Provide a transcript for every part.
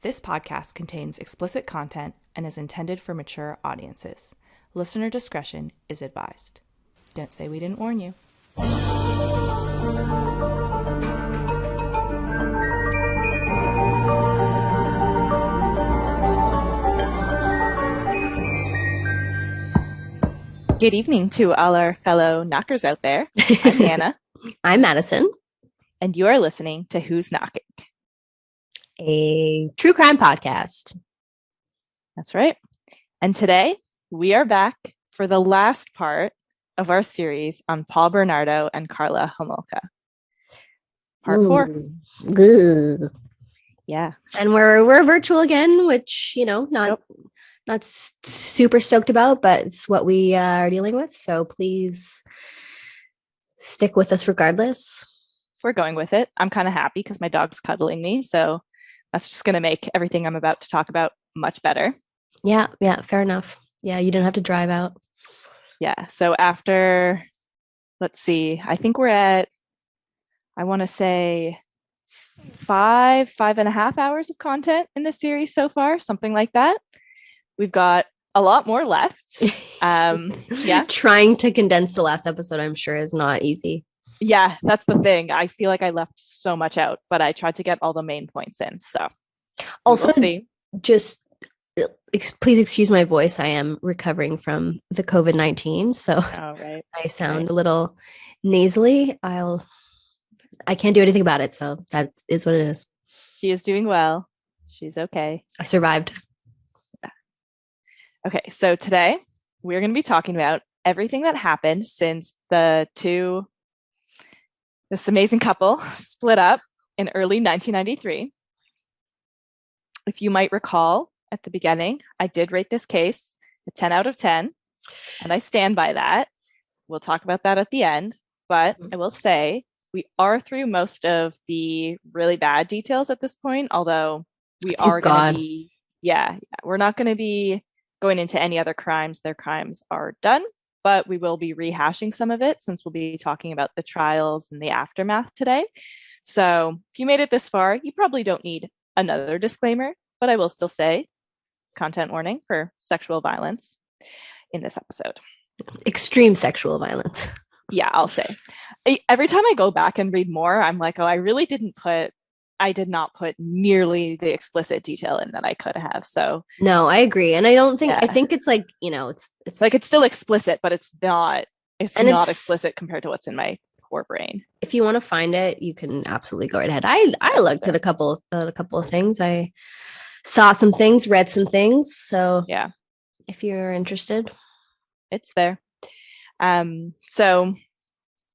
This podcast contains explicit content and is intended for mature audiences. Listener discretion is advised. Don't say we didn't warn you. Good evening to all our fellow knockers out there. I'm Hannah. I'm Madison. And you are listening to Who's Knocking? A true crime podcast. That's right. And today we are back for the last part of our series on Paul Bernardo and Carla Homolka. Part 4. Ooh. Yeah. And we're virtual again, which, not super stoked about, but it's what we are dealing with. So please stick with us regardless. We're going with it. I'm kind of happy because my dog's cuddling me. So that's just going to make everything I'm about to talk about much better. Yeah, fair enough. Yeah, you don't have to drive out. Yeah. So after, let's see, I think we're at, I want to say 5.5 hours of content in the series so far, something like that. We've got a lot more left. Yeah. Trying to condense the last episode, I'm sure, is not easy. Yeah, that's the thing. I feel like I left so much out, but I tried to get all the main points in. So also, just please excuse my voice. I am recovering from the COVID-19, so right. I sound a little nasally. I can't do anything about it, so that is what it is. She is doing well. She's okay. I survived. Okay, so today we're going to be talking about everything that happened since this amazing couple split up in early 1993. If you might recall at the beginning, I did rate this case a 10 out of 10, and I stand by that. We'll talk about that at the end, but I will say we are through most of the really bad details at this point, although we are going to be, we're not going to be going into any other crimes. Their crimes are done, but we will be rehashing some of it since we'll be talking about the trials and the aftermath today. So if you made it this far, you probably don't need another disclaimer, but I will still say content warning for sexual violence in this episode. Extreme sexual violence. Yeah, I'll say. Every time I go back and read more, I'm like, oh, I did not put nearly the explicit detail in that I could have. So no, I agree. And I don't think, I think it's like, it's like, it's still explicit, but it's not explicit compared to what's in my poor brain. If you want to find it, you can absolutely go right ahead. I looked at a couple of things. I saw some things, read some things. So yeah, if you're interested, it's there. So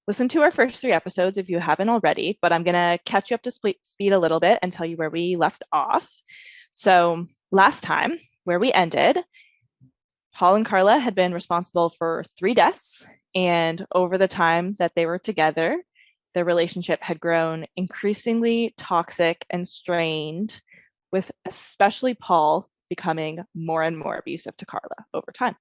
listen to our first 3 episodes if you haven't already, but I'm going to catch you up to speed a little bit and tell you where we left off. So last time, where we ended, Paul and Carla had been responsible for 3 deaths, and over the time that they were together, their relationship had grown increasingly toxic and strained, with especially Paul becoming more and more abusive to Carla over time.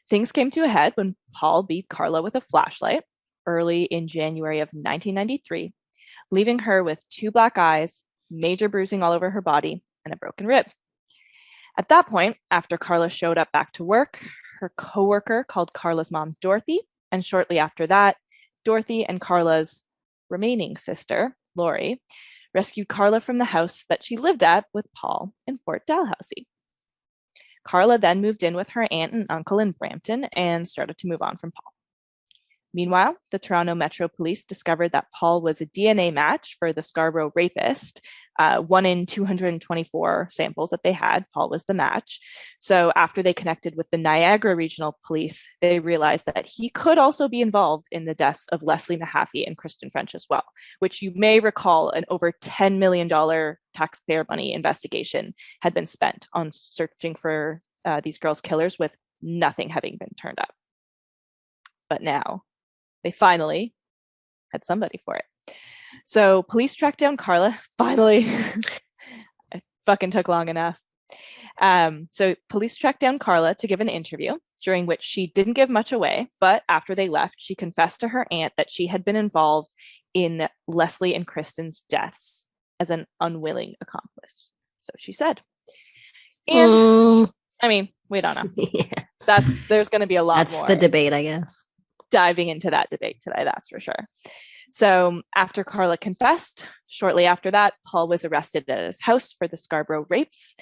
Things came to a head when Paul beat Carla with a flashlight early in January of 1993, leaving her with 2 black eyes, major bruising all over her body, and a broken rib. At that point, after Carla showed up back to work, her coworker called Carla's mom Dorothy, and shortly after that, Dorothy and Carla's remaining sister, Lori, rescued Carla from the house that she lived at with Paul in Fort Dalhousie. Carla then moved in with her aunt and uncle in Brampton and started to move on from Paul. Meanwhile, the Toronto Metro Police discovered that Paul was a DNA match for the Scarborough rapist. 1 in 224 samples that they had, Paul was the match. So after they connected with the Niagara Regional Police, they realized that he could also be involved in the deaths of Leslie Mahaffey and Kristen French as well, which you may recall an over $10 million taxpayer money investigation had been spent on searching for these girls' killers, with nothing having been turned up. But now they finally had somebody for it. So police tracked down Carla. Finally, it fucking took long enough. So police tracked down Carla to give an interview, during which she didn't give much away. But after they left, she confessed to her aunt that she had been involved in Leslie and Kristen's deaths as an unwilling accomplice. So she said. And I mean, we don't know. Yeah. There's going to be a lot That's more. the debate, I guess. Diving into that debate today, that's for sure. So after Carla confessed, shortly after that, Paul was arrested at his house for the Scarborough rapes.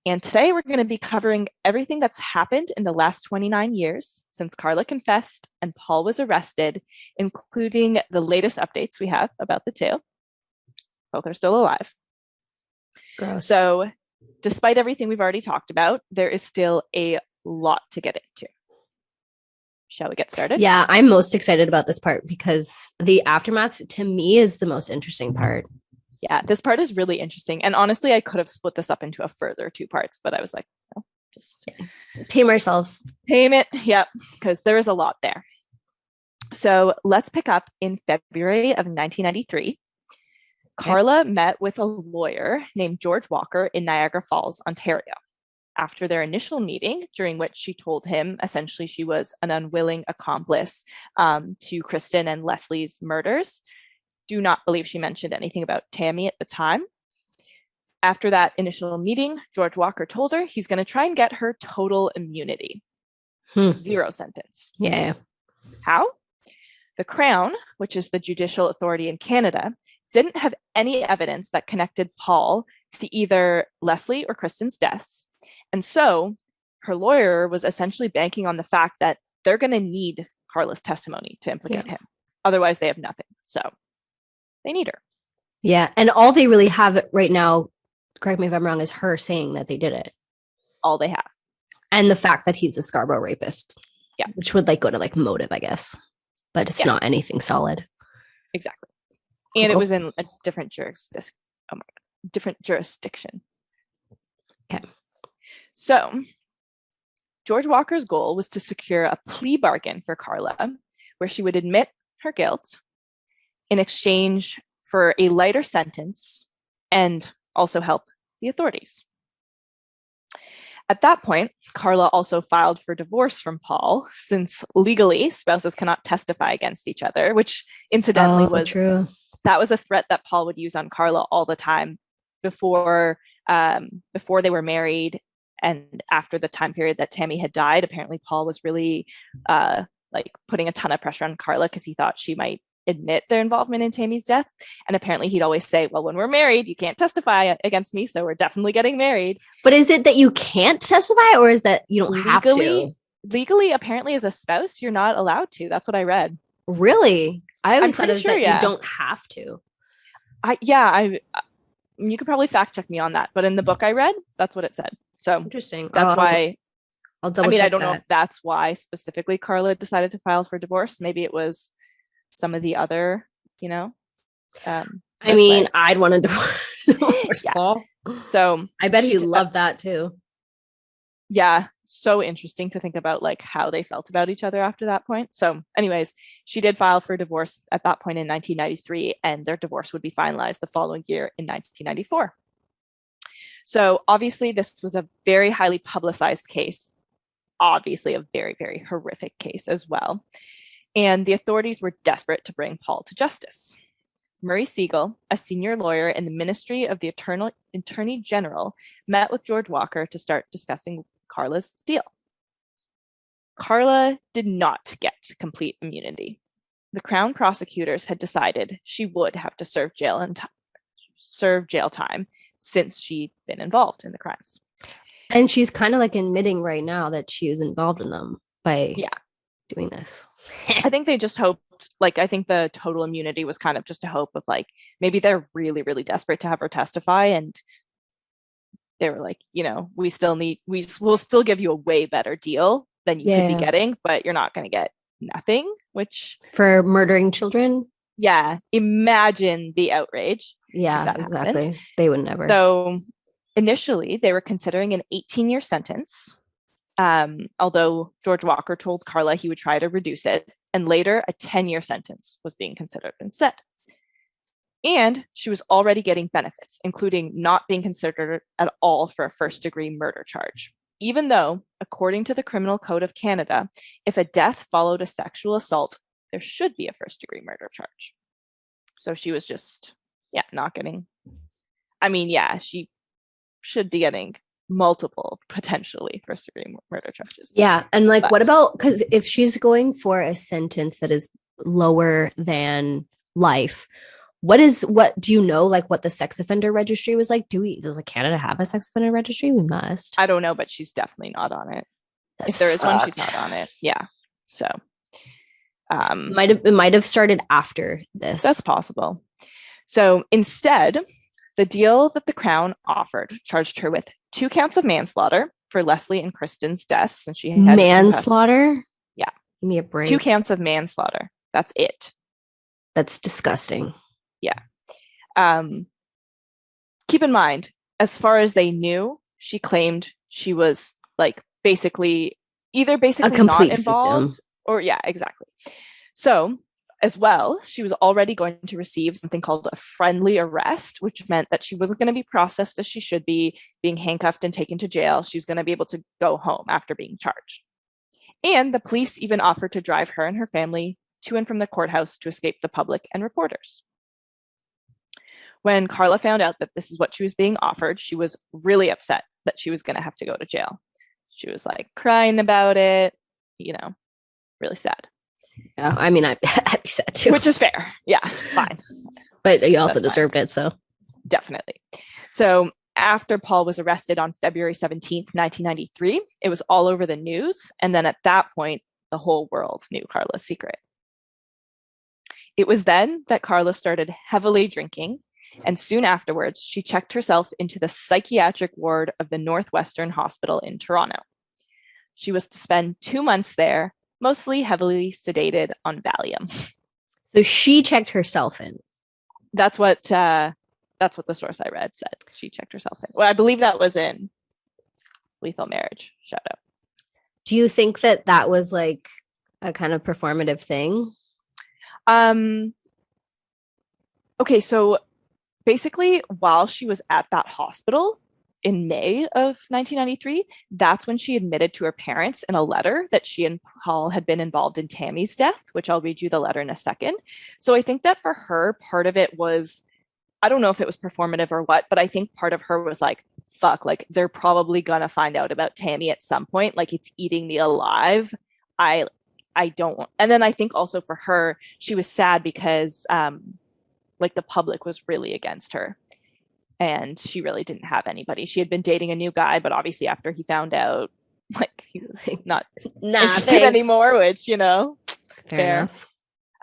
And today we're going to be covering everything that's happened in the last 29 years since Carla confessed and Paul was arrested, including the latest updates we have about the two. Both are still alive. Gross. So despite everything we've already talked about, there is still a lot to get into. Shall we get started? Yeah, I'm most excited about this part because the aftermath to me is the most interesting part. Yeah, this part is really interesting. And honestly, I could have split this up into a further 2 parts, but I was like, no, just tame ourselves. Tame it. Yep, because there is a lot there. So let's pick up in February of 1993. Carla met with a lawyer named George Walker in Niagara Falls, Ontario. After their initial meeting, during which she told him essentially she was an unwilling accomplice to Kristen and Leslie's murders. Do not believe she mentioned anything about Tammy at the time. After that initial meeting, George Walker told her he's going to try and get her total immunity. 0 sentence. Yeah. How? The Crown, which is the judicial authority in Canada, didn't have any evidence that connected Paul to either Leslie or Kristen's deaths. And so her lawyer was essentially banking on the fact that they're going to need Carla's testimony to implicate him. Otherwise, they have nothing. So they need her. Yeah. And all they really have right now, correct me if I'm wrong, is her saying that they did it. All they have. And the fact that he's a Scarborough rapist. Yeah. Which would go to motive, I guess. But it's not anything solid. Exactly. And it was in a different jurisdiction. Okay. So George Walker's goal was to secure a plea bargain for Carla, where she would admit her guilt in exchange for a lighter sentence and also help the authorities. At that point, Carla also filed for divorce from Paul, since legally spouses cannot testify against each other, which incidentally was true. That was a threat that Paul would use on Carla all the time before they were married and after the time period that Tammy had died. Apparently, Paul was really putting a ton of pressure on Carla because he thought she might admit their involvement in Tammy's death. And apparently he'd always say, well, when we're married, you can't testify against me, so we're definitely getting married. But is it that you can't testify or is that you don't have to? Legally, apparently as a spouse, you're not allowed to. That's what I read. Really? I always thought it was that you don't have to. You could probably fact check me on that, but in the book I read, that's what it said. So interesting. That's why I'll double check. I don't know if that's why specifically Carla decided to file for divorce. Maybe it was some of the other, I'd want a divorce. Paul. So I bet he loved that too. Yeah. So interesting to think about how they felt about each other after that point. So anyways, she did file for divorce at that point in 1993, and their divorce would be finalized the following year in 1994. So obviously this was a very highly publicized case, obviously a very, very horrific case as well. And the authorities were desperate to bring Paul to justice. Murray Siegel, a senior lawyer in the Ministry of the Attorney General, met with George Walker to start discussing Carla's deal. Carla did not get complete immunity. The Crown prosecutors had decided she would have to serve jail time since she'd been involved in the crimes. And she's kind of admitting right now that she was involved in them by doing this. I think they just hoped, I think the total immunity was kind of just a hope of maybe they're really, really desperate to have her testify, and they were we'll still give you a way better deal than you could be getting, but you're not going to get nothing, which for murdering children. Yeah. Imagine the outrage. Yeah, exactly. Happened. They would never. So initially they were considering an 18-year sentence. Although George Walker told Carla he would try to reduce it, and later a 10-year sentence was being considered instead. And she was already getting benefits, including not being considered at all for a first-degree murder charge, even though, according to the Criminal Code of Canada, if a death followed a sexual assault, there should be a first-degree murder charge. So she was just, not getting... she should be getting multiple potentially first-degree murder charges. Yeah. And like, what about, because if she's going for a sentence that is lower than life, what do you know, like what the sex offender registry was like? Does like Canada have a sex offender registry? We must. I don't know, but she's definitely not on it. That's if there is fucked. one, she's not on it. Yeah. So it might have started after this. That's possible. So instead, the deal that the Crown offered charged her with 2 counts of manslaughter for Leslie and Kristen's deaths, and she had manslaughter. Yeah, give me a break. 2 counts of manslaughter. That's it. That's disgusting. Yeah. Keep in mind, as far as they knew, she claimed she was like basically a not involved victim. Or yeah, exactly. So as well, she was already going to receive something called a friendly arrest, which meant that she wasn't going to be processed as she should be, being handcuffed and taken to jail. She was going to be able to go home after being charged. And the police even offered to drive her and her family to and from the courthouse to escape the public and reporters. When Carla found out that this is what she was being offered, she was really upset that she was going to have to go to jail. She was like crying about it, really sad. Yeah, I mean, I'd be sad too. Which is fair. Yeah, fine. But you also deserved it, so. Definitely. So after Paul was arrested on February 17th, 1993, it was all over the news. And then at that point, the whole world knew Carla's secret. It was then that Carla started heavily drinking. And soon afterwards, she checked herself into the psychiatric ward of the Northwestern Hospital in Toronto. She was to spend 2 months there, mostly heavily sedated on Valium. So she checked herself in. That's what the source I read said. She checked herself in. Well, I believe that was in Lethal Marriage. Shout out. Do you think that was like a kind of performative thing? Okay, so basically, while she was at that hospital in May of 1993, that's when she admitted to her parents in a letter that she and Paul had been involved in Tammy's death, which I'll read you the letter in a second. So I think that for her, part of it was, I don't know if it was performative or what, but I think part of her was like, fuck, like they're probably gonna find out about Tammy at some point. Like it's eating me alive. I don't want. And then I think also for her, she was sad because like the public was really against her. And she really didn't have anybody. She had been dating a new guy, but obviously after he found out, like he was not interested anymore, which, fair enough.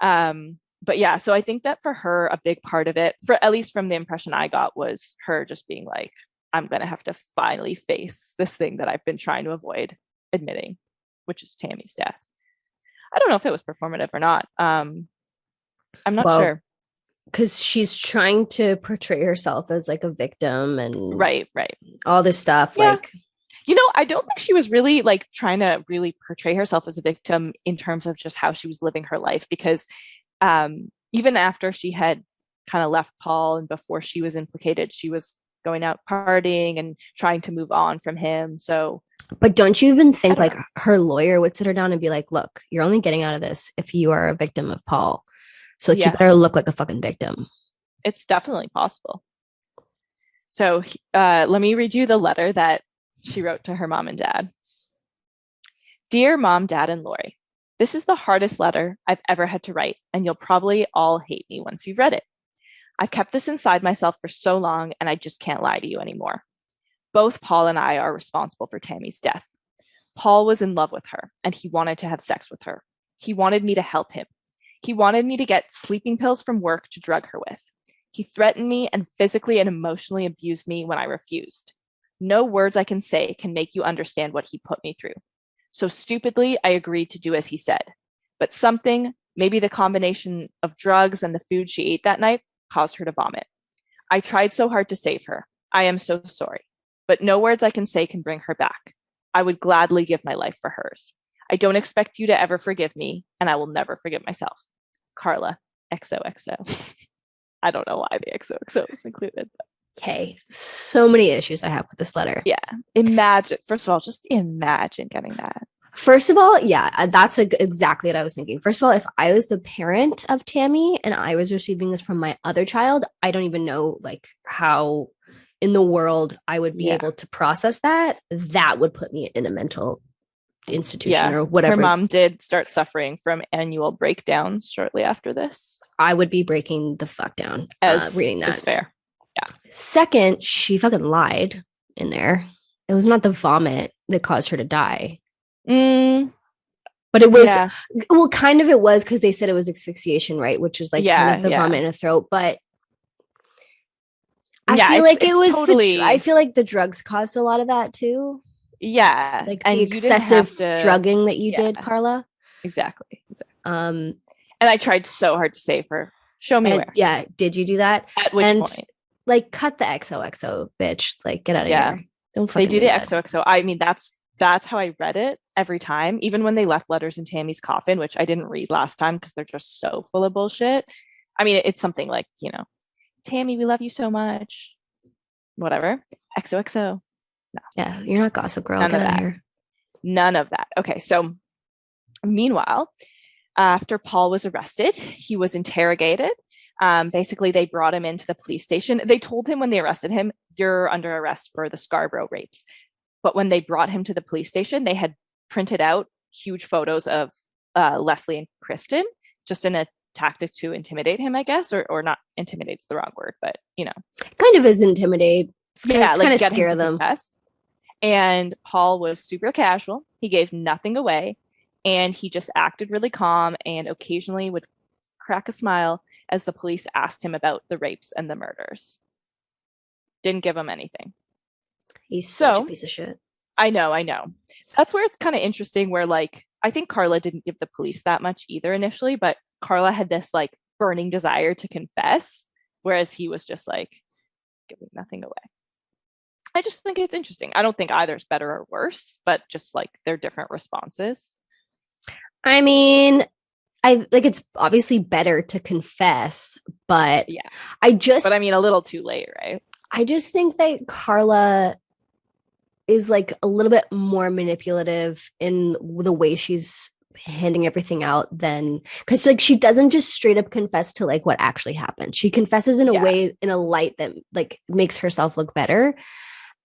But yeah, so I think that for her, a big part of it, for at least from the impression I got, was her just being like, I'm going to have to finally face this thing that I've been trying to avoid admitting, which is Tammy's death. I don't know if it was performative or not. I'm not sure. Because she's trying to portray herself as like a victim and right, all this stuff. Yeah. Like, I don't think she was really like trying to really portray herself as a victim in terms of just how she was living her life, because even after she had kind of left Paul and before she was implicated, she was going out partying and trying to move on from him. So, but don't you even think like her lawyer would sit her down and be like, look, you're only getting out of this if you are a victim of Paul. So you better look like a fucking victim. It's definitely possible. So let me read you the letter that she wrote to her mom and dad. Dear Mom, Dad, and Lori, this is the hardest letter I've ever had to write, and you'll probably all hate me once you've read it. I've kept this inside myself for so long, and I just can't lie to you anymore. Both Paul and I are responsible for Tammy's death. Paul was in love with her, and he wanted to have sex with her. He wanted me to help him. He wanted me to get sleeping pills from work to drug her with. He threatened me and physically and emotionally abused me when I refused. No words I can say can make you understand what he put me through. So stupidly, I agreed to do as he said. But something, maybe the combination of drugs and the food she ate that night, caused her to vomit. I tried so hard to save her. I am so sorry. But no words I can say can bring her back. I would gladly give my life for hers. I don't expect you to ever forgive me, and I will never forgive myself. Carla, XOXO. I don't know why the XOXO was included. Okay, so many issues I have with this letter. Yeah, imagine. First of all, just imagine getting that. First of all, yeah, that's exactly what I was thinking. First of all, if I was the parent of Tammy and I was receiving this from my other child, I don't even know like how in the world I would be Yeah. able to process that, that would put me in a mental institution or Her whatever. mom did start suffering from annual breakdowns shortly after this, I would be breaking the fuck down as reading is that. fair. Second, she fucking lied in there. It was not the vomit that caused her to die. But it was, Yeah. well, kind of it was, because they said it was asphyxiation, right? Which is like kind of the vomit in the throat. But I Yeah, feel like it it's was totally. I feel like the drugs caused a lot of that too. Yeah. Like and the excessive drugging that you Yeah. did, Carla. Exactly. And I tried so hard to save her. Show me where. Yeah, did you do that? At which point? Like, cut the XOXO, bitch. Like, get out of here. Don't fucking They do the that. XOXO. I mean, that's how I read it every time. Even when they left letters in Tammy's coffin, which I didn't read last time because they're just so full of bullshit. I mean, it's something like, Tammy, we love you so much. Whatever. XOXO. No. Yeah, you're not Gossip Girl. None Get of out that. of here. None of that. Okay, so meanwhile, after Paul was arrested, he was interrogated. Basically, they brought him into the police station. They told him when they arrested him, you're under arrest for the Scarborough rapes. But when they brought him to the police station, they had printed out huge photos of Leslie and Kristen, just in a tactic to intimidate him, I guess, or not intimidate's the wrong word, but kind of is intimidate. Yeah, kind of scare them. Confess. And Paul was super casual. He gave nothing away, and he just acted really calm and occasionally would crack a smile as the police asked him about the rapes and the murders. Didn't give him anything. He's such a piece of shit. I know. That's where it's kind of interesting, where like I think Carla didn't give the police that much either initially, but Carla had this like burning desire to confess, whereas he was just like giving nothing away. I just think it's interesting. I don't think either is better or worse, but just like they're different responses. I mean, I like it's obviously better to confess, but yeah, but I mean a little too late, right? I just think that Carla is like a little bit more manipulative in the way she's handing everything out than, because like she doesn't just straight up confess to like what actually happened. She confesses in a way, in a light that like makes herself look better.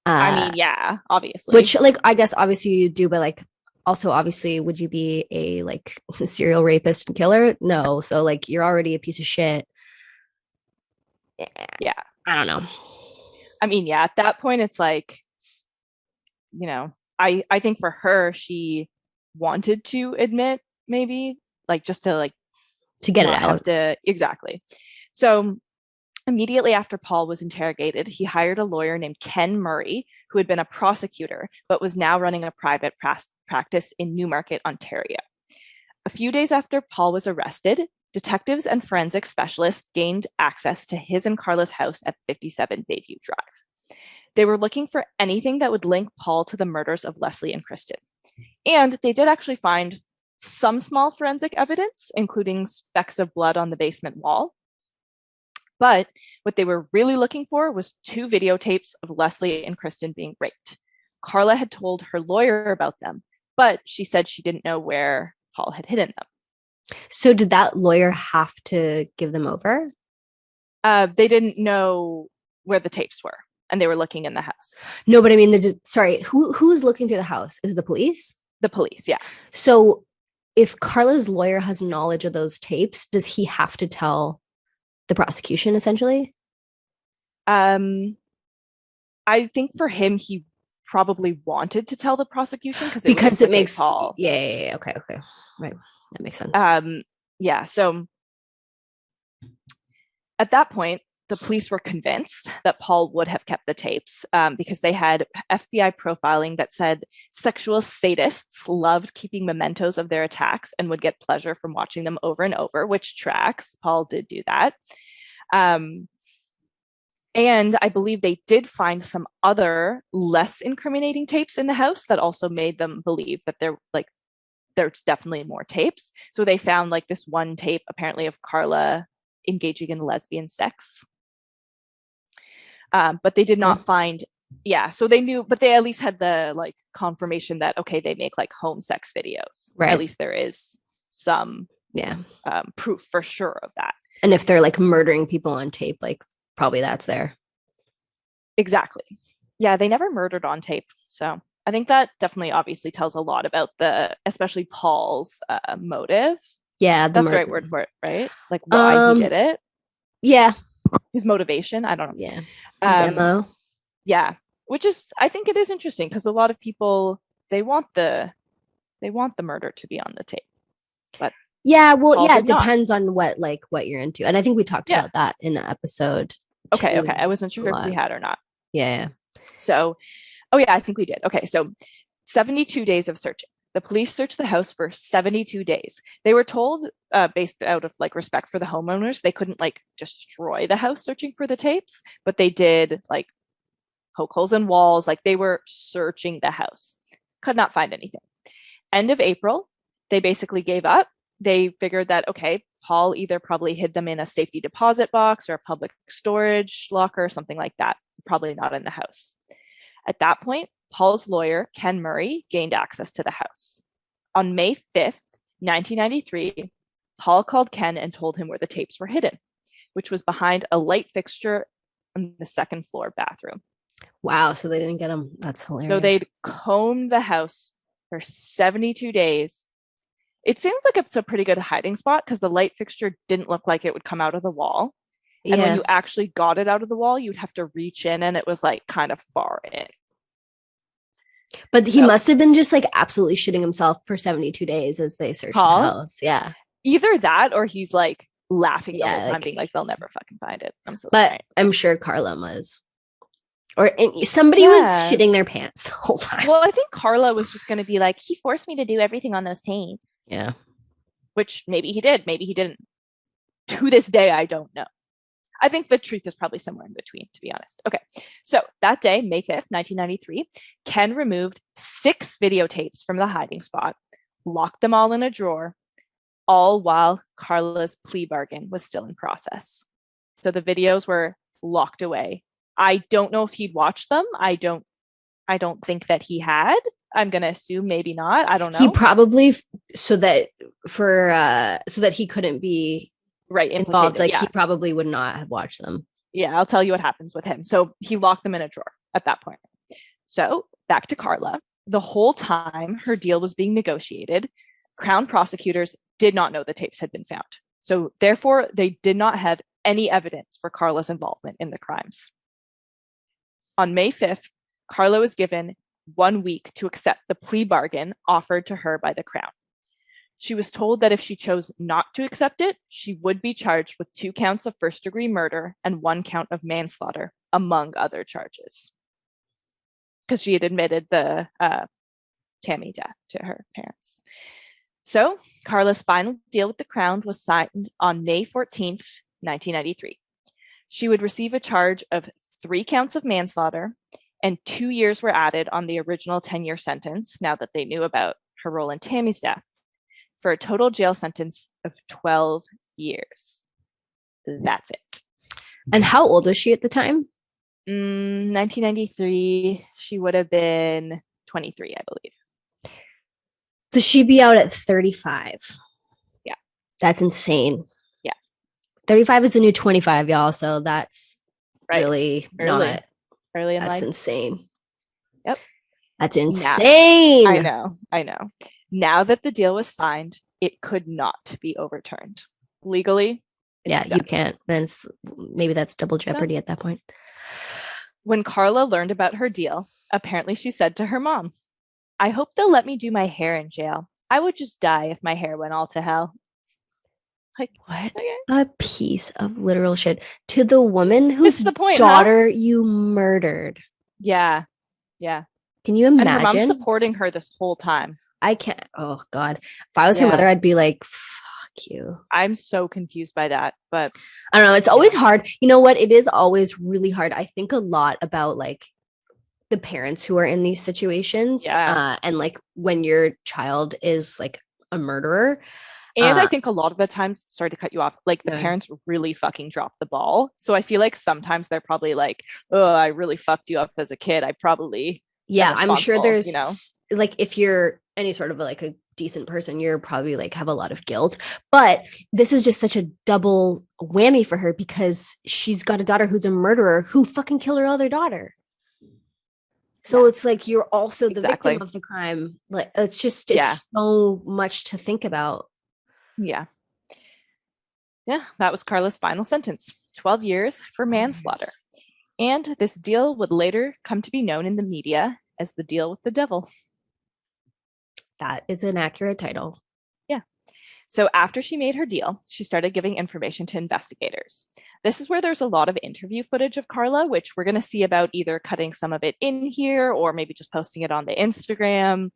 I mean, yeah, obviously. Which like I guess obviously you do, but like also obviously would you be a like serial rapist and killer? No. So like you're already a piece of shit. Yeah. I don't know. I mean, yeah, at that point it's like, I think for her, she wanted to admit, maybe like just to get it out. Exactly. So immediately after Paul was interrogated, he hired a lawyer named Ken Murray, who had been a prosecutor, but was now running a private practice in Newmarket, Ontario. A few days after Paul was arrested, detectives and forensic specialists gained access to his and Carla's house at 57 Bayview Drive. They were looking for anything that would link Paul to the murders of Leslie and Kristen. And they did actually find some small forensic evidence, including specks of blood on the basement wall. But what they were really looking for was 2 videotapes of Leslie and Kristen being raped. Carla had told her lawyer about them, but she said she didn't know where Paul had hidden them. So did that lawyer have to give them over? They didn't know where the tapes were, and they were looking in the house. No, but I mean, who is looking through the house? Is it the police? The police, yeah. So if Carla's lawyer has knowledge of those tapes, does he have to tell the prosecution essentially? I think for him, he probably wanted to tell the prosecution because it makes Paul. Yeah. Okay. Right. That makes sense. Yeah. So at that point, the police were convinced that Paul would have kept the tapes because they had FBI profiling that said sexual sadists loved keeping mementos of their attacks and would get pleasure from watching them over and over, which tracks. Paul did do that. And I believe they did find some other less incriminating tapes in the house that also made them believe that there's definitely more tapes. So they found like this one tape apparently of Carla engaging in lesbian sex. But they did not find, so they knew, but they at least had the like confirmation that, okay, they make like home sex videos. Right. At least there is some proof for sure of that. And if they're like murdering people on tape, like probably that's there. Exactly. Yeah, they never murdered on tape. So I think that definitely obviously tells a lot about especially Paul's motive. Yeah, the That's the right murder. word for it, right? Like why he Um, did it, yeah, his motivation. I don't know. yeah. His Um, MO. yeah, which is, I think it is interesting because a lot of people, they want the murder to be on the tape, but Yeah, well, Paul yeah, it did not. depends on what you're into. And I think we talked Yeah. about that in episode Okay. 2 I wasn't a sure if we lot. had or not. Yeah. So, oh yeah, I think we did. Okay, so 72 days of searching. The police searched the house for 72 days. They were told, based out of like respect for the homeowners, they couldn't like destroy the house searching for the tapes, but they did like poke holes in walls. Like they were searching the house. Could not find anything. End of April, they basically gave up. They figured that, okay, Paul either probably hid them in a safety deposit box or a public storage locker, something like that. Probably not in the house. At that point, Paul's lawyer, Ken Murray, gained access to the house. On May 5th, 1993, Paul called Ken and told him where the tapes were hidden, which was behind a light fixture in the second floor bathroom. Wow. So they didn't get them. That's So hilarious. they'd combed the house for 72 days. It seems like it's a pretty good hiding spot because the light fixture didn't look like it would come out of the wall. And when Yeah. you actually got it out of the wall, you'd have to reach in and it was like kind of far in. But he must have been just like absolutely shitting himself for 72 days as they searched the house. Yeah. Either that or he's like laughing the whole time, like, being like, they'll never fucking find it. I'm so but sorry. I'm sure Carla was. Or somebody was shitting their pants the whole time. Well, I think Carla was just going to be like, he forced me to do everything on those tapes. Yeah. Which maybe he did. Maybe he didn't. To this day, I don't know. I think the truth is probably somewhere in between, to be honest. Okay. So that day, May 5th, 1993, Ken removed 6 videotapes from the hiding spot, locked them all in a drawer, all while Carla's plea bargain was still in process. So the videos were locked away. I don't know if he'd watched them. I don't think that he had. I'm gonna assume maybe not. I don't know. He probably so that he couldn't be involved. Like he probably would not have watched them. Yeah, I'll tell you what happens with him. So he locked them in a drawer at that point. So back to Carla. The whole time her deal was being negotiated, Crown prosecutors did not know the tapes had been found. So therefore, they did not have any evidence for Carla's involvement in the crimes. On May 5th, Carla was given 1 week to accept the plea bargain offered to her by the Crown. She was told that if she chose not to accept it, she would be charged with 2 counts of first-degree murder and 1 count of manslaughter, among other charges. Because she had admitted the Tammy death to her parents. So Carla's final deal with the Crown was signed on May 14th, 1993. She would receive a charge of 3 counts of manslaughter, and 2 years were added on the original 10-year sentence now that they knew about her role in Tammy's death, for a total jail sentence of 12 years. That's it. And how old was she at the time? 1993, she would have been 23, I believe. So she'd be out at 35. Yeah. That's insane. Yeah. 35 is the new 25, y'all. So that's really not early in life. That's insane. Yep. That's insane. I know. Now that the deal was signed, it could not be overturned. Legally, you can't. Then maybe that's double jeopardy at that point. When Carla learned about her deal, apparently she said to her mom, I hope they'll let me do my hair in jail. I would just die if my hair went all to hell. Like, what a piece of literal shit. To the woman whose daughter, huh? You murdered. Yeah. Can you imagine? And her mom's supporting her this whole time. I can't. Oh, God. If I was her mother, I'd be like, fuck you. I'm so confused by that. But I don't know. It's always hard. You know what? It is always really hard. I think a lot about like the parents who are in these situations. And like when your child is like a murderer. And I think a lot of the times, sorry to cut you off, like the parents really fucking drop the ball. So I feel like sometimes they're probably like, oh, I really fucked you up as a kid. I probably. Yeah, I'm sure there's, like if you're any sort of like a decent person, you're probably like have a lot of guilt. But this is just such a double whammy for her because she's got a daughter who's a murderer who fucking killed her other daughter. So it's like you're also the victim of the crime. Like it's so much to think about. Yeah. Yeah, that was Carla's final sentence, 12 years for manslaughter. And this deal would later come to be known in the media as the deal with the devil. That is an accurate title. Yeah. So after she made her deal, she started giving information to investigators. This is where there's a lot of interview footage of Carla, which we're going to see about either cutting some of it in here or maybe just posting it on the Instagram,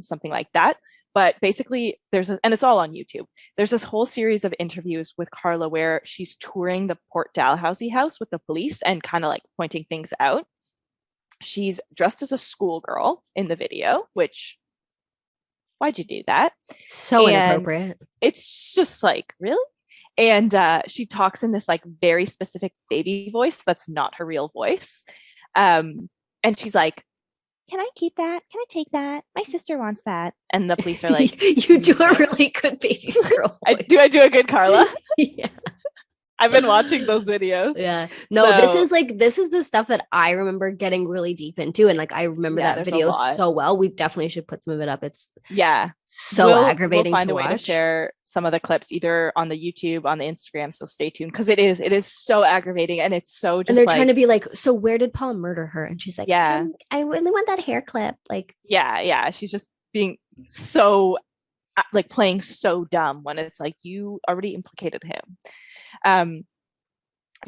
something like that. But basically, and it's all on YouTube. There's this whole series of interviews with Carla where she's touring the Port Dalhousie house with the police and kind of like pointing things out. She's dressed as a schoolgirl in the video, which, why'd you do that? So inappropriate. It's just like, really? And she talks in this like very specific baby voice that's not her real voice. And she's like, can I keep that? Can I take that? My sister wants that. And the police are like, you do a really good baby girl voice. I do a good Carla? Yeah. I've been watching those videos. Yeah. No, this is the stuff that I remember getting really deep into. And like, I remember that video so well. We definitely should put some of it up. It's so aggravating. We'll find a way to share some of the clips either on the YouTube, on the Instagram. So stay tuned. Cause it is so aggravating. And it's so just, and they're trying to be like, so where did Paul murder her? And she's like, yeah, I really want that hair clip. Like, yeah. She's just being so like playing so dumb when it's like, you already implicated him.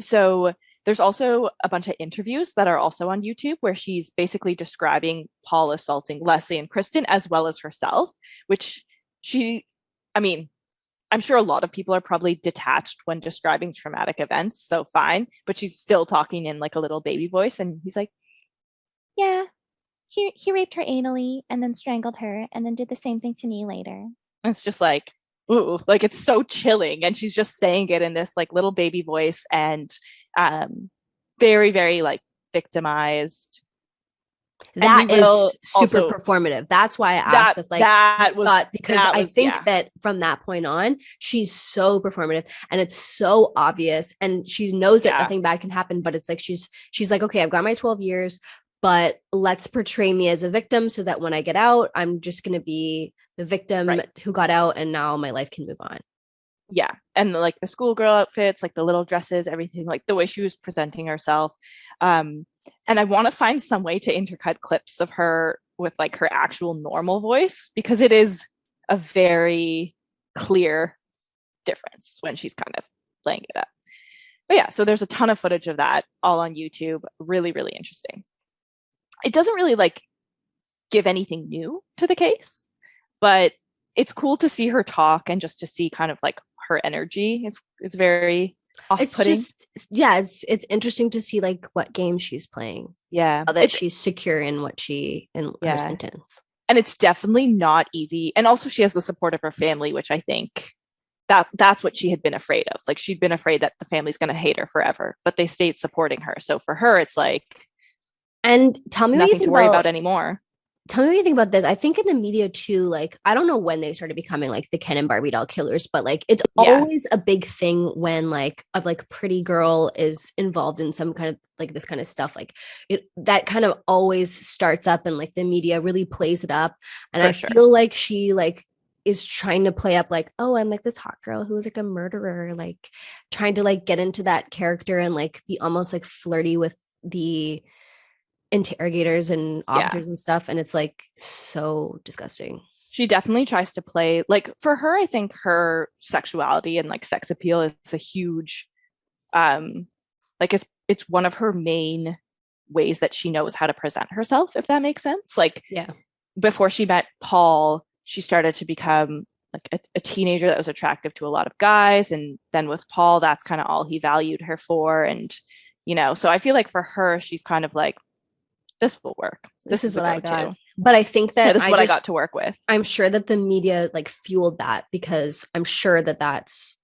So there's also a bunch of interviews that are also on YouTube where she's basically describing Paul assaulting Leslie and Kristen as well as herself, which I'm sure a lot of people are probably detached when describing traumatic events, so fine, but she's still talking in like a little baby voice, and he's like, yeah, he raped her anally and then strangled her and then did the same thing to me later. And it's just like, ooh, like it's so chilling, and she's just saying it in this like little baby voice and very, very like victimized. That is super performative. That's why I asked if like that was because I think that from that point on, she's so performative and it's so obvious, and she knows that nothing bad can happen, but it's like she's like, okay, I've got my 12 years, but let's portray me as a victim so that when I get out, I'm just going to be the victim who got out and now my life can move on. Yeah. And like the schoolgirl outfits, like the little dresses, everything, like the way she was presenting herself. And I want to find some way to intercut clips of her with like her actual normal voice, because it is a very clear difference when she's kind of playing it up. But yeah, so there's a ton of footage of that all on YouTube. Really, really interesting. It doesn't really like give anything new to the case, but it's cool to see her talk and just to see kind of like her energy. It's very off-putting. It's interesting to see like what game she's playing. Yeah. That she's secure in what her sentence. And it's definitely not easy. And also she has the support of her family, which I think that's what she had been afraid of. Like she'd been afraid that the family's going to hate her forever, but they stayed supporting her. So for her, it's like, and tell me nothing to worry about anymore. Tell me what you think about this. I think in the media too, like, I don't know when they started becoming like the Ken and Barbie doll killers, but like it's always a big thing when like a like pretty girl is involved in some kind of like this kind of stuff. Like that kind of always starts up and like the media really plays it up. And I feel like she like is trying to play up like, oh, I'm like this hot girl who is like a murderer, like trying to like get into that character and like be almost like flirty with the interrogators and officers and stuff, and it's like so disgusting. She definitely tries to play like, for her, I think her sexuality and like sex appeal is a huge like it's one of her main ways that she knows how to present herself, if that makes sense. Like before she met Paul, she started to become like a teenager that was attractive to a lot of guys, and then with Paul, that's kind of all he valued her for. And so I feel like for her, she's kind of like, this will work. This is what I got. But I think that this is what I got to work with. I'm sure that the media like fueled that, because I'm sure that that's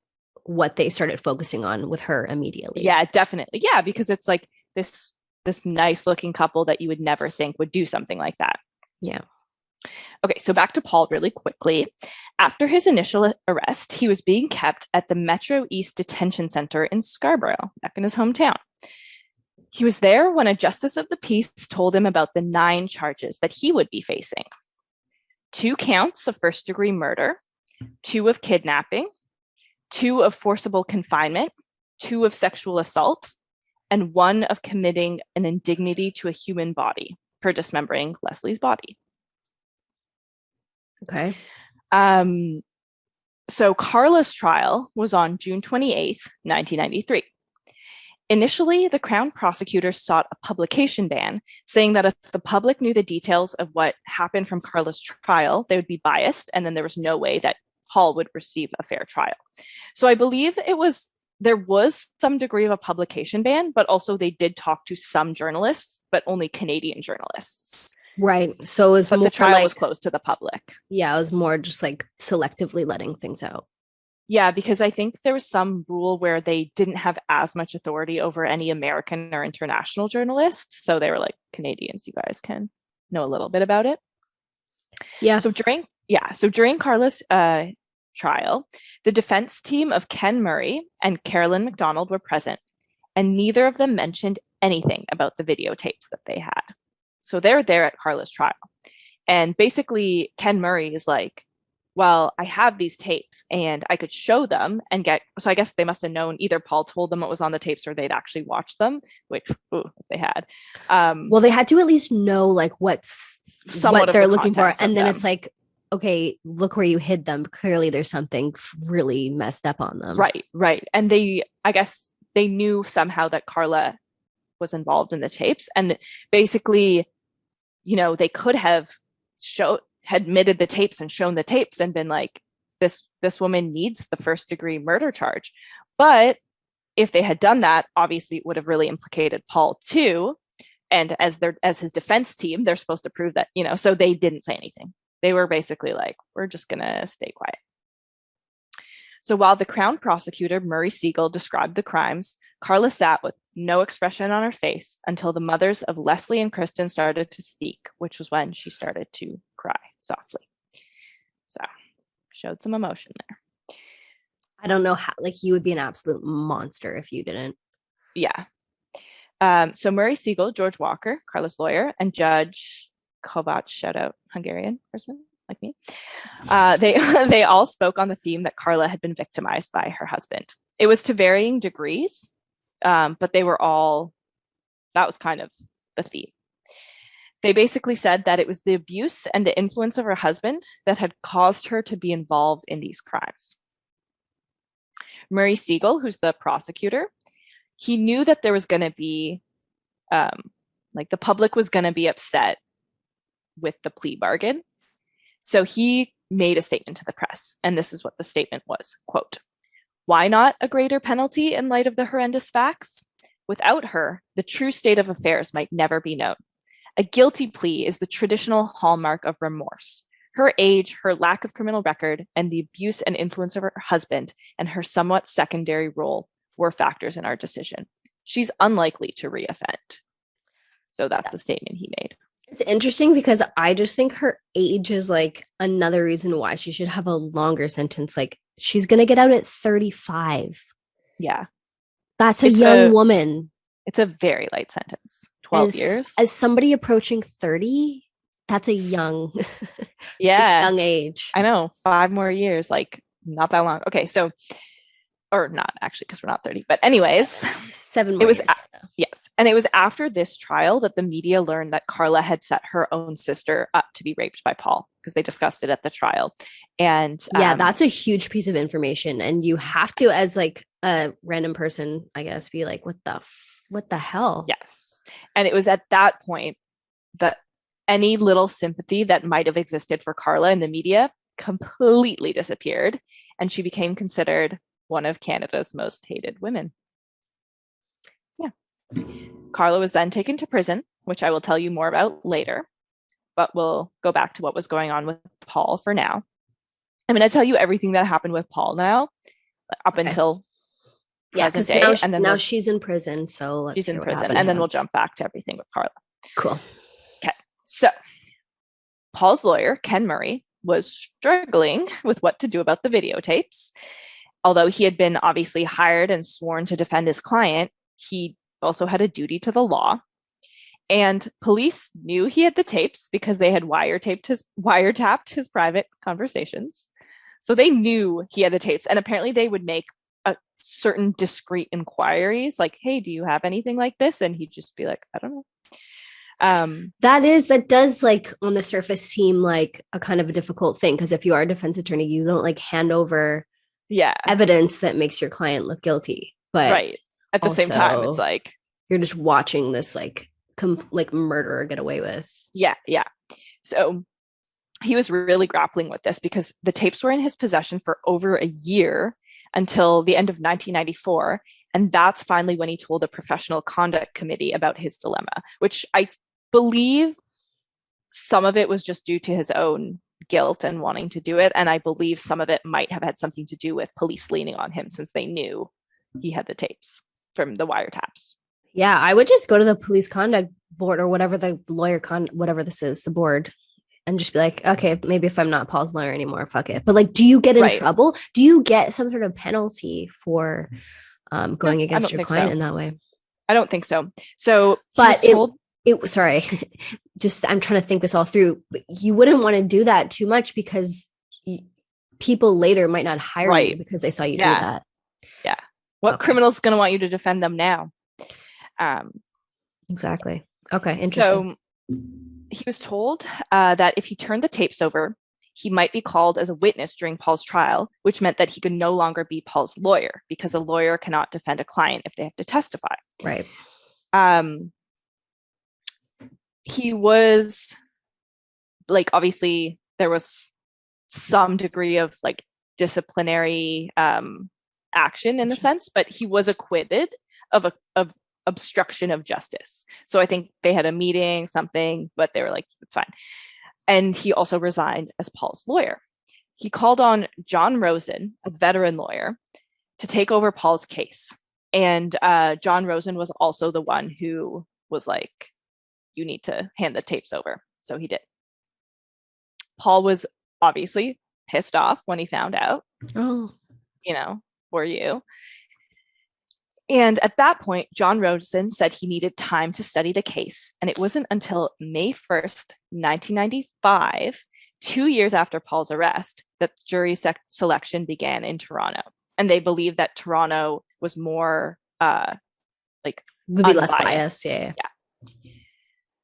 what they started focusing on with her immediately. Yeah, definitely. Yeah, because it's like this nice looking couple that you would never think would do something like that. Yeah. Okay, so back to Paul really quickly. After his initial arrest, he was being kept at the Metro East Detention Center in Scarborough, back in his hometown. He was there when a justice of the peace told him about the 9 charges that he would be facing: 2 counts of first-degree murder, 2 of kidnapping, 2 of forcible confinement, 2 of sexual assault, and 1 of committing an indignity to a human body for dismembering Leslie's body. Okay. So Carla's trial was on June 28th, 1993. Initially, the Crown prosecutor sought a publication ban, saying that if the public knew the details of what happened from Carla's trial, they would be biased, and then there was no way that Paul would receive a fair trial. So I believe there was some degree of a publication ban, but also they did talk to some journalists, but only Canadian journalists. Right. So it was but more the trial like, was closed to the public. Yeah, it was more just like selectively letting things out. Yeah, because I think there was some rule where they didn't have as much authority over any American or international journalists. So they were like, Canadians, you guys can know a little bit about it. Yeah. So during Carla's trial, the defense team of Ken Murray and Carolyn McDonald were present, and neither of them mentioned anything about the videotapes that they had. So they're there at Carla's trial. And basically, Ken Murray is like, well, I have these tapes and I could show them and get, so I guess they must have known either Paul told them what was on the tapes or they'd actually watched them, which, if they had. Well, they had to at least know like what they're looking for. And then it's like, okay, look where you hid them. Clearly there's something really messed up on them. Right. And I guess they knew somehow that Carla was involved in the tapes. And basically, they could have admitted the tapes and shown the tapes and been like, this woman needs the first-degree murder charge. But if they had done that, obviously it would have really implicated Paul too. And as his defense team, they're supposed to prove that, so they didn't say anything. They were basically like, we're just gonna stay quiet. So while the Crown prosecutor, Murray Siegel, described the crimes, Carla sat with no expression on her face until the mothers of Leslie and Kristen started to speak, which was when she started to cry softly. So showed some emotion there. I don't know how, like, you would be an absolute monster if you didn't. Yeah. So Murray Siegel, George Walker, Carla's lawyer, and Judge Kovac, shout out Hungarian person like me, they all spoke on the theme that Carla had been victimized by her husband. It was to varying degrees, but that was kind of the theme. They basically said that it was the abuse and the influence of her husband that had caused her to be involved in these crimes. Murray Siegel, who's the prosecutor, he knew that there was going to be, the public was going to be upset with the plea bargain. So he made a statement to the press, and this is what the statement was, quote, "Why not a greater penalty in light of the horrendous facts? Without her, the true state of affairs might never be known. A guilty plea is the traditional hallmark of remorse. Her age, her lack of criminal record, and the abuse and influence of her husband and her somewhat secondary role were factors in our decision. She's unlikely to reoffend." So that's the statement he made. It's interesting because I just think her age is like another reason why she should have a longer sentence. Like, she's going to get out at 35. Yeah. That's a young woman. It's a very light sentence. 12 years. As somebody approaching 30, that's a young, young age. I know. 5 more years, like not that long. Okay, so, or not actually, because we're not 30. But anyways, 7 more years. Yes. And it was after this trial that the media learned that Carla had set her own sister up to be raped by Paul, because they discussed it at the trial. And that's a huge piece of information. And you have to, as like a random person, I guess, be like, what the hell? Yes. And it was at that point that any little sympathy that might have existed for Carla in the media completely disappeared. And she became considered one of Canada's most hated women. Carla was then taken to prison, which I will tell you more about later, but we'll go back to what was going on with Paul for now. I'm going to tell you everything that happened with Paul now, up until present day. And then now she's in prison, so she's in prison, and then we'll jump back to everything with Carla. Cool. Okay, so Paul's lawyer, Ken Murray, was struggling with what to do about the videotapes. Although he had been obviously hired and sworn to defend his client, he also had a duty to the law. And police knew he had the tapes because they had wiretapped his private conversations. So they knew he had the tapes. And apparently they would make a certain discreet inquiries like, hey, do you have anything like this? And he'd just be like, I don't know. That does like on the surface seem like a kind of a difficult thing, because if you are a defense attorney, you don't like hand over evidence that makes your client look guilty. But right at the same time, it's like you're just watching this like murderer get away with. Yeah. So he was really grappling with this because the tapes were in his possession for over a year until the end of 1994. And that's finally when he told the Professional Conduct Committee about his dilemma, which I believe some of it was just due to his own guilt and wanting to do it. And I believe some of it might have had something to do with police leaning on him since they knew he had the tapes from the wiretaps. Yeah, I would just go to the police conduct board or whatever the lawyer whatever this is, the board, and just be like, okay, maybe if I'm not Paul's lawyer anymore, fuck it. But like, do you get in trouble? Do you get some sort of penalty for going against your client in that way? I don't think so. So, but sorry, just I'm trying to think this all through. You wouldn't want to do that too much because people later might not hire you because they saw you do that. Yeah. What criminal's going to want you to defend them now? Exactly. Okay. Interesting. So he was told that if he turned the tapes over, he might be called as a witness during Paul's trial, which meant that he could no longer be Paul's lawyer because a lawyer cannot defend a client if they have to testify. Right. He was like, obviously there was some degree of like disciplinary action in the sense, but he was acquitted of obstruction of justice. So I think they had a meeting, something, but they were like, it's fine. And he also resigned as Paul's lawyer. He called on John Rosen, a veteran lawyer, to take over Paul's case. And John Rosen was also the one who was like, you need to hand the tapes over. So he did. Paul was obviously pissed off when he found out. Oh. Were you? And at that point, John Rosen said he needed time to study the case. And it wasn't until May 1st, 1995, 2 years after Paul's arrest, that jury selection began in Toronto. And they believed that Toronto was more would be less biased. Yeah.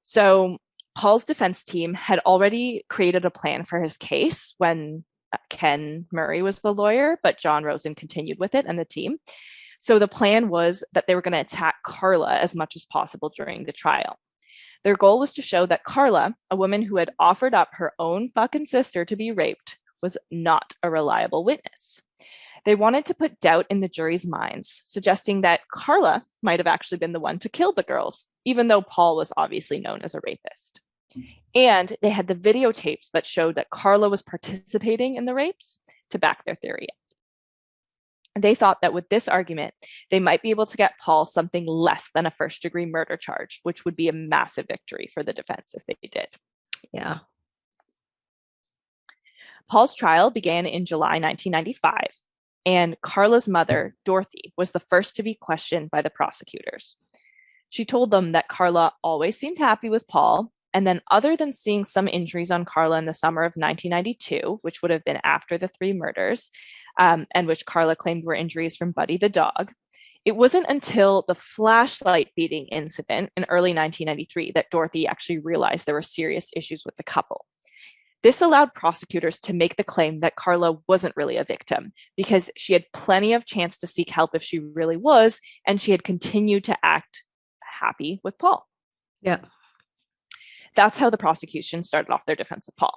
So Paul's defense team had already created a plan for his case when Ken Murray was the lawyer, but John Rosen continued with it and the team. So the plan was that they were going to attack Carla as much as possible during the trial. Their goal was to show that Carla, a woman who had offered up her own fucking sister to be raped, was not a reliable witness. They wanted to put doubt in the jury's minds, suggesting that Carla might have actually been the one to kill the girls, even though Paul was obviously known as a rapist. And they had the videotapes that showed that Carla was participating in the rapes to back their theory. They thought that with this argument, they might be able to get Paul something less than a first-degree murder charge, which would be a massive victory for the defense if they did. Yeah. Paul's trial began in July 1995, and Carla's mother, Dorothy, was the first to be questioned by the prosecutors. She told them that Carla always seemed happy with Paul, and then other than seeing some injuries on Carla in the summer of 1992, which would have been after the 3 murders, and which Carla claimed were injuries from Buddy the dog, it wasn't until the flashlight beating incident in early 1993 that Dorothy actually realized there were serious issues with the couple. This allowed prosecutors to make the claim that Carla wasn't really a victim because she had plenty of chance to seek help if she really was, and she had continued to act happy with Paul. Yeah. That's how the prosecution started off their defense of Paul.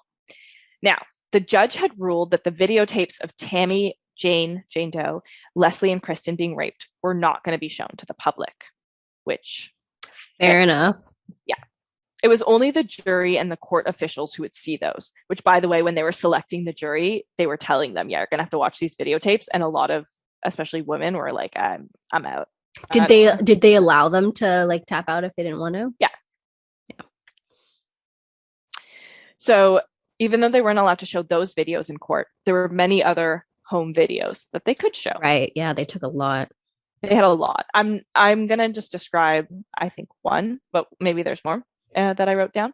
Now, the judge had ruled that the videotapes of Tammy, Jane Doe, Leslie, and Kristen being raped were not going to be shown to the public, which... Fair enough. Yeah. It was only the jury and the court officials who would see those, which, by the way, when they were selecting the jury, they were telling them, yeah, you're going to have to watch these videotapes. And a lot of, especially women, were like, I'm out. Did they allow them to like tap out if they didn't want to? Yeah. So even though they weren't allowed to show those videos in court, there were many other home videos that they could show. Right. Yeah, they took a lot. They had a lot. I'm gonna just describe, I think, one, but maybe there's more that I wrote down.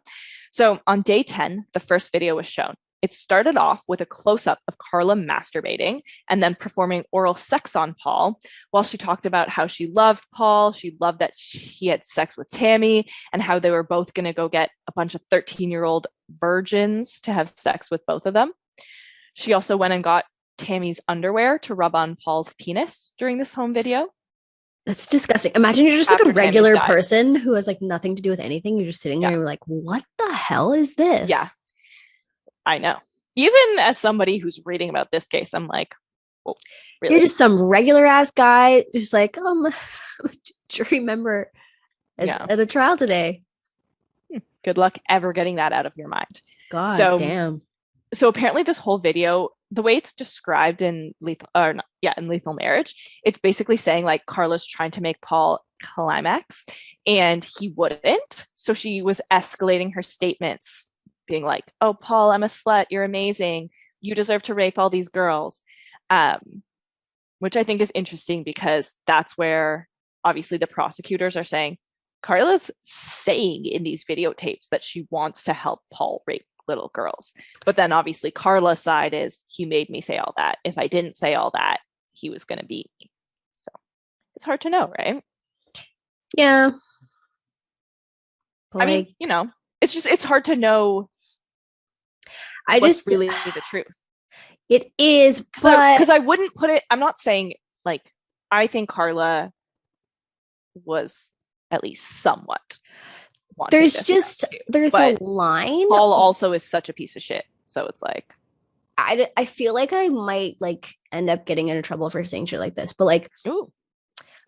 So on day 10, the first video was shown. It started off with a close-up of Karla masturbating and then performing oral sex on Paul while she talked about how she loved Paul. She loved that he had sex with Tammy and how they were both going to go get a bunch of 13-year-old virgins to have sex with both of them. She also went and got Tammy's underwear to rub on Paul's penis during this home video. That's disgusting. Imagine you're just like a regular person who has like nothing to do with anything. You're just sitting there and you're like, what the hell is this? Yeah, I know. Even as somebody who's reading about this case, I'm like, well, really? You're just some regular ass guy, just like, jury member at a trial today. Good luck ever getting that out of your mind. God damn. So apparently this whole video, the way it's described in Lethal Marriage, it's basically saying like Karla's trying to make Paul climax and he wouldn't. So she was escalating her statements, being like, oh, Paul, I'm a slut. You're amazing. You deserve to rape all these girls. Which I think is interesting because that's where obviously the prosecutors are saying Karla's saying in these videotapes that she wants to help Paul rape little girls. But then obviously Karla's side is he made me say all that. If I didn't say all that, he was going to beat me. So it's hard to know, right? Yeah. I mean, it's hard to know what's really the truth. It is, but because I wouldn't put it, I'm not saying like, I think Karla was at least somewhat. There's a line. Paul also is such a piece of shit. So it's like, I feel like I might like end up getting into trouble for saying shit like this, but like, ooh,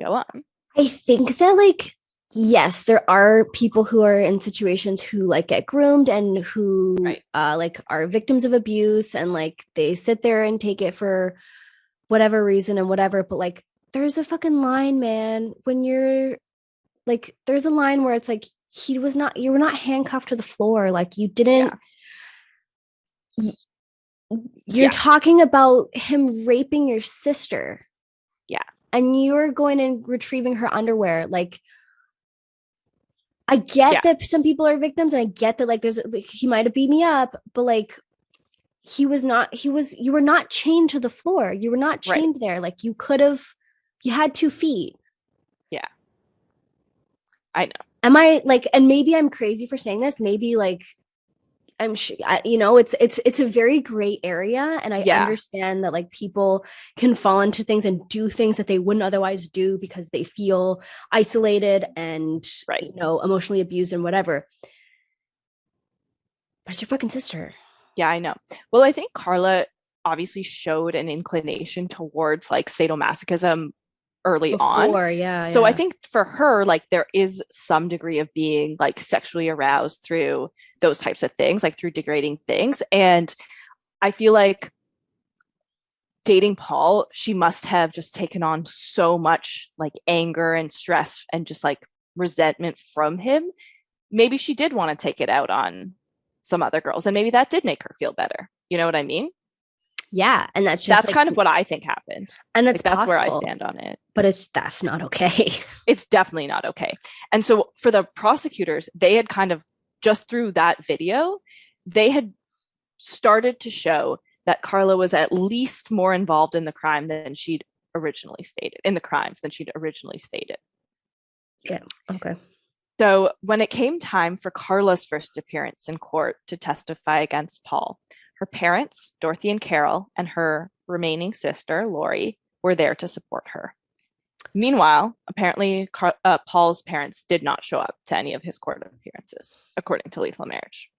go on. I think that like, yes, there are people who are in situations who like get groomed and who like are victims of abuse and like they sit there and take it for whatever reason and whatever. But like, there's a fucking line, man. When you're like, there's a line where it's like, you were not handcuffed to the floor. Like you didn't, you're talking about him raping your sister. Yeah. And you're going and retrieving her underwear. Like, I get that some people are victims and I get that like he might've beat me up, but like you were not chained to the floor. You were not chained there. Like you had 2 feet. Yeah. I know. Am I like, and maybe I'm crazy for saying this. Maybe like it's a very gray area. And I understand that like people can fall into things and do things that they wouldn't otherwise do because they feel isolated and, emotionally abused and whatever. But it's your fucking sister. Yeah, I know. Well, I think Karla obviously showed an inclination towards like sadomasochism early on. So I think for her, like there is some degree of being like sexually aroused through those types of things, like through degrading things. And I feel like dating Paul, she must have just taken on so much like anger and stress and just like resentment from him. Maybe she did want to take it out on some other girls and maybe that did make her feel better. You know what I mean? Yeah, and that's like, kind of what I think happened, and that's where I stand on it. But that's not okay. It's definitely not okay. And so for the prosecutors, they had kind of just through that video, they had started to show that Karla was at least more involved in the crime than she'd originally stated. Yeah. Okay. So when it came time for Karla's first appearance in court to testify against Paul, her parents, Dorothy and Carol, and her remaining sister, Lori, were there to support her. Meanwhile, apparently, Paul's parents did not show up to any of his court appearances, according to Lethal Marriage.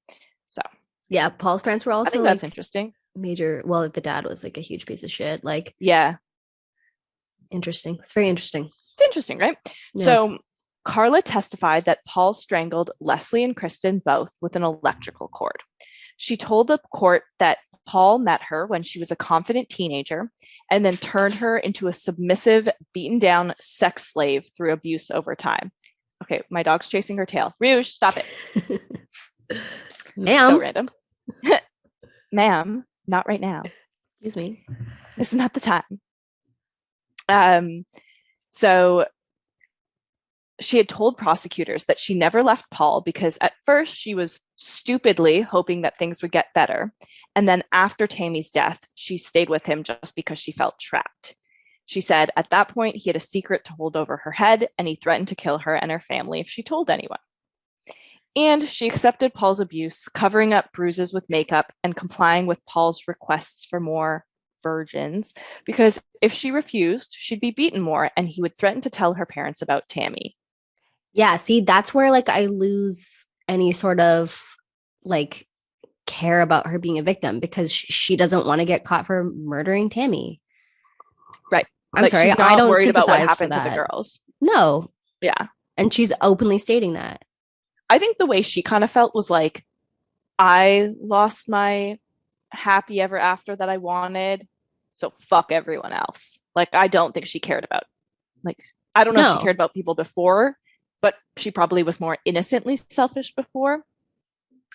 So, yeah, Paul's parents were also. I think that's interesting. Major. Well, the dad was like a huge piece of shit. Like, yeah, interesting. It's very interesting. It's interesting, right? Yeah. So, Karla testified that Paul strangled Leslie and Kristen both with an electrical cord. She told the court that Paul met her when she was a confident teenager and then turned her into a submissive, beaten down sex slave through abuse over time. Okay, my dog's chasing her tail. Rouge, stop it. Ma'am. So random. Ma'am, not right now. Excuse me. This is not the time. Um, so she had told prosecutors that she never left Paul because at first she was stupidly hoping that things would get better. And then after Tammy's death, she stayed with him just because she felt trapped. She said at that point, he had a secret to hold over her head, and he threatened to kill her and her family if she told anyone. And she accepted Paul's abuse, covering up bruises with makeup and complying with Paul's requests for more virgins, because if she refused, she'd be beaten more, and he would threaten to tell her parents about Tammy. Yeah, see, that's where like I lose any sort of like care about her being a victim because she doesn't want to get caught for murdering Tammy. Right. I'm Like sorry, she's I not don't worried about what sympathize for happened to the that. girls. No. Yeah. And she's openly stating that. I think the way she kind of felt was like, I lost my happy ever after that I wanted, so fuck everyone else. Like, I don't think she cared about, like, I don't know if she No. cared about people before, but she probably was more innocently selfish before.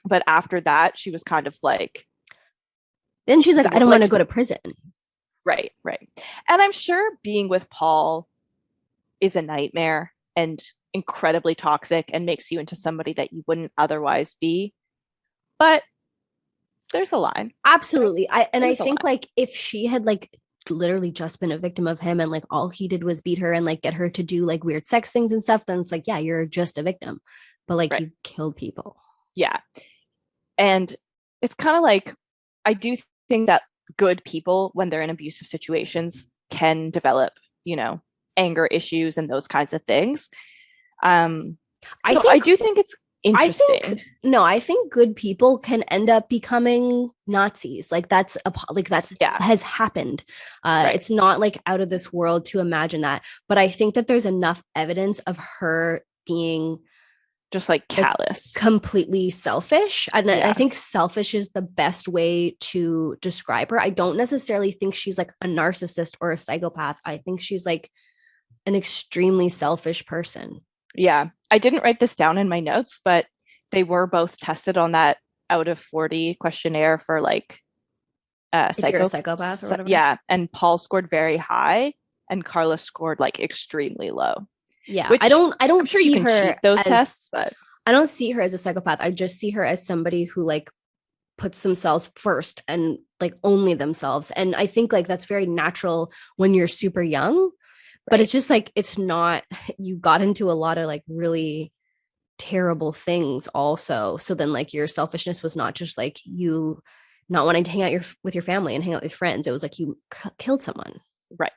But after that, she was kind of like, Then she's like, I don't want like, to go to prison. right, right. And I'm sure being with Paul is a nightmare and incredibly toxic and makes you into somebody that you wouldn't otherwise be. But there's a line. Absolutely. I There's a think line. like if she had like literally just been a victim of him and like all he did was beat her and like get her to do like weird sex things and stuff, then it's like, yeah, you're just a victim. But like Right. you killed people. Yeah. And it's kind of like, I do think that good people, when they're in abusive situations, can develop, anger issues and those kinds of things. I So I think do think it's I think interesting. no, I think good people can end up becoming Nazis. Like that's Yeah. has happened. Right. It's not like out of this world to imagine that, but I think that there's enough evidence of her being Just like like callous. completely selfish. And I Yeah. think selfish is the best way to describe her. I don't necessarily think she's like a narcissist or a psychopath. I think she's like an extremely selfish person. Yeah. I didn't write this down in my notes, but they were both tested on that out of 40 questionnaire for like If you're a psycho. psychopath or whatever. Yeah. And Paul scored very high and Carla scored like extremely low, Yeah. I which don't I I'm don't sure you see can her cheat those as tests, but I don't see her as a psychopath. I just see her as somebody who like puts themselves first and like only themselves. And I think like that's very natural when you're super young, but right. it's just like it's not you got into a lot of like really terrible things also. So then like your selfishness was not just like you not wanting to hang out with your family and hang out with friends. It was like you killed someone. Right.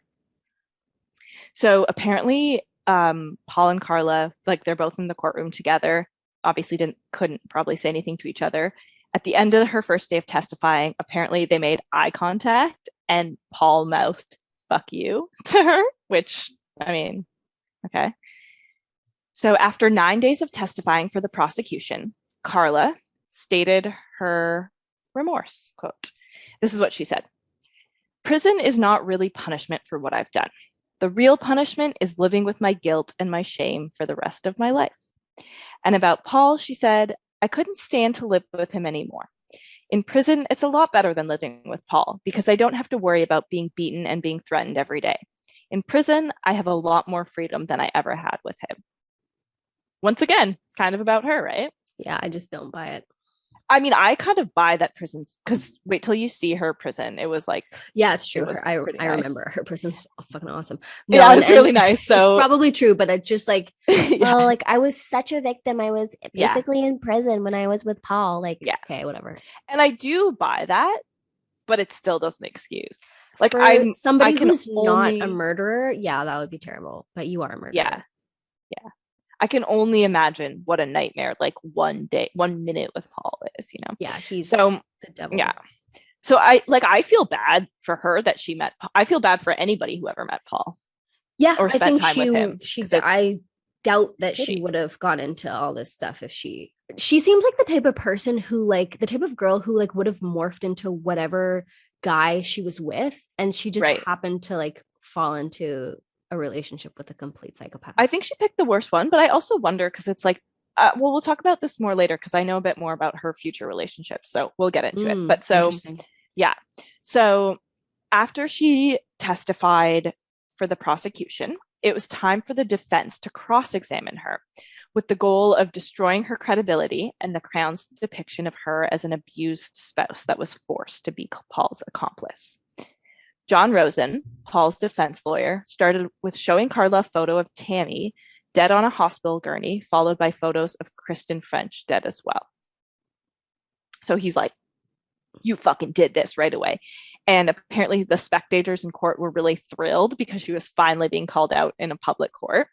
So apparently, Paul and Carla, like they're both in the courtroom together, obviously couldn't probably say anything to each other. At the end of her first day of testifying, apparently they made eye contact and Paul mouthed "fuck you" to her, which I mean, okay. So after 9 days of testifying for the prosecution, Carla stated her remorse. Quote, this is what she said. Prison is not really punishment for what I've done. The real punishment is living with my guilt and my shame for the rest of my life. And about Paul, she said, I couldn't stand to live with him anymore. In prison, it's a lot better than living with Paul because I don't have to worry about being beaten and being threatened every day. In prison, I have a lot more freedom than I ever had with him. Once again, kind of about her, right? Yeah, I just don't buy it. I mean, I kind of buy that prisons because wait till you see her prison. It was like, Yeah, it's true. it was pretty I nice. remember her person's fucking awesome. Yeah, No, it was really nice. it's So, probably true, but it's just like, yeah, oh, like I was such a victim. I was yeah, basically in prison when I was with Paul. Like, yeah. okay, whatever. And I do buy that, but it still doesn't excuse. Like For I somebody can who's not a only, murderer, yeah, that would be terrible. But you are a yeah, murderer. yeah. I can only imagine what a nightmare like 1 day, 1 minute with Paul is. Yeah, he's So the devil. yeah. So I feel bad for her that she met. I feel bad for anybody who ever met Paul Yeah, or I spent think time with him she because it's I doubt that she shitty. would have gone into all this stuff if she seems like the type of person who like the type of girl who like would have morphed into whatever guy she was with and she just Right. happened to like fall into a relationship with a complete psychopath. I think she picked the worst one, but I also wonder because it's like Well, we'll talk about this more later because I know a bit more about her future relationships. So we'll get into it. But so, Interesting. yeah. So after she testified for the prosecution, it was time for the defense to cross-examine her with the goal of destroying her credibility and the Crown's depiction of her as an abused spouse that was forced to be Paul's accomplice. John Rosen, Paul's defense lawyer, started with showing Carla a photo of Tammy dead on a hospital gurney, followed by photos of Kristen French dead as well. So he's like, you fucking did this right away. And apparently the spectators in court were really thrilled because she was finally being called out in a public court.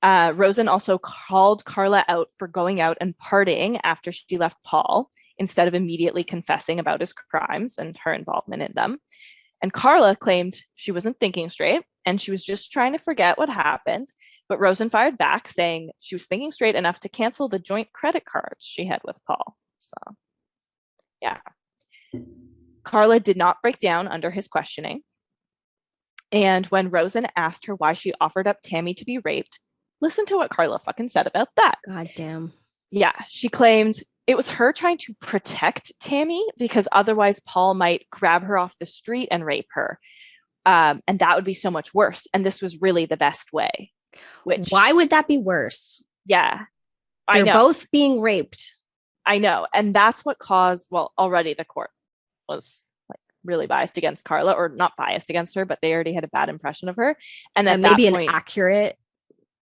Rosen also called Carla out for going out and partying after she left Paul, instead of immediately confessing about his crimes and her involvement in them. And Carla claimed she wasn't thinking straight and she was just trying to forget what happened. But Rosen fired back, saying she was thinking straight enough to cancel the joint credit cards she had with Paul. So, yeah. Carla did not break down under his questioning. And when Rosen asked her why she offered up Tammy to be raped, listen to what Carla fucking said about that. God damn. Yeah, she claimed it was her trying to protect Tammy because otherwise Paul might grab her off the street and rape her. And that would be so much worse. And this was really the best way. Which, why would that be worse? Yeah, They're both being raped. I know. And that's what caused, well, already the court was like really biased against Carla, or not biased against her, but they already had a bad impression of her. And at maybe that point, an accurate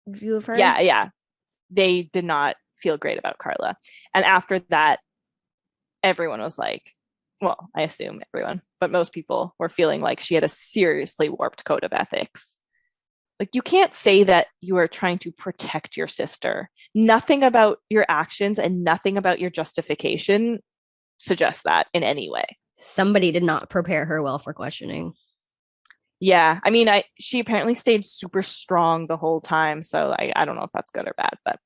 view of her. Yeah. They did not feel great about Carla. And after that, everyone was like, well, I assume everyone, but most people were feeling like she had a seriously warped code of ethics. Like, you can't say that you are trying to protect your sister. Nothing about your actions and nothing about your justification suggests that in any way. Somebody did not prepare her well for questioning. Yeah, I mean, she apparently stayed super strong the whole time, so I don't know if that's good or bad, but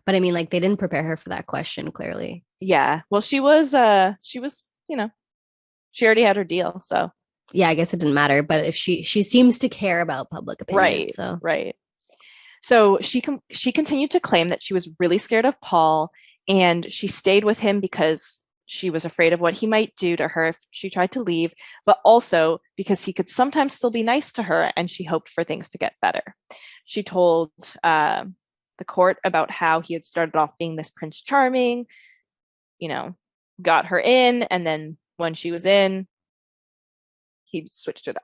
I mean, like, they didn't prepare her for that question, clearly. Yeah, well, she was, you know, she already had her deal, so yeah, I guess it didn't matter. But if she seems to care about public opinion, right. So she continued to claim that she was really scared of Paul, and she stayed with him because she was afraid of what he might do to her if she tried to leave, but also because he could sometimes still be nice to her, and she hoped for things to get better. She told the court about how he had started off being this Prince Charming, got her in, and then when she was in, he switched it up.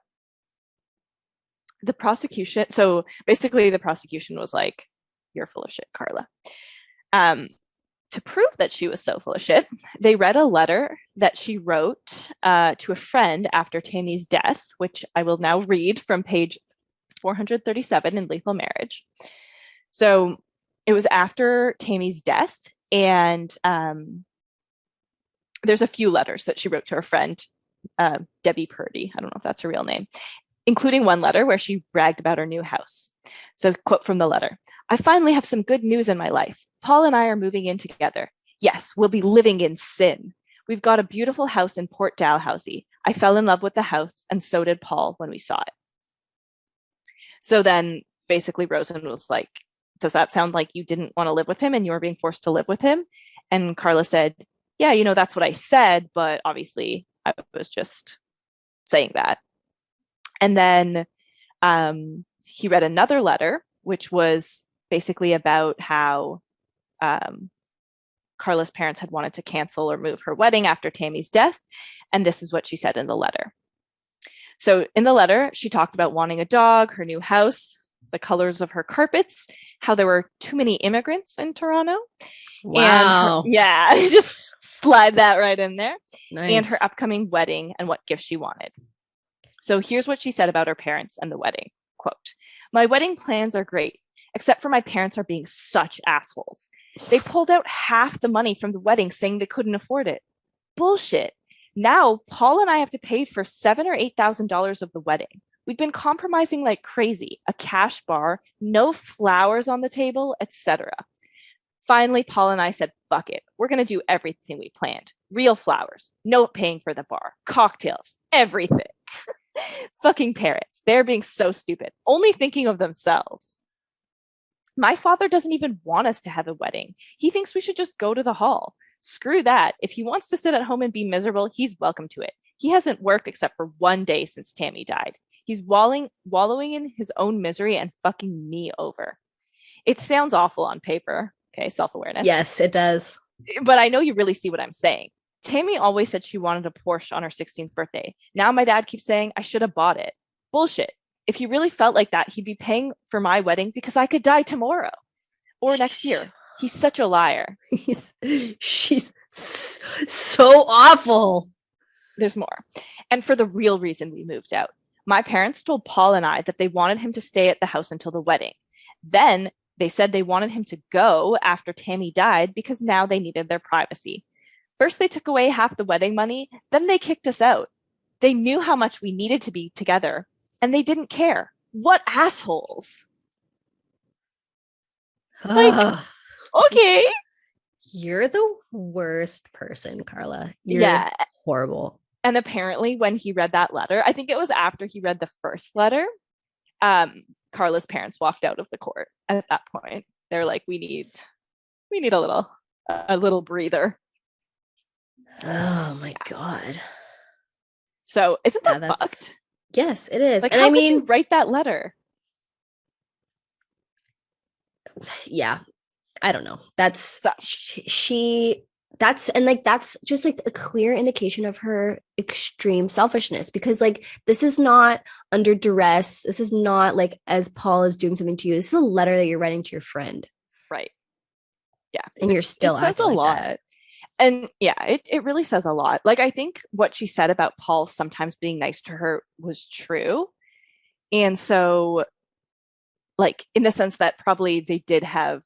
The prosecution was like, you're full of shit, Carla. To prove that she was so full of shit, they read a letter that she wrote to a friend after Tammy's death, which I will now read from page 437 in Lethal Marriage. So it was after Tammy's death, and there's a few letters that she wrote to her friend, Debbie Purdy. I don't know if that's her real name, including one letter where she bragged about her new house. So, quote from the letter: "I finally have some good news in my life. Paul and I are moving in together. Yes, we'll be living in sin. We've got a beautiful house in Port Dalhousie. I fell in love with the house, and so did Paul when we saw it." So then basically Rosen was like, does that sound like you didn't want to live with him and you were being forced to live with him? And Carla said, yeah, that's what I said, but obviously I was just saying that. And then he read another letter, which was basically about how Carla's parents had wanted to cancel or move her wedding after Tammy's death. And this is what she said in the letter. So in the letter, she talked about wanting a dog, her new house, the colors of her carpets, how there were too many immigrants in Toronto. Wow. And just slide that right in there. Nice. And her upcoming wedding and what gifts she wanted. So here's what she said about her parents and the wedding. Quote, "My wedding plans are great, except for my parents are being such assholes. They pulled out half the money from the wedding saying they couldn't afford it. Bullshit. Now Paul and I have to pay for $7,000 or $8,000 of the wedding. We've been compromising like crazy, a cash bar, no flowers on the table, etc. Finally, Paul and I said, fuck it. We're going to do everything we planned. Real flowers, no paying for the bar, cocktails, everything." Fucking parents. They're being so stupid, only thinking of themselves. My father doesn't even want us to have a wedding. He thinks we should just go to the hall. Screw that. If he wants to sit at home and be miserable, he's welcome to it. He hasn't worked except for one day since Tammy died. He's wallowing in his own misery and fucking me over. It sounds awful on paper. Okay, self-awareness. Yes, it does. But I know you really see what I'm saying. Tammy always said she wanted a Porsche on her 16th birthday. Now my dad keeps saying I should have bought it. Bullshit. If he really felt like that, he'd be paying for my wedding because I could die tomorrow or next year. He's such a liar. She's so awful. There's more. And for the real reason we moved out. My parents told Paul and I that they wanted him to stay at the house until the wedding. Then they said they wanted him to go after Tammy died because now they needed their privacy. First, they took away half the wedding money. Then they kicked us out. They knew how much we needed to be together, and they didn't care. What assholes. Like, okay. You're the worst person, Carla. You're horrible. And apparently when he read that letter, I think it was after he read the first letter, Carla's parents walked out of the court at that point. They're like, we need a little breather. Oh my God. So isn't that fucked? Yes, it is. Like, and how I mean, could you write that letter? Yeah, I don't know. That's just like a clear indication of her extreme selfishness, because like this is not under duress. This is not like as Paul is doing something to you. This is a letter that you're writing to your friend. Right. Yeah. And you're still acting like lot. That. And yeah, it really says a lot. Like, I think what she said about Paul sometimes being nice to her was true. And so, like, in the sense that probably they did have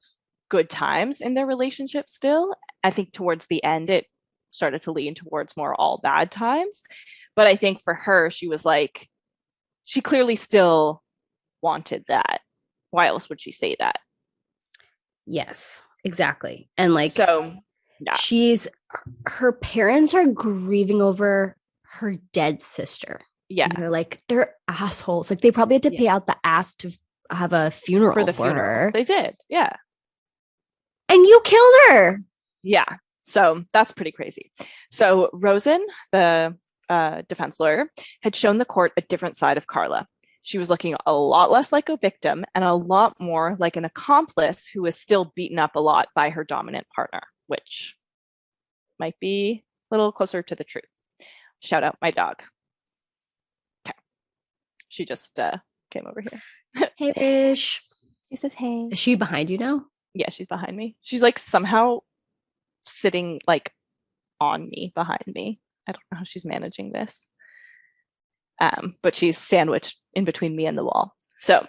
good times in their relationship still. I think towards the end, it started to lean towards more all bad times. But I think for her, she was like, she clearly still wanted that. Why else would she say that? Yes, exactly. And like, so yeah. Her parents are grieving over her dead sister. Yeah. And they're assholes. Like, they probably had to pay out the ass to have a funeral for her. They did. Yeah. And you killed her. Yeah. So that's pretty crazy. So Rosen, the defense lawyer, had shown the court a different side of Carla. She was looking a lot less like a victim and a lot more like an accomplice who was still beaten up a lot by her dominant partner, which might be a little closer to the truth. Shout out my dog. Okay. She just came over here. Hey, Fish. She says, hey. Is she behind you now? Yeah, she's behind me. She's like somehow sitting like on me, behind me. I don't know how she's managing this. But she's sandwiched in between me and the wall. So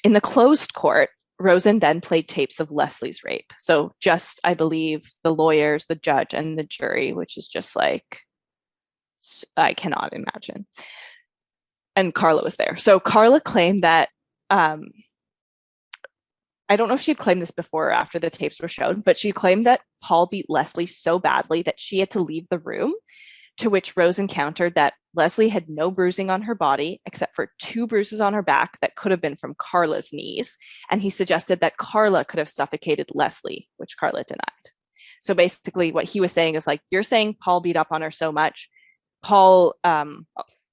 in the closed court, Rosen then played tapes of Leslie's rape. So just, I believe, the lawyers, the judge, and the jury, which is just like, I cannot imagine. And Carla was there. So Carla claimed that, I don't know if she'd claimed this before or after the tapes were shown, but she claimed that Paul beat Leslie so badly that she had to leave the room, to which Rosen countered that Leslie had no bruising on her body except for 2 bruises on her back that could have been from Carla's knees. And he suggested that Carla could have suffocated Leslie, which Carla denied. So basically what he was saying is like, you're saying Paul beat up on her so much. Paul,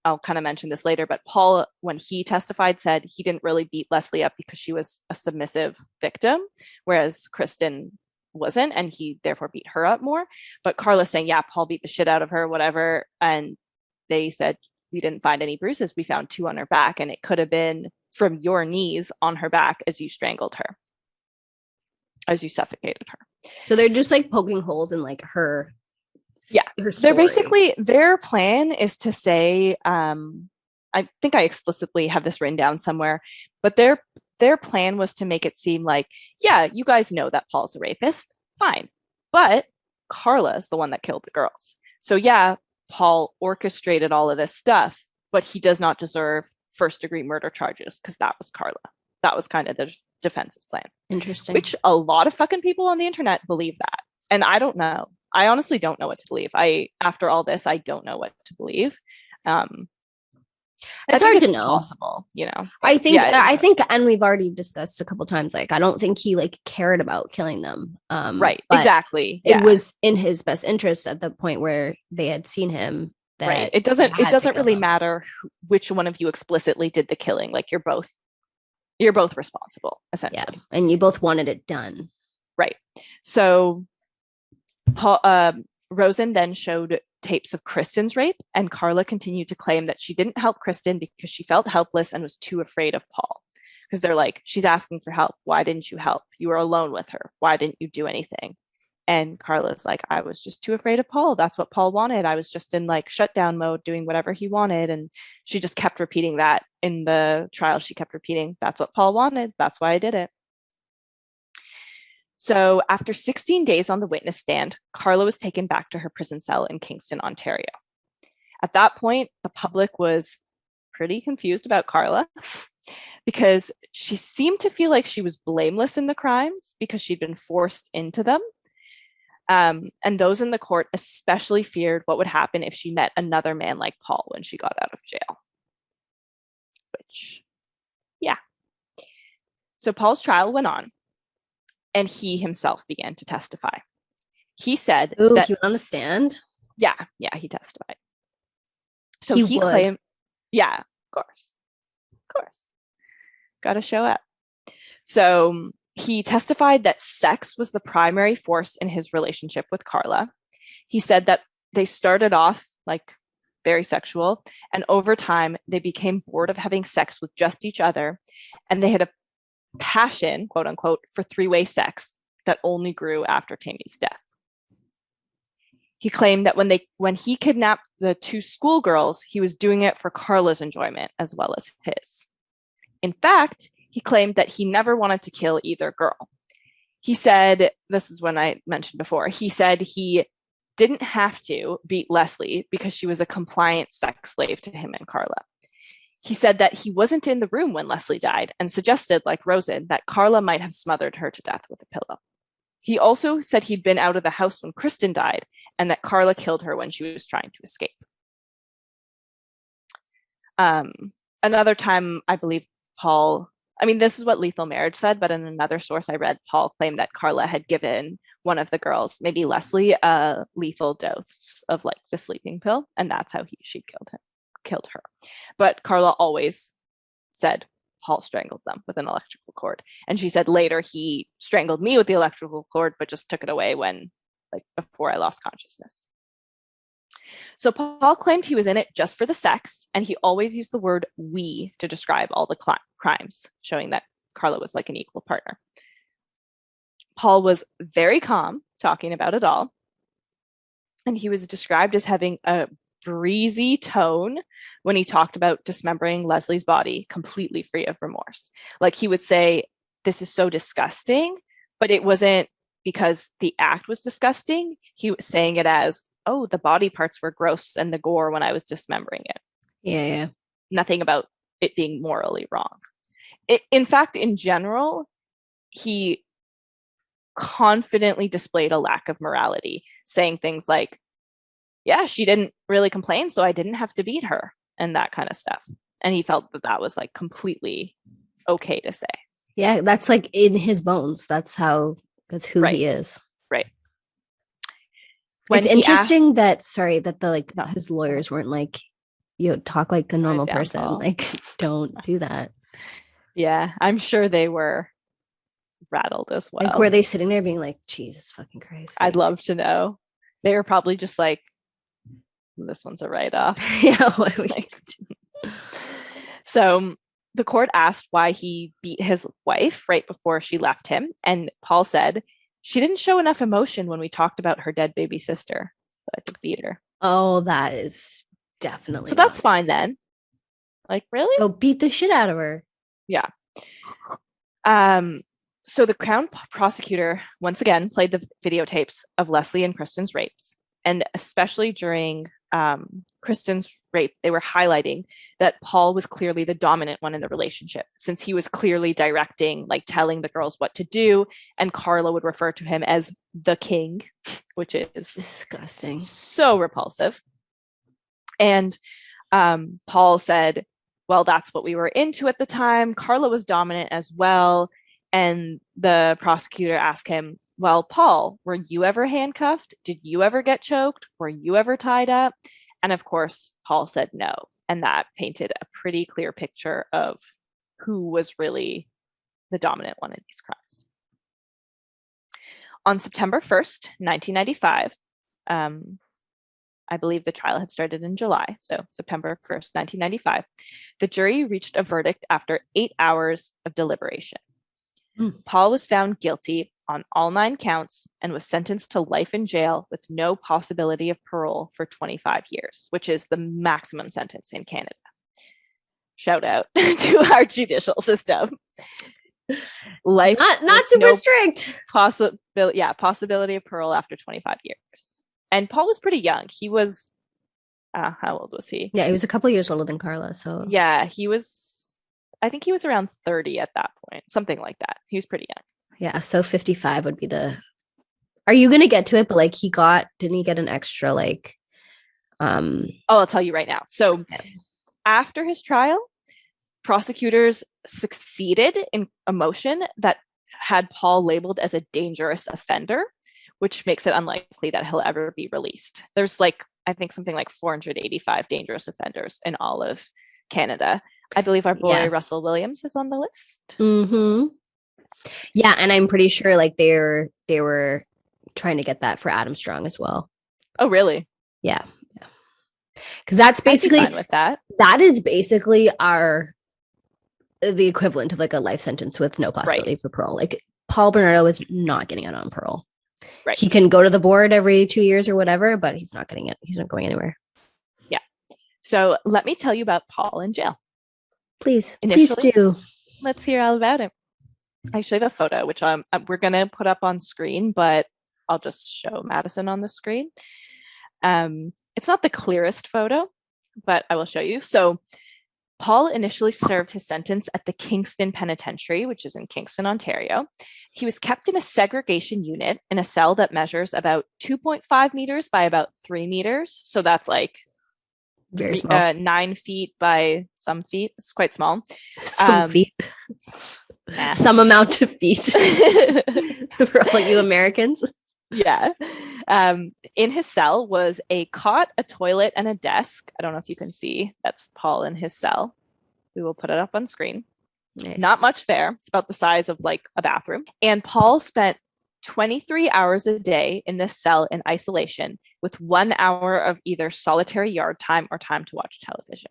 I'll kind of mention this later, but Paul, when he testified, said he didn't really beat Leslie up because she was a submissive victim, whereas Kristen wasn't, and he therefore beat her up more. But Carla saying, yeah, Paul beat the shit out of her, whatever. And they said, we didn't find any bruises. We found 2 on her back, and it could have been from your knees on her back as you strangled her, as you suffocated her. So they're just like poking holes in like her. Yeah, they're basically, their plan is to say, I think I explicitly have this written down somewhere, but their plan was to make it seem like, yeah, you guys know that Paul's a rapist, fine, but Carla is the one that killed the girls. So yeah, Paul orchestrated all of this stuff, but he does not deserve first-degree murder charges because that was Carla. That was kind of the defense's plan. Interesting. Which a lot of fucking people on the internet believe that. And I don't know. I honestly don't know what to believe. After all this, I don't know what to believe. I It's think hard to it's know. possible, you know. I But think yeah, I think and we've already discussed a couple times, like I don't think he like cared about killing them. right, But exactly. it Yeah. was in his best interest at the point where they had seen him Right. that It they doesn't had to kill really him. matter which one of you explicitly did the killing. Like you're both responsible, Yeah. essentially. And you both wanted it done. Right. So Paul, Rosen then showed tapes of Kristen's rape, and Carla continued to claim that she didn't help Kristen because she felt helpless and was too afraid of Paul. Because they're like, she's asking for help. Why didn't you help? You were alone with her. Why didn't you do anything? And Carla's like, I was just too afraid of Paul. That's what Paul wanted. I was just in like shutdown mode doing whatever he wanted. And she just kept repeating that in the trial. She kept repeating, that's what Paul wanted. That's why I did it. So after 16 days on the witness stand, Carla was taken back to her prison cell in Kingston, Ontario. At that point, the public was pretty confused about Carla because she seemed to feel like she was blameless in the crimes because she'd been forced into them. And those in the court especially feared what would happen if she met another man like Paul when she got out of jail. Which, yeah. So Paul's trial went on, and he himself began to testify. He said Ooh, that he went on the stand. Yeah, he testified. So He he would. claimed, yeah, of course, got to show up. So he testified that sex was the primary force in his relationship with Carla. He said that they started off like very sexual, and over time they became bored of having sex with just each other, and they had a passion, quote unquote, for three-way sex that only grew after Tammy's death. He claimed that when he kidnapped the two schoolgirls, he was doing it for Carla's enjoyment as well as his. In fact, he claimed that he never wanted to kill either girl. He said, this is when I mentioned before, he said he didn't have to beat Leslie because she was a compliant sex slave to him and Carla. He said that he wasn't in the room when Leslie died and suggested, like Rosen, that Carla might have smothered her to death with a pillow. He also said he'd been out of the house when Kristen died and that Carla killed her when she was trying to escape. Another time, I believe Paul, this is what Lethal Marriage said, but in another source I read, Paul claimed that Carla had given one of the girls, maybe Leslie, a lethal dose of like the sleeping pill, and that's how she killed her. But Carla always said Paul strangled them with an electrical cord. And she said later he strangled me with the electrical cord, but just took it away before I lost consciousness. So Paul claimed he was in it just for the sex, and he always used the word we to describe all the crimes, showing that Carla was like an equal partner. Paul was very calm talking about it all, and he was described as having a breezy tone when he talked about dismembering Leslie's body, completely free of remorse. Like he would say, this is so disgusting, but it wasn't because the act was disgusting. He was saying it as, oh, the body parts were gross and the gore when I was dismembering it. Yeah. Nothing about it being morally wrong. In fact, in general, he confidently displayed a lack of morality, saying things like, yeah, she didn't really complain, so I didn't have to beat her and that kind of stuff. And he felt that was like completely okay to say. Yeah, that's like in his bones. That's who right. he is. Right. It's interesting that his lawyers weren't like, talk like a normal person. Like, don't do that. Yeah, I'm sure they were rattled as well. Like, were they sitting there being like, Jesus fucking Christ? I'd love to know. They were probably just like, this one's a write-off. Yeah, what are we doing? So the court asked why he beat his wife right before she left him, and Paul said, she didn't show enough emotion when we talked about her dead baby sister, so I had to beat her. Oh, that is definitely so that's fine then. Like, really? So beat the shit out of her. Yeah. So the Crown prosecutor once again played the videotapes of Leslie and Kristen's rapes, and especially during Kristen's rape, they were highlighting that Paul was clearly the dominant one in the relationship, since he was clearly directing, like telling the girls what to do, and Carla would refer to him as the king, which is disgusting, so repulsive. And Paul said well, that's what we were into at the time. Carla was dominant as well. And the prosecutor asked him, well, Paul, were you ever handcuffed? Did you ever get choked? Were you ever tied up? And of course, Paul said no. And that painted a pretty clear picture of who was really the dominant one in these crimes. On September 1st, 1995, I believe the trial had started in July, so September 1st, 1995, the jury reached a verdict after 8 hours of deliberation. Paul was found guilty on all 9 counts and was sentenced to life in jail with no possibility of parole for 25 years, which is the maximum sentence in Canada. Shout out to our judicial system. Life not super strict. Possibility of parole after 25 years. And Paul was pretty young. He was, how old was he? Yeah, he was a couple years older than Carla. So yeah, I think he was around 30 at that point, something like that. He was pretty young. Yeah, so 55 would be the. Are you gonna get to it? But like, didn't he get an extra like? Oh, I'll tell you right now. So after his trial, prosecutors succeeded in a motion that had Paul labeled as a dangerous offender, which makes it unlikely that he'll ever be released. There's I think something like 485 dangerous offenders in all of Canada. I believe our boy Russell Williams is on the list. Mm-hmm. Yeah, and I'm pretty sure they were trying to get that for Adam Strong as well. Oh, really? Yeah. Because that's basically I'd be fine with that. That is basically the equivalent of like a life sentence with no possibility for parole. Like Paul Bernardo is not getting out on parole. Right. He can go to the board every 2 years or whatever, but he's not getting it. He's not going anywhere. Yeah. So let me tell you about Paul in jail. Please do. Let's hear all about him. I actually have a photo, which we're going to put up on screen, but I'll just show Madison on the screen. It's not the clearest photo, but I will show you. So Paul initially served his sentence at the Kingston Penitentiary, which is in Kingston, Ontario. He was kept in a segregation unit in a cell that measures about 2.5 meters by about 3 meters. So that's like very small. 9 feet by some feet. It's quite small. Some feet. Some amount of feet for all you Americans. Yeah. In his cell was a cot, a toilet, and a desk. I don't know if you can see. That's Paul in his cell. We will put it up on screen. Nice. Not much there. It's about the size of like a bathroom. And Paul spent 23 hours a day in this cell in isolation with 1 hour of either solitary yard time or time to watch television.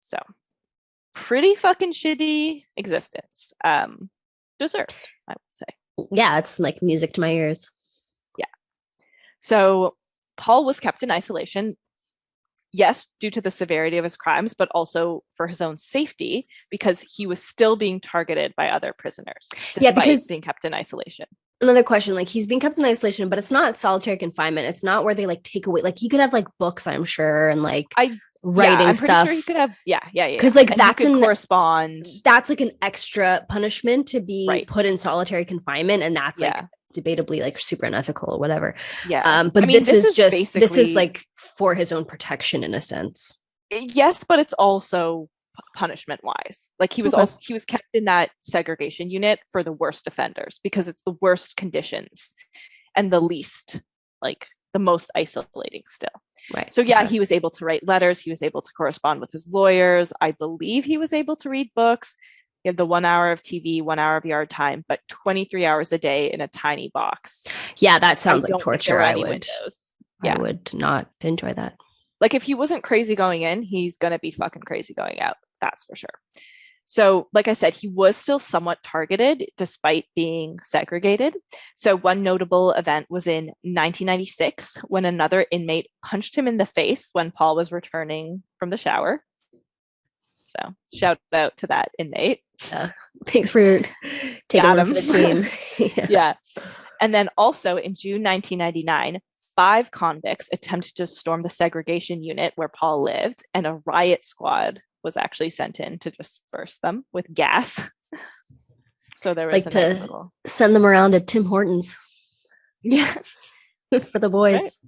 So pretty fucking shitty existence. Deserved, I would say. Yeah, it's like music to my ears. Yeah. So Paul was kept in isolation, yes, due to the severity of his crimes, but also for his own safety, because he was still being targeted by other prisoners, despite being kept in isolation. Another question, like he's being kept in isolation, but it's not solitary confinement. It's not where they like take away, like he could have like books, I'm sure, and like writing I'm stuff. Pretty sure he could have, yeah. Because like that's correspond. That's like an extra punishment to be put in solitary confinement, and that's like debatably like super unethical or whatever. Yeah. But this is like for his own protection in a sense. Yes, but it's also punishment wise. Like he was kept in that segregation unit for the worst offenders because it's the worst conditions and the least, like the most isolating still. Right. So he was able to write letters. He was able to correspond with his lawyers. I believe he was able to read books. He had the 1 hour of TV, 1 hour of yard time, but 23 hours a day in a tiny box. Yeah, that sounds like torture. I would not enjoy that. Like if he wasn't crazy going in, he's going to be fucking crazy going out. That's for sure. So like I said, he was still somewhat targeted despite being segregated. So one notable event was in 1996 when another inmate punched him in the face when Paul was returning from the shower. So shout out to that inmate. Thanks for taking one for the team. Yeah. And then also in June 1999, 5 convicts attempted to storm the segregation unit where Paul lived, and a riot squad was actually sent in to disperse them with gas. So there was send them around to Tim Hortons. Yeah. For the boys.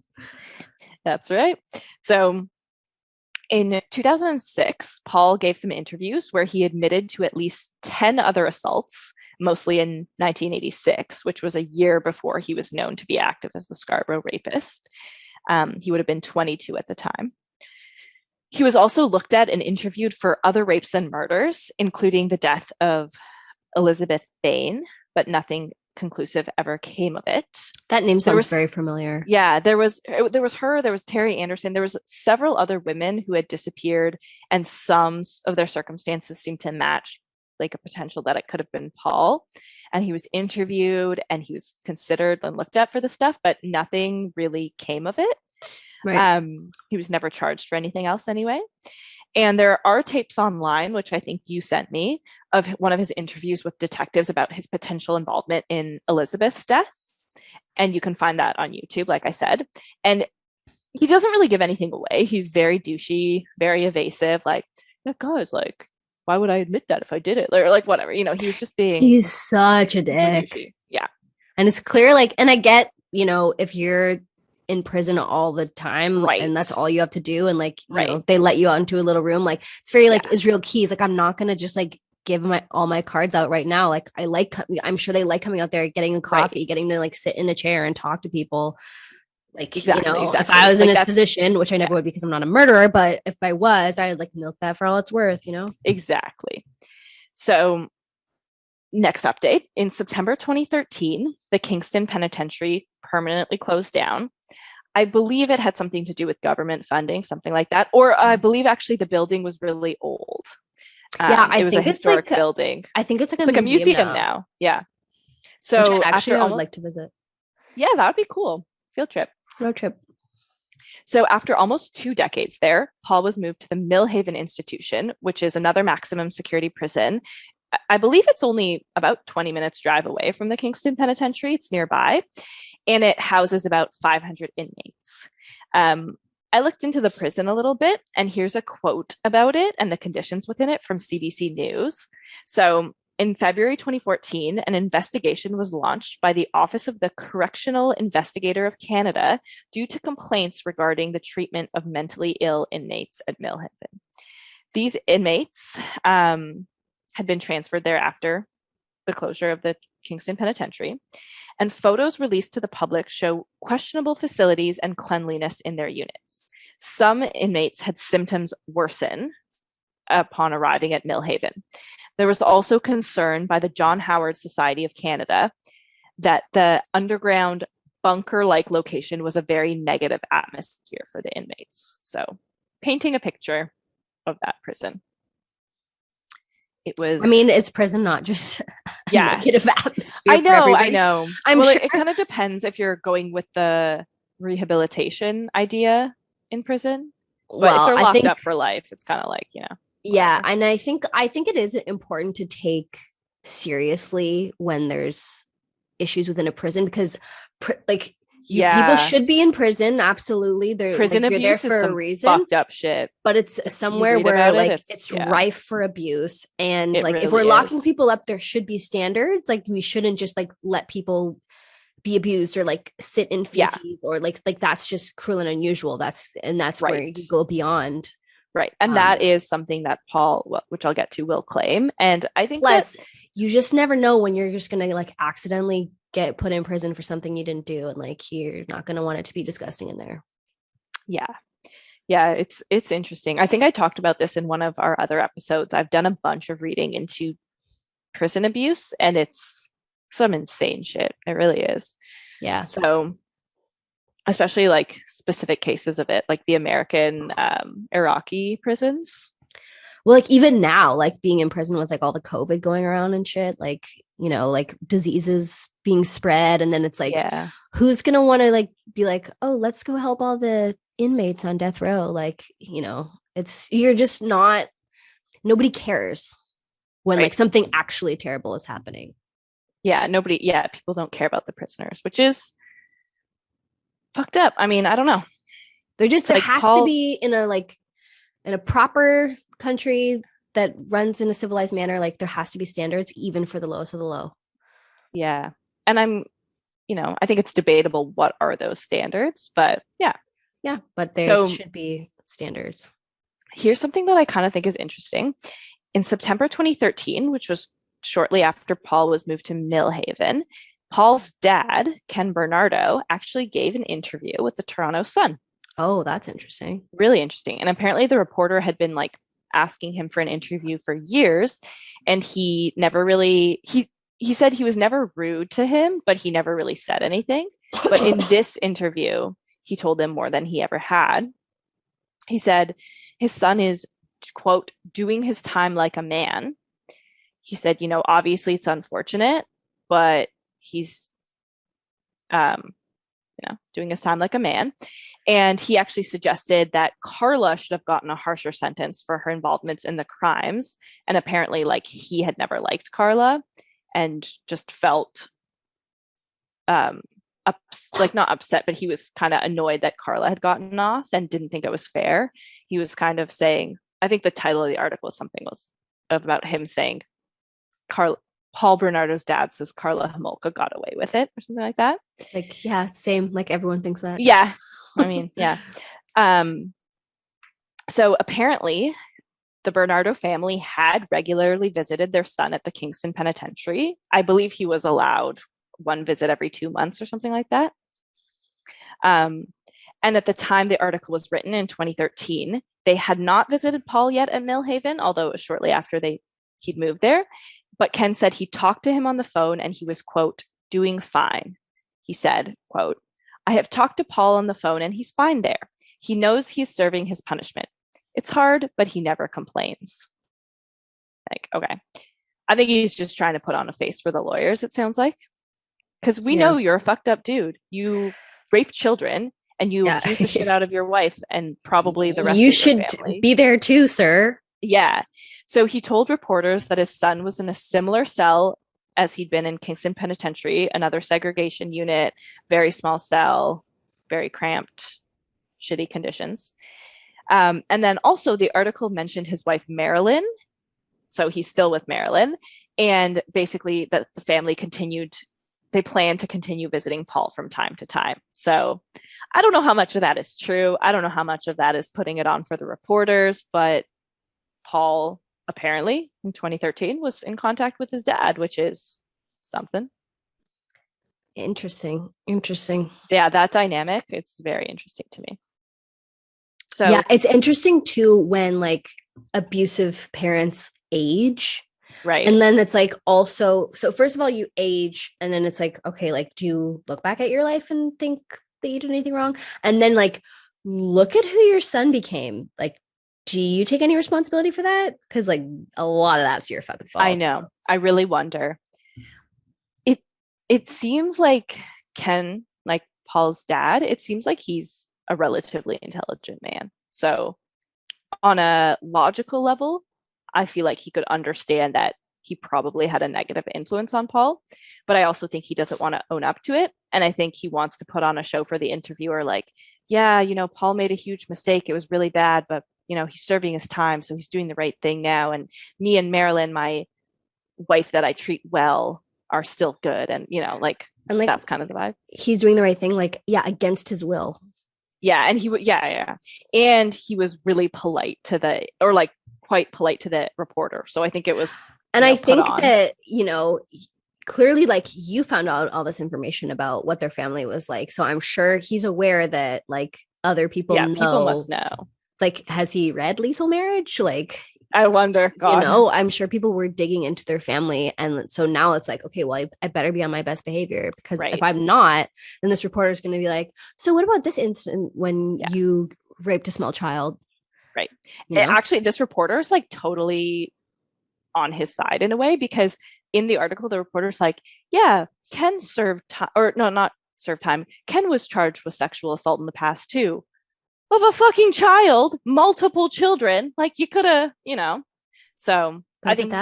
That's right. So In 2006, Paul gave some interviews where he admitted to at least 10 other assaults, mostly in 1986, which was a year before he was known to be active as the Scarborough rapist. He would have been 22 at the time. He was also looked at and interviewed for other rapes and murders, including the death of Elizabeth Bain, but nothing conclusive ever came of it. That name sounds very familiar. Yeah, there was her, there was Terry Anderson, there was several other women who had disappeared, and some of their circumstances seemed to match like a potential that it could have been Paul. And he was interviewed and he was considered and looked at for the stuff, but nothing really came of it. Right. He was never charged for anything else anyway. And there are tapes online, which I think you sent me, of one of his interviews with detectives about his potential involvement in Elizabeth's death. And you can find that on YouTube, like I said. And he doesn't really give anything away. He's very douchey, very evasive. Like, yeah, guys, like, why would I admit that if I did it? Or like, whatever, he was just being. He's such a dick. Douchey. Yeah. And it's clear, like, and I get, if you're in prison all the time, right, and that's all you have to do, and like they let you out into a little room, like it's very like Israel Keys, like I'm not gonna just like give all my cards out right now. Like I'm sure they like coming out there, getting a coffee, getting to like sit in a chair and talk to people. Like exactly. If I was in his position, which I never would because I'm not a murderer, but if I was, I'd like milk that for all it's worth. Exactly. So next update, in September 2013, the Kingston Penitentiary permanently closed down. I believe it had something to do with government funding, something like that. Or I believe actually the building was really old. It was a historic building. I think it's like a museum now. Yeah. So I would like to visit. Yeah, that would be cool. Field trip. Road trip. So after almost 2 decades there, Paul was moved to the Millhaven Institution, which is another maximum security prison. I believe it's only about 20 minutes drive away from the Kingston Penitentiary. It's nearby, and it houses about 500 inmates. I looked into the prison a little bit, and here's a quote about it and the conditions within it from CBC News. So in February 2014, an investigation was launched by the Office of the Correctional Investigator of Canada due to complaints regarding the treatment of mentally ill inmates at Millhaven. These inmates had been transferred there after the closure of the Kingston Penitentiary, and photos released to the public show questionable facilities and cleanliness in their units. Some inmates had symptoms worsen upon arriving at Millhaven. There was also concern by the John Howard Society of Canada that the underground bunker-like location was a very negative atmosphere for the inmates. So, painting a picture of that prison. It was. I mean, it's prison, not just negative atmosphere. I know. I'm sure it kind of depends if you're going with the rehabilitation idea in prison. But if they're locked up for life, it's kind of like, Yeah, and I think it is important to take seriously when there's issues within a prison, because people should be in prison. Absolutely, prison abuse you're there for a reason. Fucked up shit, but it's somewhere where it's rife for abuse, and like really if we're locking people up, there should be standards. Like we shouldn't just like let people be abused or like sit in feces or like that's just cruel and unusual. That's where you go beyond. Right. And that is something that Paul, which I'll get to, will claim. And I think you just never know when you're just going to like accidentally get put in prison for something you didn't do. And like, you're not going to want it to be disgusting in there. Yeah. Yeah. It's interesting. I think I talked about this in one of our other episodes. I've done a bunch of reading into prison abuse, and it's some insane shit. It really is. Yeah. So especially like specific cases of it, like the American Iraqi prisons. Well, like even now, like being in prison with like all the COVID going around and shit, like, like diseases being spread. And then it's like, who's going to want to like be like, oh, let's go help all the inmates on death row. Like, you're just not, nobody cares when like something actually terrible is happening. Yeah. People don't care about the prisoners, which is fucked up. I mean, I don't know. There has to be in a proper country that runs in a civilized manner. Like there has to be standards, even for the lowest of the low. Yeah. And I think it's debatable what are those standards, but yeah. Yeah. But there should be standards. Here's something that I kind of think is interesting. In September 2013, which was shortly after Paul was moved to Millhaven, Paul's dad, Ken Bernardo, actually gave an interview with the Toronto Sun. Oh, that's interesting. Really interesting. And apparently the reporter had been like asking him for an interview for years, and he never really he said he was never rude to him, but he never really said anything. But in this interview, he told him more than he ever had. He said his son is, quote, doing his time like a man. He said, obviously it's unfortunate, but he's, doing his time like a man. And he actually suggested that Carla should have gotten a harsher sentence for her involvements in the crimes. And apparently, like, he had never liked Carla and just felt, not upset, but he was kind of annoyed that Carla had gotten off and didn't think it was fair. He was kind of saying, I think the title of the article was about him saying, Paul Bernardo's dad says Carla Homolka got away with it, or something like that. Like, yeah, same. Like, everyone thinks that. Yeah. I mean, yeah. So apparently the Bernardo family had regularly visited their son at the Kingston Penitentiary. I believe he was allowed one visit every 2 months or something like that. And at the time the article was written in 2013, they had not visited Paul yet at Millhaven, although it was shortly after he'd moved there. But Ken said he talked to him on the phone and he was, quote, doing fine. He said, quote, I have talked to Paul on the phone and he's fine there. He knows he's serving his punishment. It's hard, but he never complains. Like, okay. I think he's just trying to put on a face for the lawyers, it sounds like. Because we know you're a fucked up dude. You rape children and you abuse the shit out of your wife and probably the rest of your family. You should be there too, sir. Yeah. So he told reporters that his son was in a similar cell as he'd been in Kingston Penitentiary, another segregation unit, very small cell, very cramped, shitty conditions. And then also the article mentioned his wife, Marilyn. So he's still with Marilyn. And basically the family they plan to continue visiting Paul from time to time. So I don't know how much of that is true. I don't know how much of that is putting it on for the reporters, but Paul apparently in 2013 was in contact with his dad, which is something. Interesting. Yeah, that dynamic, it's very interesting to me. So yeah, it's interesting too when like abusive parents age. Right. And then it's like also, so first of all, you age, and then it's like, okay, like, do you look back at your life and think that you did anything wrong? And then like, look at who your son became. Like, do you take any responsibility for that? Because like a lot of that's your fucking fault. I know. I really wonder. It seems like Ken, like Paul's dad, it seems like he's a relatively intelligent man. So on a logical level, I feel like he could understand that he probably had a negative influence on Paul. But I also think he doesn't want to own up to it. And I think he wants to put on a show for the interviewer like, yeah, Paul made a huge mistake. It was really bad, but he's serving his time, so he's doing the right thing now. And me and Marilyn, my wife that I treat well, are still good. And, that's kind of the vibe. He's doing the right thing, like, yeah, against his will. Yeah. And and he was really polite quite polite to the reporter. So I think it was. And I think that, clearly, like, you found out all this information about what their family was like. So I'm sure he's aware that, like, other people know. People must know. Like, has he read Lethal Marriage? Like, I wonder. God. I'm sure people were digging into their family. And so now it's like, okay, well, I better be on my best behavior, because if I'm not, then this reporter is going to be like, so what about this incident when you raped a small child? Right. Actually, this reporter is like totally on his side in a way, because in the article, the reporter's like, yeah, Ken served time, or no, not served time. Ken was charged with sexual assault in the past too. Of a fucking child, multiple children, like you could have, So I think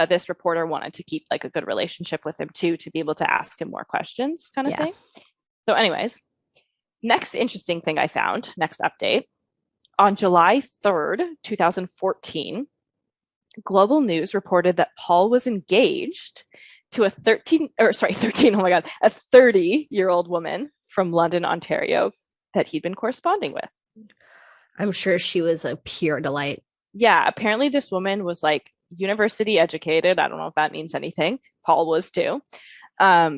this reporter wanted to keep like a good relationship with him too, to be able to ask him more questions, kind of thing. So anyways, next interesting thing I found, next update. On July 3rd, 2014, Global News reported that Paul was engaged to a 30-year-old woman from London, Ontario, that he'd been corresponding with. I'm sure she was a pure delight. Yeah, apparently this woman was like university educated. I don't know if that means anything. Paul was too.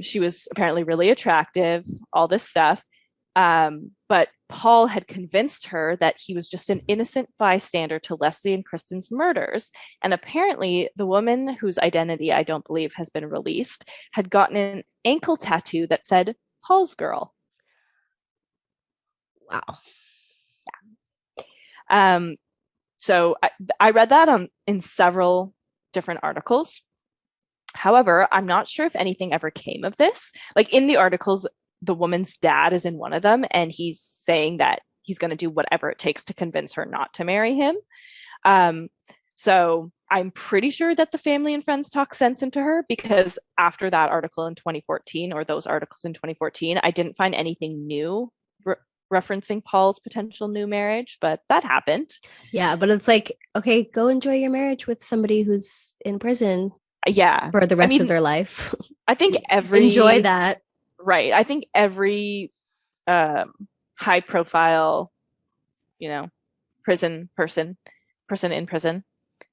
She was apparently really attractive, all this stuff. But Paul had convinced her that he was just an innocent bystander to Leslie and Kristen's murders. And apparently, the woman whose identity I don't believe has been released had gotten an ankle tattoo that said Paul's girl. Wow. Um, so I read that in several different articles. However, I'm not sure if anything ever came of this. Like in the articles, the woman's dad is in one of them, and he's saying that he's going to do whatever it takes to convince her not to marry him. Um, so I'm pretty sure that the family and friends talk sense into her, because after that article in 2014, or those articles in 2014, I didn't find anything new referencing Paul's potential new marriage, but that happened. Yeah, but it's like, okay, go enjoy your marriage with somebody who's in prison Yeah. for the rest of their life. I think enjoy that. Right. I think every high profile, prison person in prison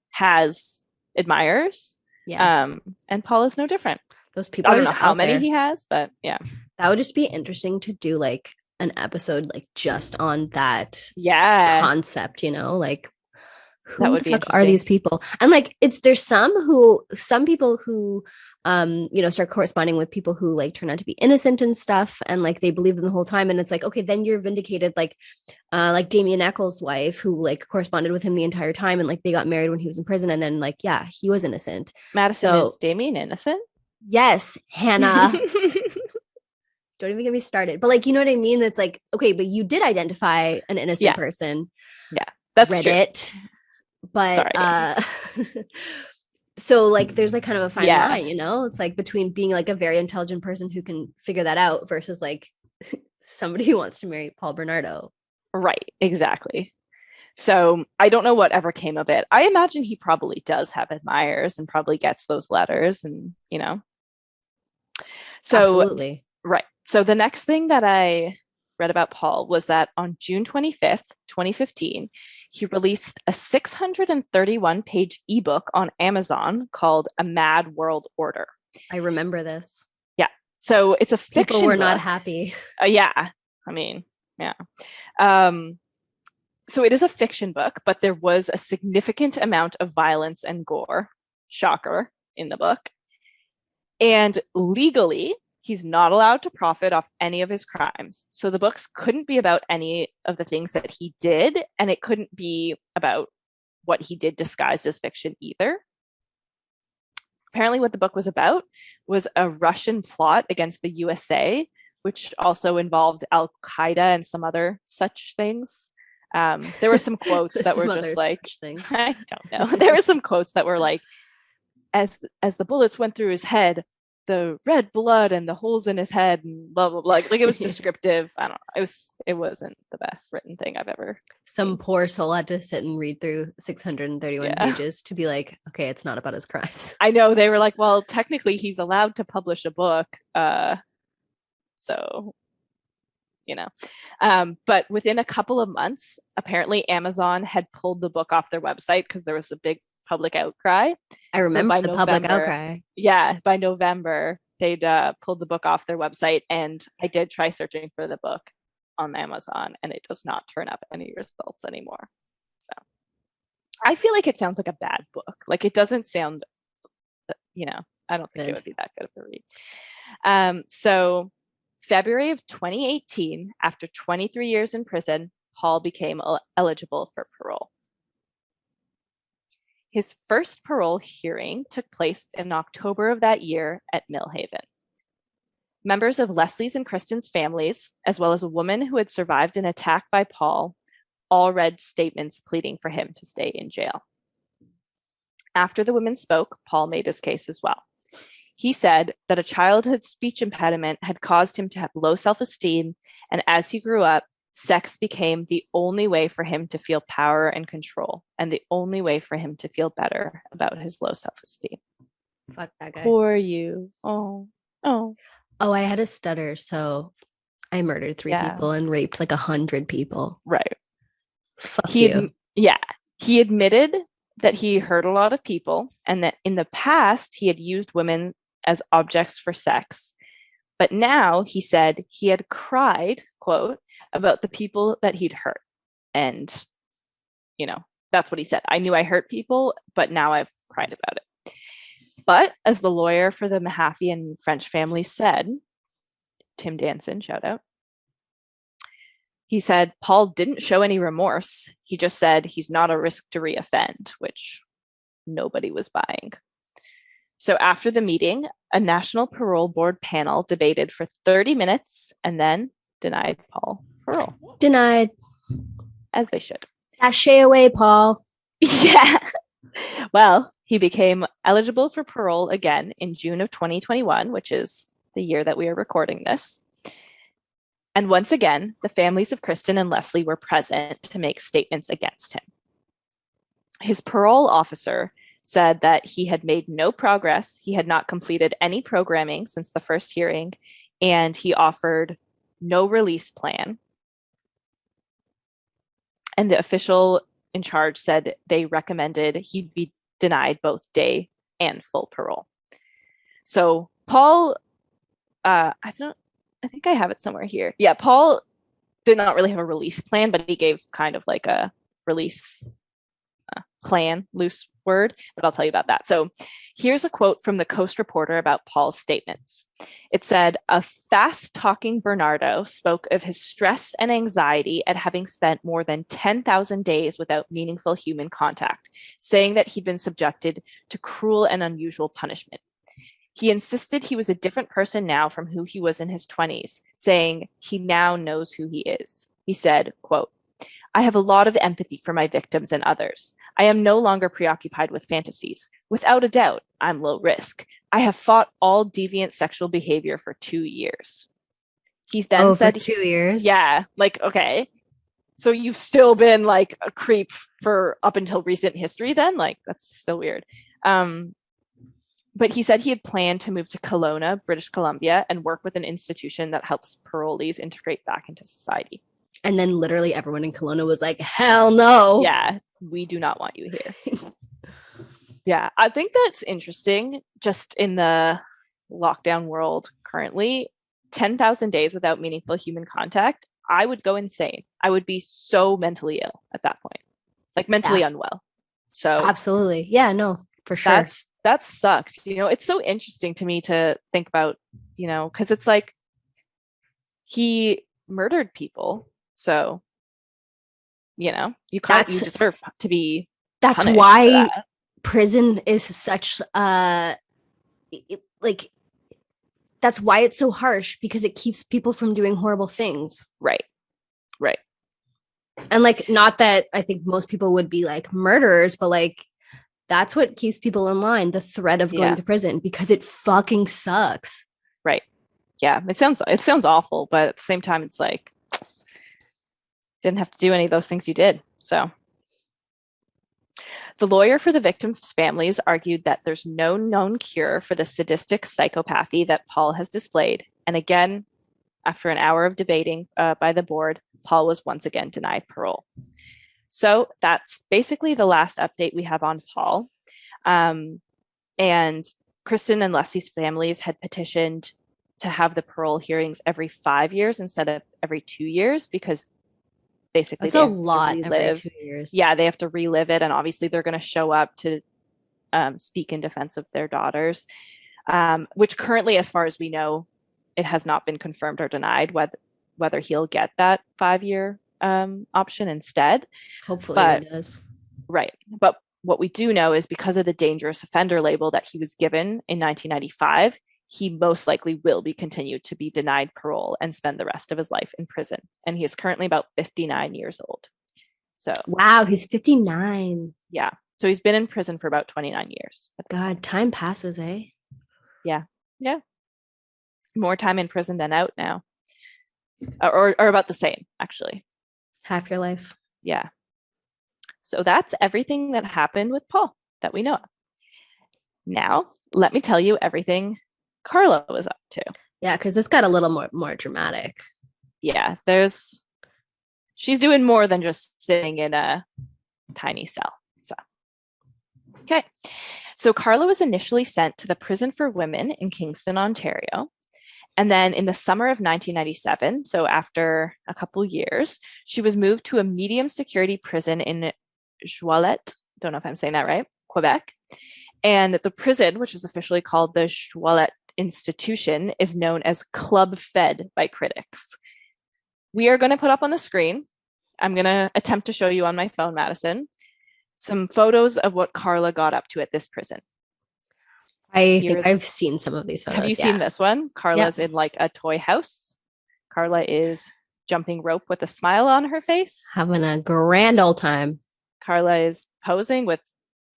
has admirers. Yeah. And Paul is no different. Those people, I don't know how many he has, but yeah. That would just be interesting to do like an episode like just on that concept, like who the fuck are these people? And like there's some people who start corresponding with people who like turn out to be innocent and stuff, and like they believe them the whole time, and it's like, okay, then you're vindicated, like Damien Eccles' wife, who like corresponded with him the entire time, and like they got married when he was in prison, and then like he was innocent. Madison, is Damien innocent? Yes, Hanna. Don't even get me started. But like, you know what I mean? It's like, okay, but you did identify an innocent person. Yeah, that's Reddit. True. But so like there's like kind of a fine line, it's like between being like a very intelligent person who can figure that out versus like somebody who wants to marry Paul Bernardo. Right, exactly. So I don't know what ever came of it. I imagine he probably does have admirers and probably gets those letters, and so absolutely. Right. So the next thing that I read about Paul was that on June 25th, 2015, he released a 631-page ebook on Amazon called A Mad World Order. I remember this. Yeah. So it's a fiction People were book. Not happy. Yeah. I mean, yeah. So it is a fiction book, but there was a significant amount of violence and gore. Shocker, in the book. And legally, he's not allowed to profit off any of his crimes. So the books couldn't be about any of the things that he did, and it couldn't be about what he did disguised as fiction either. Apparently what the book was about was a Russian plot against the USA, which also involved Al-Qaeda and some other such things. There were some quotes that were just like, I don't know. There were some quotes that were like, as the bullets went through his head, the red blood and the holes in his head and blah blah blah. Like it was descriptive. I don't know. It wasn't the best written thing I've ever seen. Poor soul had to sit and read through 631 pages to be like, okay, it's not about his crimes. I know. They were like, well, technically he's allowed to publish a book. So but within a couple of months, apparently Amazon had pulled the book off their website because there was a big public outcry. I remember the public outcry. Yeah, by November, they'd pulled the book off their website, and I did try searching for the book on Amazon, and it does not turn up any results anymore. So I feel like it sounds like a bad book. Like it doesn't sound, I don't think it would be that good of a read. So February of 2018, after 23 years in prison, Paul became eligible for parole. His first parole hearing took place in October of that year at Millhaven. Members of Leslie's and Kristen's families, as well as a woman who had survived an attack by Paul, all read statements pleading for him to stay in jail. After the women spoke, Paul made his case as well. He said that a childhood speech impediment had caused him to have low self-esteem, and as he grew up, sex became the only way for him to feel power and control, and the only way for him to feel better about his low self-esteem. Fuck that guy. Poor you. Oh, I had a stutter, so I murdered 3 people and raped like 100 people. Right. Fuck you. He admitted that he hurt a lot of people and that in the past he had used women as objects for sex. But now he said he had cried, quote, about the people that he'd hurt. And, that's what he said. I knew I hurt people, but now I've cried about it. But as the lawyer for the Mahaffey and French family said, Tim Danson, shout out, he said Paul didn't show any remorse. He just said he's not a risk to reoffend, which nobody was buying. So after the meeting, a National Parole Board panel debated for 30 minutes and then denied Paul parole. Denied. As they should. Sashay away, Paul. Yeah. Well, he became eligible for parole again in June of 2021, which is the year that we are recording this. And once again, the families of Kristen and Leslie were present to make statements against him. His parole officer said that he had made no progress. He had not completed any programming since the first hearing, and he offered no release plan. And the official in charge said they recommended he be denied both day and full parole. So Paul, I think I have it somewhere here. Yeah, Paul did not really have a release plan, but he gave kind of like a release plan, loose word, but I'll tell you about that. So here's a quote from the Coast Reporter about Paul's statements. It said, "A fast-talking Bernardo spoke of his stress and anxiety at having spent more than 10,000 days without meaningful human contact, saying that he'd been subjected to cruel and unusual punishment. He insisted he was a different person now from who he was in his 20s, saying he now knows who he is. He said, quote, I have a lot of empathy for my victims and others. I am no longer preoccupied with fantasies. Without a doubt, I'm low risk. I have fought all deviant sexual behavior for 2 years." He then said, for 2 years? Yeah, like, okay. So you've still been like a creep for up until recent history then? Like, that's still weird. But he said he had planned to move to Kelowna, British Columbia, and work with an institution that helps parolees integrate back into society. And then literally everyone in Kelowna was like, hell no. Yeah, we do not want you here. Yeah, I think that's interesting. Just in the lockdown world currently, 10,000 days without meaningful human contact, I would go insane. I would be so mentally ill at that point, like mentally unwell. So absolutely. Yeah, no, for sure. That sucks. It's so interesting to me to think about, because it's like he murdered people. So, you deserve to be. That's why prison is such that's why it's so harsh, because it keeps people from doing horrible things. Right. And like, not that I think most people would be like murderers, but like, that's what keeps people in line, the threat of going to prison, because it fucking sucks. Right. Yeah. It sounds awful, but at the same time, it's like, didn't have to do any of those things you did. So the lawyer for the victims' families argued that there's no known cure for the sadistic psychopathy that Paul has displayed. And again, after an hour of debating by the board, Paul was once again denied parole. So that's basically the last update we have on Paul. And Kristen and Leslie's families had petitioned to have the parole hearings every 5 years instead of every 2 years, because basically that's a lot every 2 years. Yeah, they have to relive it, and obviously they're going to show up to speak in defense of their daughters, which currently, as far as we know, it has not been confirmed or denied whether he'll get that 5-year option instead. Hopefully it does. Right. But what we do know is because of the dangerous offender label that he was given in 1995, he most likely will be continued to be denied parole and spend the rest of his life in prison. And he is currently about 59 years old. So wow, he's 59. Yeah. So he's been in prison for about 29 years. God, time passes, eh? Yeah. Yeah. More time in prison than out now. Or about the same, actually. Half your life. Yeah. So that's everything that happened with Paul that we know of. Now, let me tell you everything Carla was up to. Yeah, because this got a little more dramatic. Yeah, she's doing more than just sitting in a tiny cell. So, okay. So Carla was initially sent to the prison for women in Kingston, Ontario. And then in the summer of 1997, so after a couple years, she was moved to a medium security prison in Joilette. Don't know if I'm saying that right, Quebec. And the prison, which is officially called the Joilette Institution, is known as Club Fed by critics. We are going to put up on the screen, I'm going to attempt to show you on my phone, Madison, some photos of what Carla got up to at this prison. I think I've seen some of these photos. Have you seen this one? Carla's in like a toy house. Carla is jumping rope with a smile on her face. Having a grand old time. Carla is posing with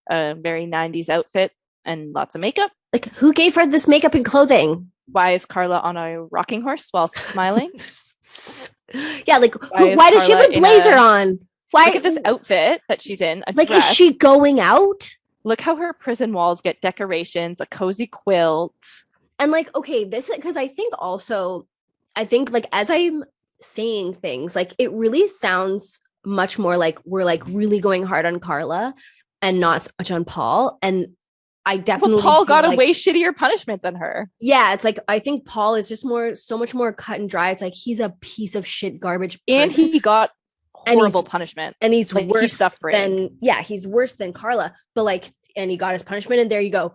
a very 90s outfit and lots of makeup. Like, who gave her this makeup and clothing? Why is Carla on a rocking horse while smiling? Yeah, like, why does she have a blazer on? Why? Look at this outfit that she's in. Like, dress. Is she going out? Look how her prison walls get decorations, a cozy quilt. And like, okay, this, because I think like as I'm saying things, like it really sounds much more like we're like really going hard on Carla and not so much on Paul. And I definitely Paul got a way shittier punishment than her. Yeah, it's like I think Paul is just so much more cut and dry. It's like he's a piece of shit garbage person. And he got horrible punishment. And he's like, worse he's worse than Carla. But like, and he got his punishment, and there you go.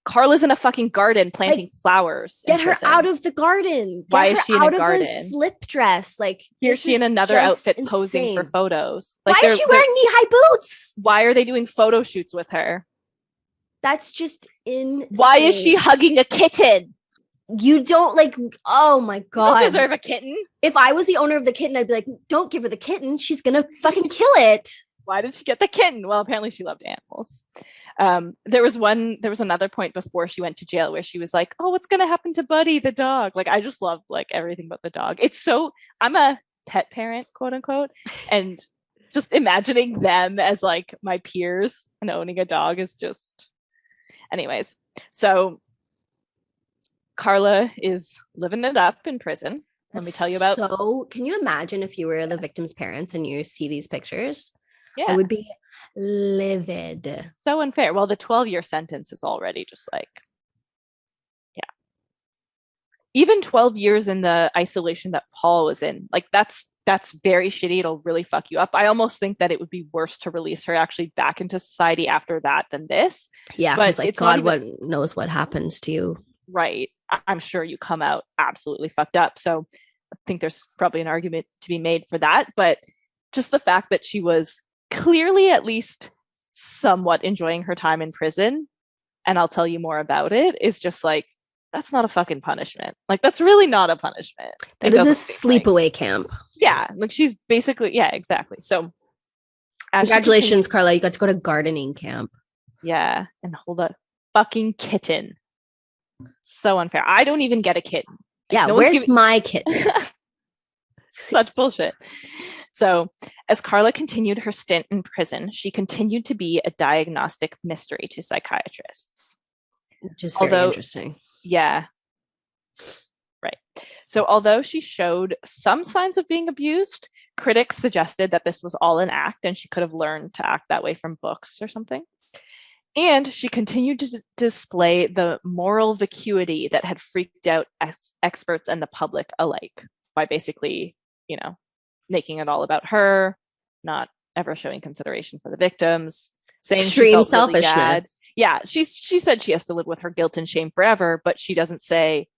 Carla's in a fucking garden planting flowers. Get her out of the garden. Why is she in a garden? Of the slip dress. Like, here's she in another outfit insane. Posing for photos. Like, why is she wearing knee-high boots? Why are they doing photo shoots with her? That's just insane. Why is she hugging a kitten? You don't like, oh my God. You don't deserve a kitten. If I was the owner of the kitten, I'd be like, don't give her the kitten. She's going to fucking kill it. Why did she get the kitten? Well, apparently she loved animals. There was another point before she went to jail where she was like, oh, what's going to happen to Buddy, the dog? Like, I just love like everything about the dog. I'm a pet parent, quote unquote. And just imagining them as like my peers and owning a dog is just, anyways. So Carla is living it up in prison. Let me tell you about. So can you imagine if you were the victim's parents and you see these pictures? Yeah. I would be livid. So unfair. Well, the 12-year sentence is already just like, yeah. Even 12 years in the isolation that Paul was in, like that's very shitty. It'll really fuck you up. I almost think that it would be worse to release her actually back into society after that than this. Yeah, because like God knows what happens to you. Right. I'm sure you come out absolutely fucked up. So I think there's probably an argument to be made for that. But just the fact that she was clearly at least somewhat enjoying her time in prison, and I'll tell you more about it, is just like, that's not a fucking punishment. Like, that's really not a punishment. It is a sleepaway camp. Yeah. Like, she's basically, yeah, exactly. So congratulations, Carla. You got to go to gardening camp. Yeah. And hold a fucking kitten. So unfair. I don't even get a kitten. Yeah, no, where's my kitten? Such bullshit. So as Carla continued her stint in prison, she continued to be a diagnostic mystery to psychiatrists. Just very interesting. Yeah. Right. So although she showed some signs of being abused, critics suggested that this was all an act and she could have learned to act that way from books or something. And she continued to display the moral vacuity that had freaked out experts and the public alike by basically, making it all about her, not ever showing consideration for the victims, saying extreme selfishness. Really yeah, she said she has to live with her guilt and shame forever, but she doesn't say,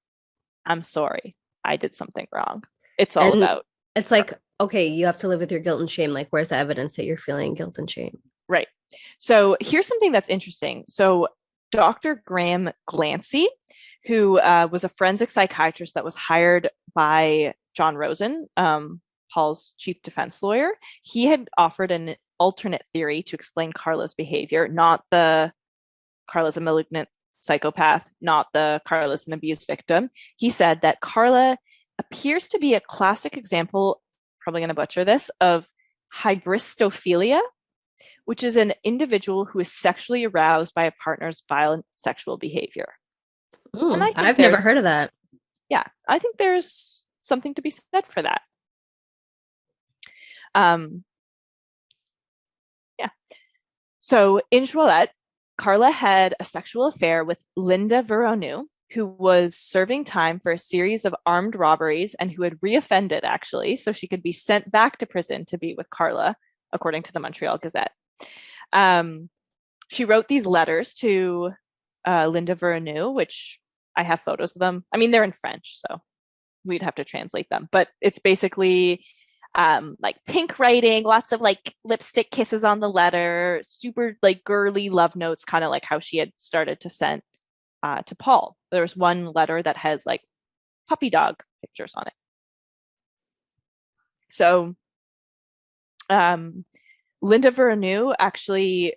I'm sorry, I did something wrong. It's all about. It's like, okay, you have to live with your guilt and shame. Like, where's the evidence that you're feeling guilt and shame? Right. So here's something that's interesting. So Dr. Graham Glancy, who was a forensic psychiatrist that was hired by John Rosen, Paul's chief defense lawyer, he had offered an alternate theory to explain Carla's behavior, not the Carla's a malignant psychopath, not the Carla's an abused victim. He said that Carla appears to be a classic example, probably going to butcher this, of hybristophilia, which is an individual who is sexually aroused by a partner's violent sexual behavior. Ooh, I've never heard of that. Yeah, I think there's something to be said for that. Um, yeah. So in Joilette, Carla had a sexual affair with Linda Veronu, who was serving time for a series of armed robberies and who had reoffended, actually, so she could be sent back to prison to be with Carla, according to the Montreal Gazette. She wrote these letters to Linda Veronu, which I have photos of them. I mean, they're in French, so we'd have to translate them. But it's basically like pink writing, lots of like lipstick kisses on the letter, super like girly love notes, kind of like how she had started to send to Paul. There's one letter that has like puppy dog pictures on it. So Linda Veronu actually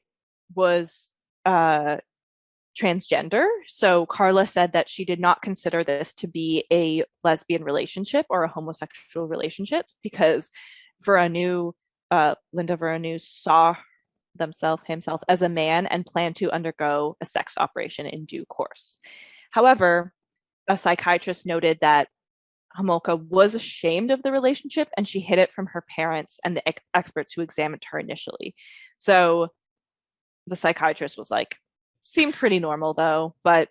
was transgender. So Carla said that she did not consider this to be a lesbian relationship or a homosexual relationship because Linda Veronu saw himself as a man and planned to undergo a sex operation in due course. However, a psychiatrist noted that Homolka was ashamed of the relationship and she hid it from her parents and the experts who examined her initially. So the psychiatrist was like, seemed pretty normal though. But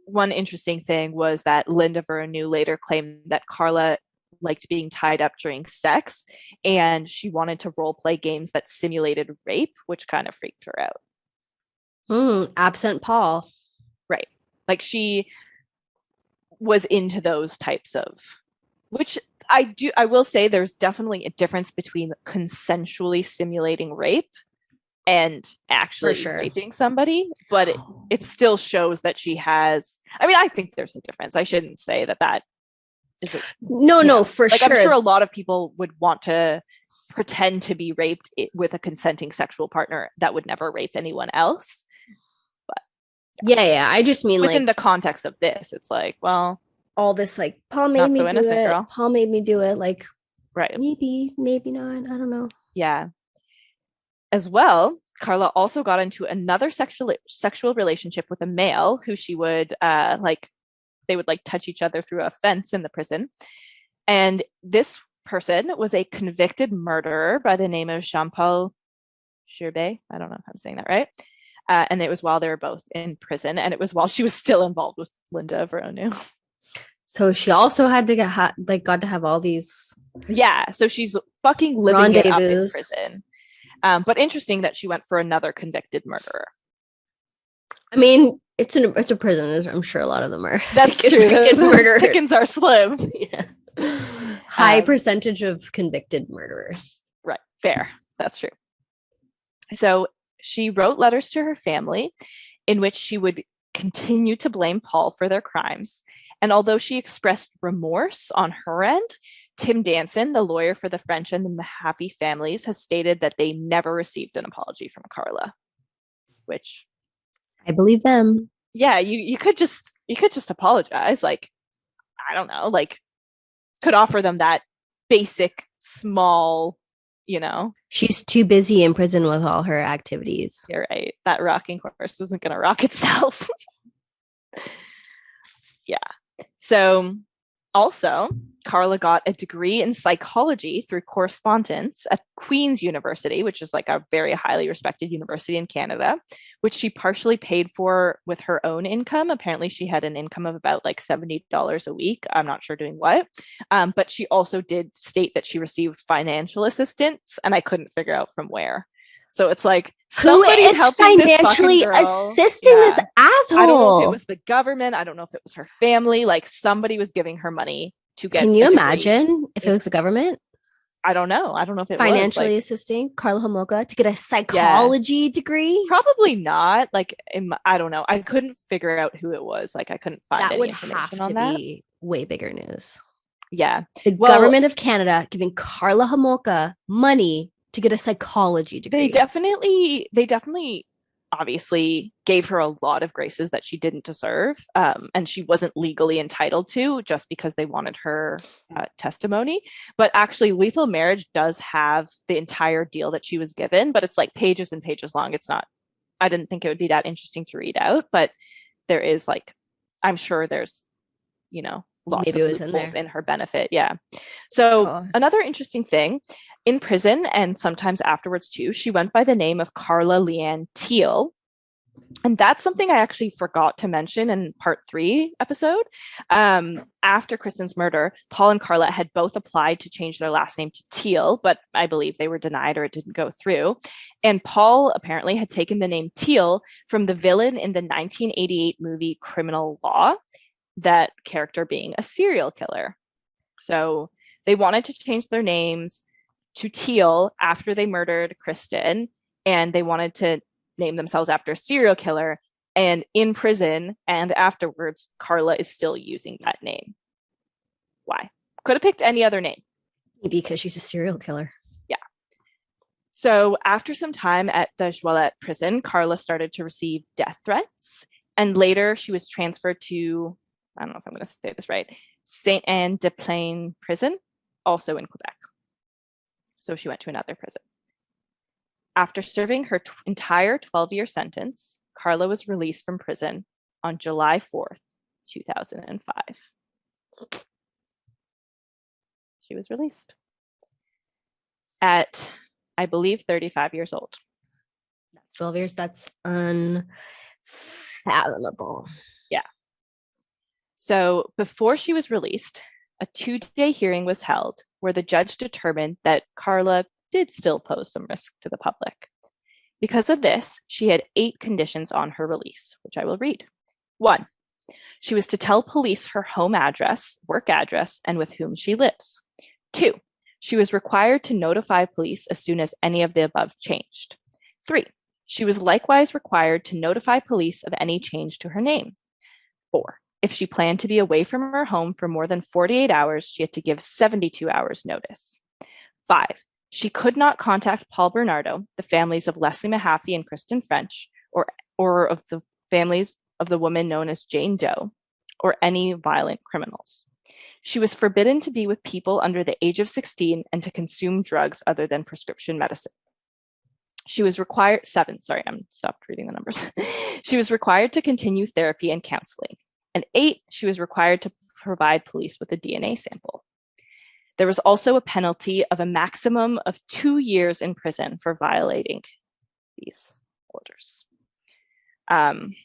one interesting thing was that Linda Veronu later claimed that Carla liked being tied up during sex and she wanted to role play games that simulated rape, which kind of freaked her out. Absent Paul. Right. Like she was into those types of, which I will say there's definitely a difference between consensually simulating rape and actually raping somebody, but it still shows that she has, I mean, I think there's a difference. I shouldn't say that is it. No, for like, sure. I'm sure a lot of people would want to pretend to be raped with a consenting sexual partner that would never rape anyone else. But yeah. I just mean within like the context of this, it's like, well, all this like Paul made me do it. Girl. Paul made me do it. Like, right? Maybe not. I don't know. Yeah. As well, Carla also got into another sexual relationship with a male who she would they would like touch each other through a fence in the prison. And this person was a convicted murderer by the name of Jean-Paul Gerbet. I don't know if I'm saying that right. And it was while they were both in prison, and it was while she was still involved with Linda Veronu. So she also had to got to have all these. Yeah, so she's fucking living it up in prison. But interesting that she went for another convicted murderer. I mean, it's a prison. I'm sure a lot of them are. That's true. Convicted murderers. Pickings are slim. Yeah. High percentage of convicted murderers. Right. Fair. That's true. So she wrote letters to her family in which she would continue to blame Paul for their crimes. And although she expressed remorse on her end, Tim Danson, the lawyer for the French and the Mahaffey families, has stated that they never received an apology from Carla, which I believe them. Yeah, you could just apologize. Like, I don't know, like could offer them that basic small, She's too busy in prison with all her activities. You're right. That rocking horse isn't going to rock itself. Yeah. So also, Carla got a degree in psychology through correspondence at Queen's University, which is like a very highly respected university in Canada, which she partially paid for with her own income. Apparently, she had an income of about like $70 a week. I'm not sure doing what. But she also did state that she received financial assistance, and I couldn't figure out from where. So it's like somebody's financially assisting this asshole. I don't know if it was the government. I don't know if it was her family. Like somebody was giving her money to get. Can you imagine if it was the government? I don't know. I don't know if it financially was assisting Carla Homolka to get a psychology degree. Probably not. Like I don't know. I couldn't figure out who it was. Like I couldn't find any information on that. That would be way bigger news. Yeah, the government of Canada giving Carla Homolka money to get a psychology degree. They definitely obviously gave her a lot of graces that she didn't deserve, and she wasn't legally entitled to just because they wanted her testimony. But actually, Lethal Marriage does have the entire deal that she was given, but it's like pages and pages long. It's not, I didn't think it would be that interesting to read out, but there is like, I'm sure there's, lots of loopholes in her benefit. Yeah. So another interesting thing, In prison and sometimes afterwards too, she went by the name of Carla Leanne Teal. And that's something I actually forgot to mention in part 3 episode. After Kristen's murder, Paul and Karla had both applied to change their last name to Teal, but I believe they were denied or it didn't go through. And Paul apparently had taken the name Teal from the villain in the 1988 movie Criminal Law, that character being a serial killer. So they wanted to change their names to Teal after they murdered Kristen, and they wanted to name themselves after a serial killer. And in prison and afterwards, Karla is still using that name. Why? Could have picked any other name. Maybe because she's a serial killer. Yeah. So after some time at the Joilette prison, Karla started to receive death threats. And later she was transferred to, I don't know if I'm going to say this right, Saint-Anne-de-Plaine prison, also in Quebec. So she went to another prison. After serving her entire 12-year sentence, Karla was released from prison on July 4th, 2005. She was released at, I believe, 35 years old. That's 12 years. That's unfathomable. Yeah. So before she was released, a 2-day hearing was held where the judge determined that Karla did still pose some risk to the public. Because of this, she had 8 conditions on her release, which I will read. 1, she was to tell police her home address, work address, and with whom she lives. 2, she was required to notify police as soon as any of the above changed. 3, she was likewise required to notify police of any change to her name. 4, if she planned to be away from her home for more than 48 hours, she had to give 72 hours notice. 5, she could not contact Paul Bernardo, the families of Leslie Mahaffey and Kristen French, or of the families of the woman known as Jane Doe, or any violent criminals. She was forbidden to be with people under the age of 16 and to consume drugs other than prescription medicine. She was required, 7, sorry, I'm stopped reading the numbers. She was required to continue therapy and counseling. And 8, she was required to provide police with a DNA sample. There was also a penalty of a maximum of 2 years in prison for violating these orders.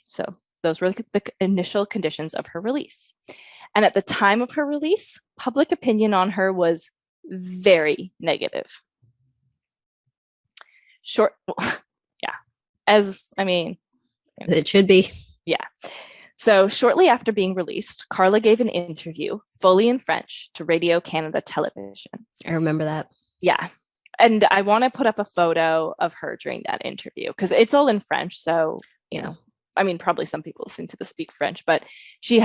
So those were the initial conditions of her release. And at the time of her release, public opinion on her was very negative. As it should be. Yeah. So shortly after being released, Karla gave an interview fully in French to Radio-Canada television. I remember that. Yeah. And I want to put up a photo of her during that interview because it's all in French. So, probably some people listening to this speak French, but she's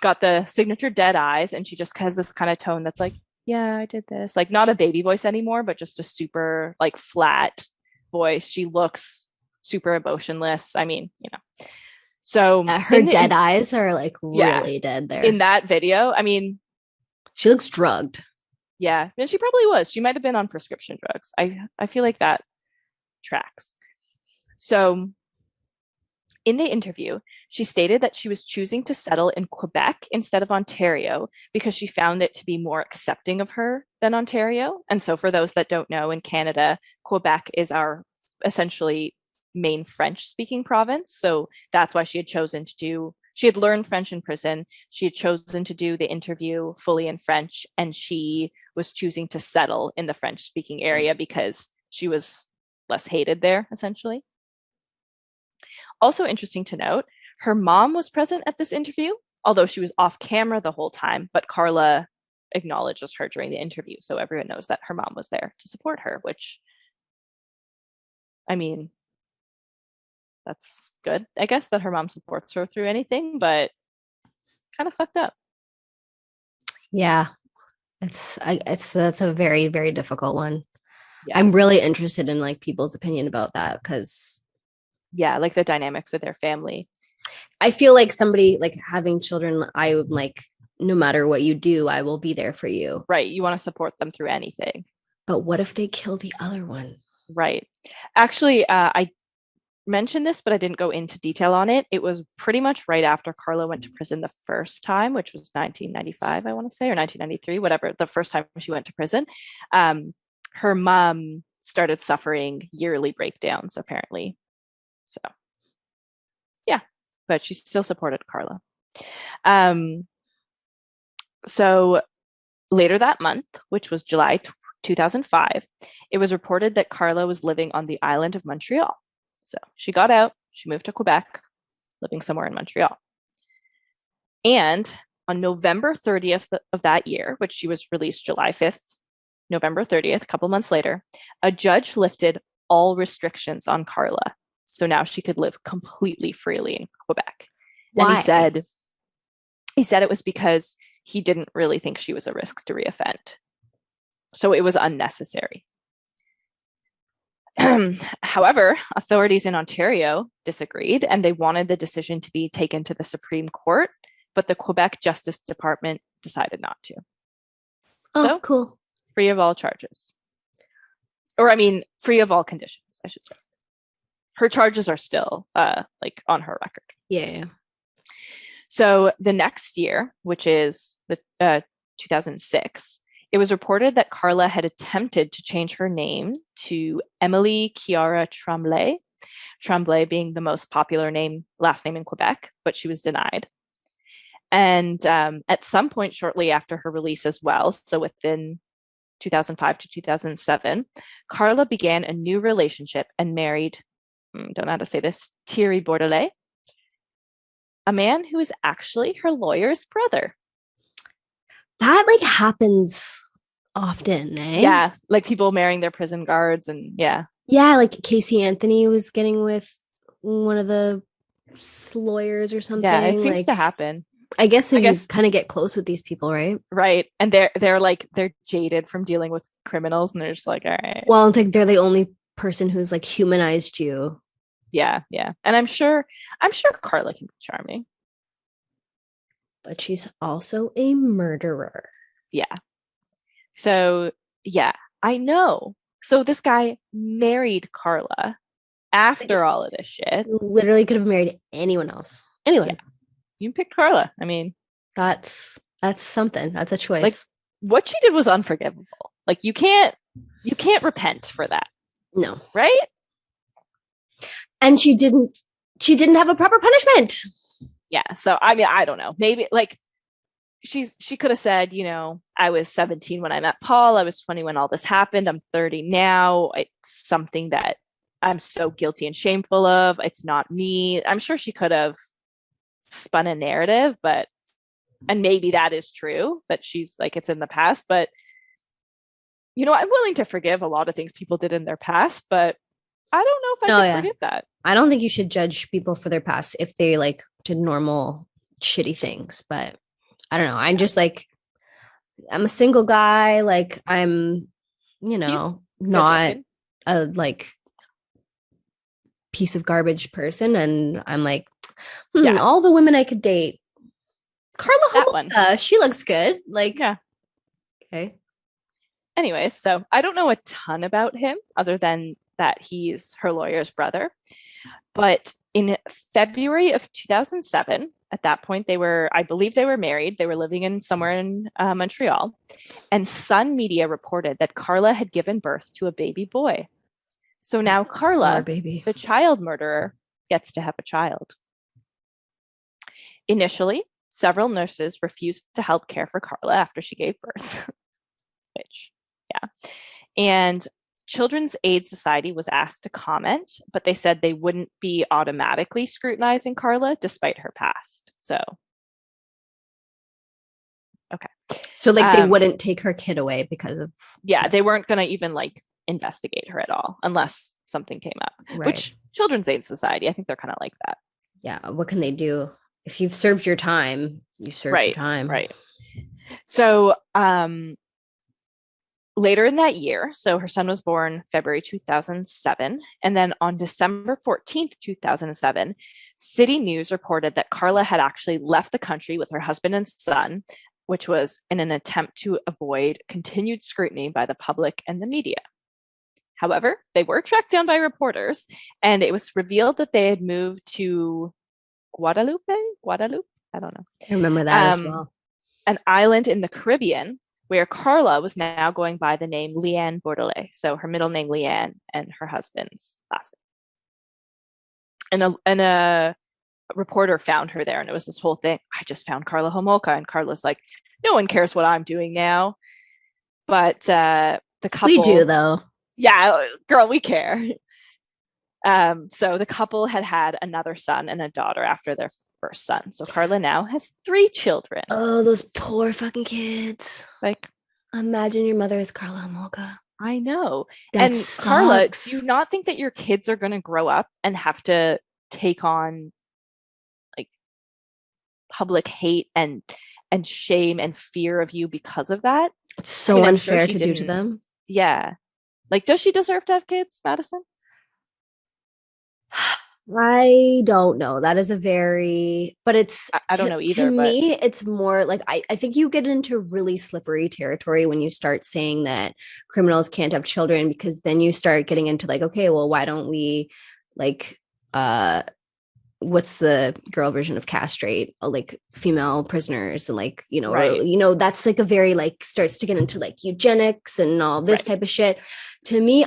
got the signature dead eyes and she just has this kind of tone that's like, yeah, I did this. Like not a baby voice anymore, but just a super like flat voice. She looks super emotionless. So her dead eyes are like really dead there. In that video, she looks drugged. Yeah, and she probably was. She might have been on prescription drugs. I feel like that tracks. So in the interview, she stated that she was choosing to settle in Quebec instead of Ontario because she found it to be more accepting of her than Ontario. And so for those that don't know, in Canada, Quebec is our essentially main French-speaking province. So that's why she had learned French in prison. She had chosen to do the interview fully in French, and she was choosing to settle in the French-speaking area because she was less hated there, essentially. Also interesting to note, her mom was present at this interview, although she was off camera the whole time, but Karla acknowledges her during the interview. So everyone knows that her mom was there to support her, which, that's good, I guess, that her mom supports her through anything, but kind of fucked up. Yeah, that's a very, very difficult one. Yeah. I'm really interested in like people's opinion about that because like the dynamics of their family. I feel like somebody like having children, I would like, no matter what you do, I will be there for you. Right. You want to support them through anything. But what if they kill the other one? Right. Actually, I mentioned this, but I didn't go into detail on it. It was pretty much right after Karla went to prison the first time, which was 1995, I want to say, or 1993, whatever, the first time she went to prison. her mom started suffering yearly breakdowns, apparently. So, yeah, but she still supported Carla. So later that month, which was July 2005, it was reported that Carla was living on the island of Montreal. So she got out, she moved to Quebec, living somewhere in Montreal. And on November 30th of that year, which she was released July 5th, November 30th, a couple months later, a judge lifted all restrictions on Carla. So now she could live completely freely in Quebec. Why? And he said it was because he didn't really think she was a risk to reoffend. So it was unnecessary. However, authorities in Ontario disagreed, and they wanted the decision to be taken to the Supreme Court, but the Quebec Justice Department decided not to. Oh, so, cool. Free of all charges. Or, I mean, free of all conditions, I should say. Her charges are still, like, on her record. Yeah. So the next year, which is the 2006, it was reported that Carla had attempted to change her name to Emily Chiara Tremblay, Tremblay being the most popular last name in Quebec, but she was denied. And at some point shortly after her release as well, so within 2005 to 2007, Carla began a new relationship and married, don't know how to say this, Thierry Bordelais, a man who is actually her lawyer's brother. That like happens often, eh? Yeah, like people marrying their prison guards and yeah. Yeah, like Casey Anthony was getting with one of the lawyers or something. Yeah, it seems like, to happen. I guess you kind of get close with these people, right? Right. And they're jaded from dealing with criminals and they're just like, all right. Well, it's like they're the only person who's like humanized you. Yeah, yeah. And I'm sure Carla can be charming. But she's also a murderer. Yeah. So, yeah, I know. So this guy married Carla after all of this shit. Literally could have married anyone else. Anyone. Yeah. You picked Carla. I mean, that's something. That's a choice. Like what she did was unforgivable. Like you can't repent for that. No. Right? And she didn't have a proper punishment. Yeah. So I mean, I don't know. Maybe like she could have said, you know, I was 17 when I met Paul. I was 20 when all this happened. I'm 30 now. It's something that I'm so guilty and shameful of. It's not me. I'm sure she could have spun a narrative, and maybe that is true, that she's like, it's in the past, but you know, I'm willing to forgive a lot of things people did in their past, but I don't know if I can forgive that. I don't think you should judge people for their past if they like did normal shitty things, but I don't know. I'm just like, I'm a single guy. Like I'm, you know, not a like piece of garbage person. And I'm like, all the women I could date. Carla Homolka, she looks good. Like, yeah. Okay. Anyways, so I don't know a ton about him other than that he's her lawyer's brother. But in February of 2007, at that point, I believe they were married. They were living somewhere in Montreal. And Sun Media reported that Carla had given birth to a baby boy. So now Carla, the child murderer, gets to have a child. Initially, several nurses refused to help care for Carla after she gave birth. Which, yeah. And Children's Aid Society was asked to comment, but they said they wouldn't be automatically scrutinizing Carla despite her past. So, okay. So like they wouldn't take her kid away because of... Yeah, they weren't going to even like investigate her at all unless something came up. Right. Which Children's Aid Society, I think they're kind of like that. Yeah, what can they do? If you've served your time, you've served your time. Right. So, later in that year, so her son was born February 2007, and then on December 14th, 2007, City News reported that Carla had actually left the country with her husband and son, which was in an attempt to avoid continued scrutiny by the public and the media. However, they were tracked down by reporters, and it was revealed that they had moved to Guadeloupe? I don't know. I remember that as well. An island in the Caribbean, where Carla was now going by the name Leanne Bordelais. So her middle name Leanne and her husband's last name. And a reporter found her there, and it was this whole thing. I just found Carla Homolka, and Carla's like, no one cares what I'm doing now. But the couple, we do though. Yeah, girl, we care. So the couple had another son and a daughter after their first son. So Carla now has 3 children. Oh, those poor fucking kids. Like, imagine your mother is Carla Homolka. I know. That and sucks. Carla, do you not think that your kids are going to grow up and have to take on like public hate and shame and fear of you because of that? It's so unfair to do to them. Yeah. Like, does she deserve to have kids, Madison? I don't know. That is but it's, I don't know either. To me, it's more like, I think you get into really slippery territory when you start saying that criminals can't have children, because then you start getting into like, okay, well, why don't we like, what's the girl version of castrate, like female prisoners, and like, right. Or, that's like a very like starts to get into like eugenics and all this type of shit. To me,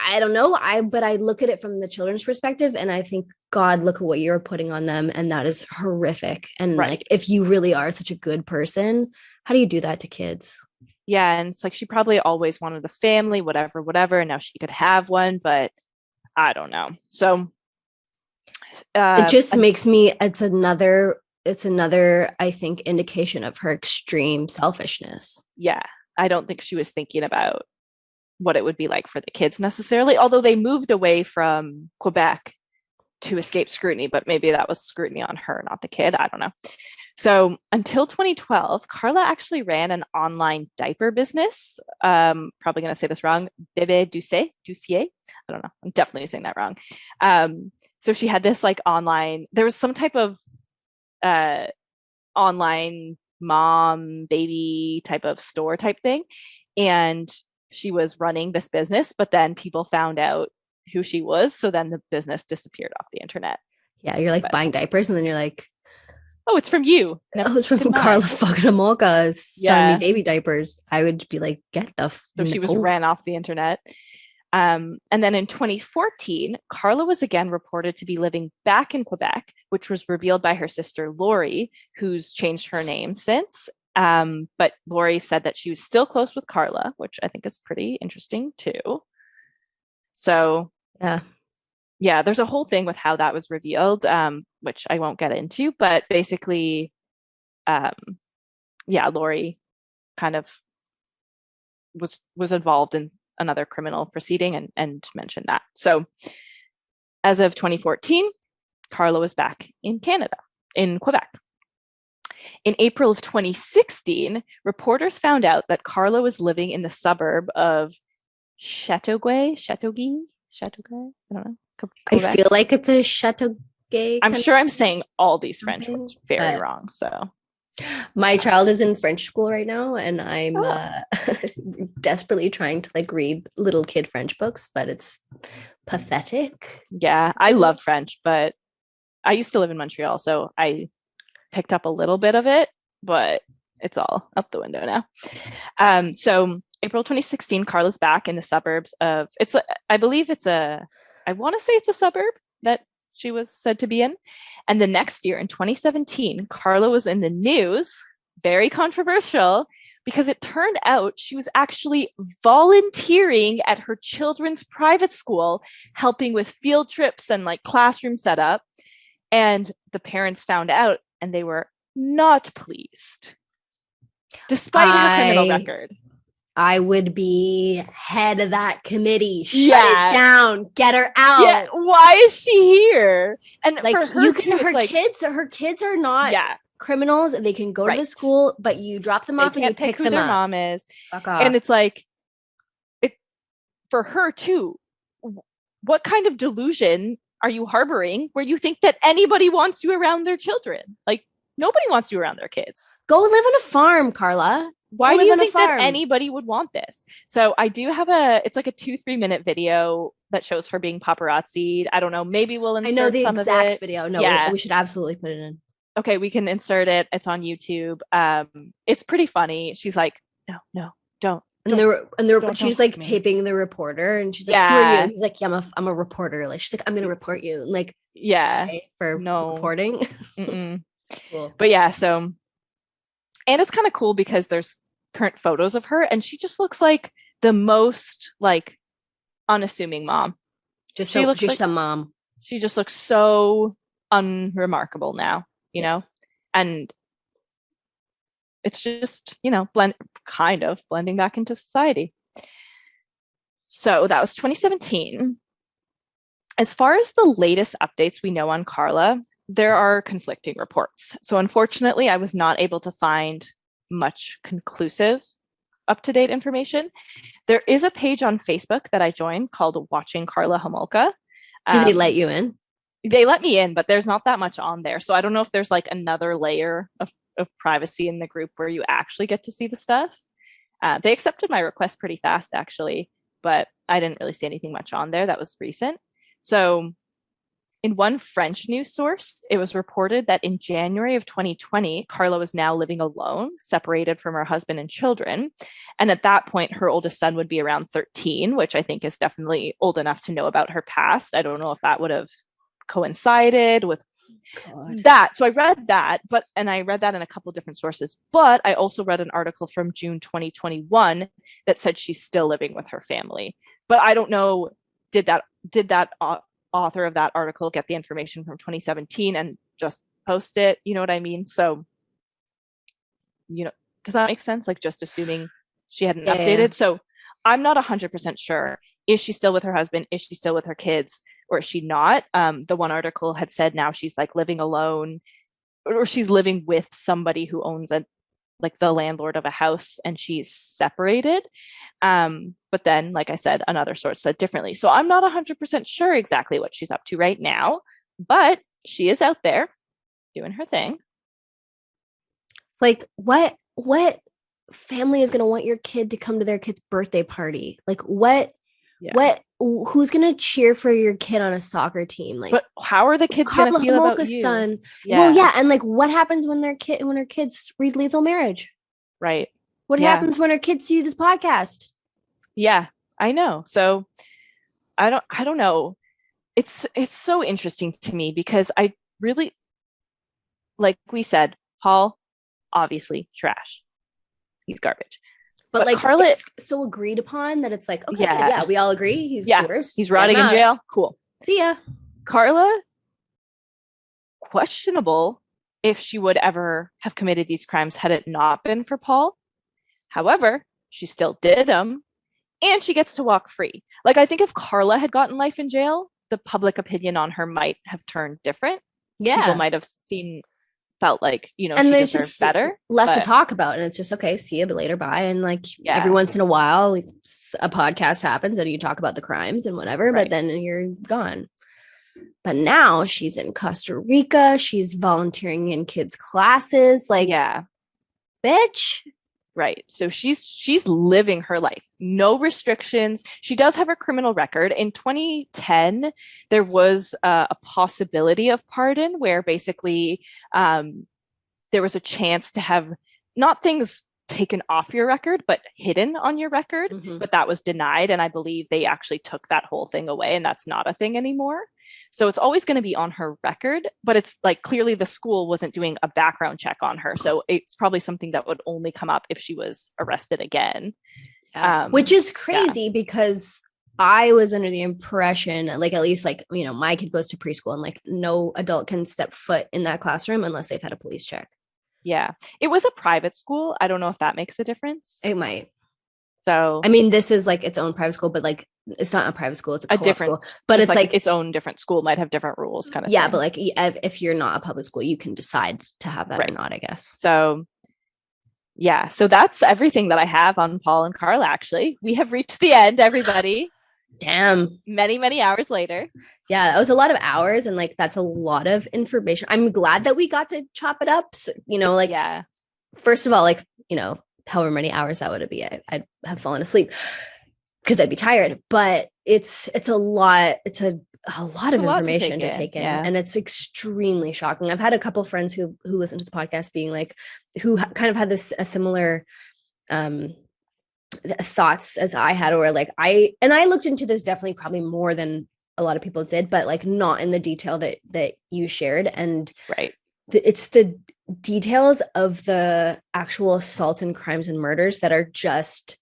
I don't know. But I look at it from the children's perspective, and I think, God, look at what you're putting on them, and that is horrific. And like, if you really are such a good person, how do you do that to kids? Yeah, and it's like she probably always wanted a family, whatever, and now she could have one, but I don't know. So it just makes me. It's another. I think indication of her extreme selfishness. Yeah, I don't think she was thinking about what it would be like for the kids necessarily, although they moved away from Quebec to escape scrutiny, but maybe that was scrutiny on her, not the kid. I don't know. So until 2012, Carla actually ran an online diaper business. Probably going to say this wrong. Bébé Doucier. I don't know. I'm definitely saying that wrong. So she had this like online, there was some type of online mom, baby type of store type thing. And she was running this business, but then people found out who she was. So then the business disappeared off the internet. Yeah, you're like buying diapers, and then you're like, oh, it's from you. Oh, it's from Carla fucking Homolka selling me baby diapers. I would be like, get the So she was ran off the internet. And then in 2014, Carla was again reported to be living back in Quebec, which was revealed by her sister Lori, who's changed her name since. But Lori said that she was still close with Carla, which I think is pretty interesting too. So yeah, there's a whole thing with how that was revealed, which I won't get into, but basically, Lori kind of was involved in another criminal proceeding and mentioned that. So as of 2014, Carla was back in Canada, in Quebec. In April of 2016, reporters found out that Carla was living in the suburb of Chateauguay, I don't know. Quebec. I feel like it's a Chateauguay. I'm sure I'm saying all these French words very wrong. So my child is in French school right now, and I'm desperately trying to like read little kid French books, but it's pathetic. Yeah, I love French, but I used to live in Montreal, so I picked up a little bit of it, but it's all out the window now. So April 2016, Carla's back in the suburbs of, I want to say it's a suburb that she was said to be in. And the next year in 2017, Carla was in the news, very controversial, because it turned out she was actually volunteering at her children's private school, helping with field trips and like classroom setup. And the parents found out and they were not pleased, despite her criminal record. I would be head of that committee. Shut it down. Get her out. Yeah. Why is she here? And like for her, you can, her kids are not criminals. They can go to the school, but you drop them off and you pick them up. Mom is. And it's like, for her too. What kind of delusion are you harboring where you think that anybody wants you around their children? Like, nobody wants you around their kids. Go live on a farm, Carla. Why do you think that anybody would want this? So I do have it's like a 2-3 minute video that shows her being paparazzi'd. I don't know. Maybe we'll insert some of it. I know the exact video. No, we should absolutely put it in. Okay, we can insert it. It's on YouTube. It's pretty funny. She's like, no, no, don't. And she's like me. taping the reporter, and she's like, "Who are you?" And he's like, "Yeah, I'm a reporter." Like she's like, "I'm gonna report you." And like, for reporting. Cool. But yeah, so, and it's kind of cool because there's current photos of her, and she just looks like the most like unassuming mom. She looks just like a mom. She just looks so unremarkable now, you know, and it's just, kind of blending back into society. So that was 2017. As far as the latest updates we know on Carla, there are conflicting reports. So unfortunately, I was not able to find much conclusive, up-to-date information. There is a page on Facebook that I joined called Watching Carla Homolka. Did they let you in? They let me in, but there's not that much on there. So I don't know if there's like another layer of privacy in the group where you actually get to see the stuff. They accepted my request pretty fast, actually, but I didn't really see anything much on there that was recent. So in one French news source, it was reported that in January of 2020, Carla was now living alone, separated from her husband and children. And at that point, her oldest son would be around 13, which I think is definitely old enough to know about her past. I don't know if that would have coincided with that. So I read that, and I read that in a couple different sources, but I also read an article from June 2021 that said she's still living with her family. But I don't know, did that author of that article get the information from 2017 and just post it? You know what I mean? So, does that make sense? Like just assuming she hadn't updated. Yeah. So I'm not 100% sure. Is she still with her husband? Is she still with her kids? Or is she not? The one article had said now she's like living alone, or she's living with somebody who owns the landlord of a house, and she's separated. But then, like I said, another source said differently. So I'm not 100% sure exactly what she's up to right now, but she is out there doing her thing. It's like, what family is going to want your kid to come to their kid's birthday party? Like who's going to cheer for your kid on a soccer team? Like, but how are the kids going to feel Homolka's about you? Son. Yeah. Well, yeah. And like, what happens when her kids read Lethal Marriage? Right. What happens when her kids see this podcast? Yeah, I know. So I don't know. It's so interesting to me because I really, like we said, Paul, obviously trash. He's garbage. But like Carla, it's so agreed upon that it's like, okay, yeah, we all agree. He's the worst. He's rotting in jail. Cool. See ya. Carla, questionable if she would ever have committed these crimes had it not been for Paul. However, she still did them, and she gets to walk free. Like, I think if Carla had gotten life in jail, the public opinion on her might have turned different. Yeah. People might have felt like, and she deserves better. Less to talk about. And it's just, okay, see you later, bye. And like every once in a while, a podcast happens and you talk about the crimes and whatever, but then you're gone. But now she's in Costa Rica. She's volunteering in kids' classes. Like, bitch. Right. So she's living her life. No restrictions. She does have a criminal record. In 2010, there was a possibility of pardon where basically there was a chance to have not things taken off your record, but hidden on your record. Mm-hmm. But that was denied. And I believe they actually took that whole thing away, and that's not a thing anymore. So it's always going to be on her record, but it's like clearly the school wasn't doing a background check on her. So it's probably something that would only come up if she was arrested again. Which is crazy because I was under the impression, like, at least like, my kid goes to preschool and like no adult can step foot in that classroom unless they've had a police check. Yeah. It was a private school. I don't know if that makes a difference. It might. So, I mean, this is like its own private school, but like, it's not a private school. It's a different school, but it's like its own different school might have different rules kind of thing. But like if you're not a public school, you can decide to have that or not, I guess. So yeah. So that's everything that I have on Paul and Karla. Actually, we have reached the end, everybody. Damn. Many, many hours later. Yeah, that was a lot of hours. And like, that's a lot of information. I'm glad that we got to chop it up. So, first of all, like, however many hours that would be, I'd have fallen asleep because I'd be tired, but it's a lot. It's a a lot It's of a lot to information take to in. take in. Yeah. And it's extremely shocking. I've had a couple friends who listen to the podcast being like, who kind of had this a similar thoughts as I had, or like I looked into this definitely probably more than a lot of people did, but like not in the detail that you shared. And Right. it's the details of the actual assault and crimes and murders that are just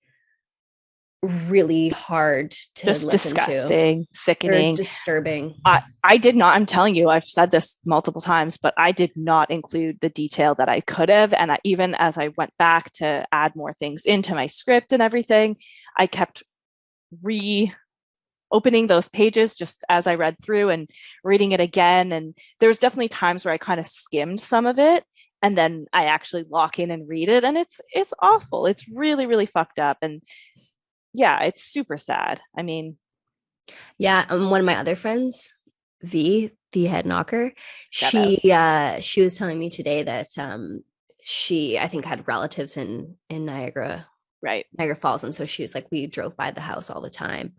really hard to Just listen disgusting, to. They're sickening. disturbing. I did not, I'm telling you, I've said this multiple times, but I did not include the detail that I could have. And even as I went back to add more things into my script and everything, I kept opening those pages just as I read through and reading it again. And there was definitely times where I kind of skimmed some of it and then I actually lock in and read it. And it's awful. It's really, really fucked up. And yeah, it's super sad. I mean, Yeah, one of my other friends, V, the head knocker, shout out. she was telling me today that she I think had relatives in Niagara Right. Falls, and so she was like, we drove by the house all the time.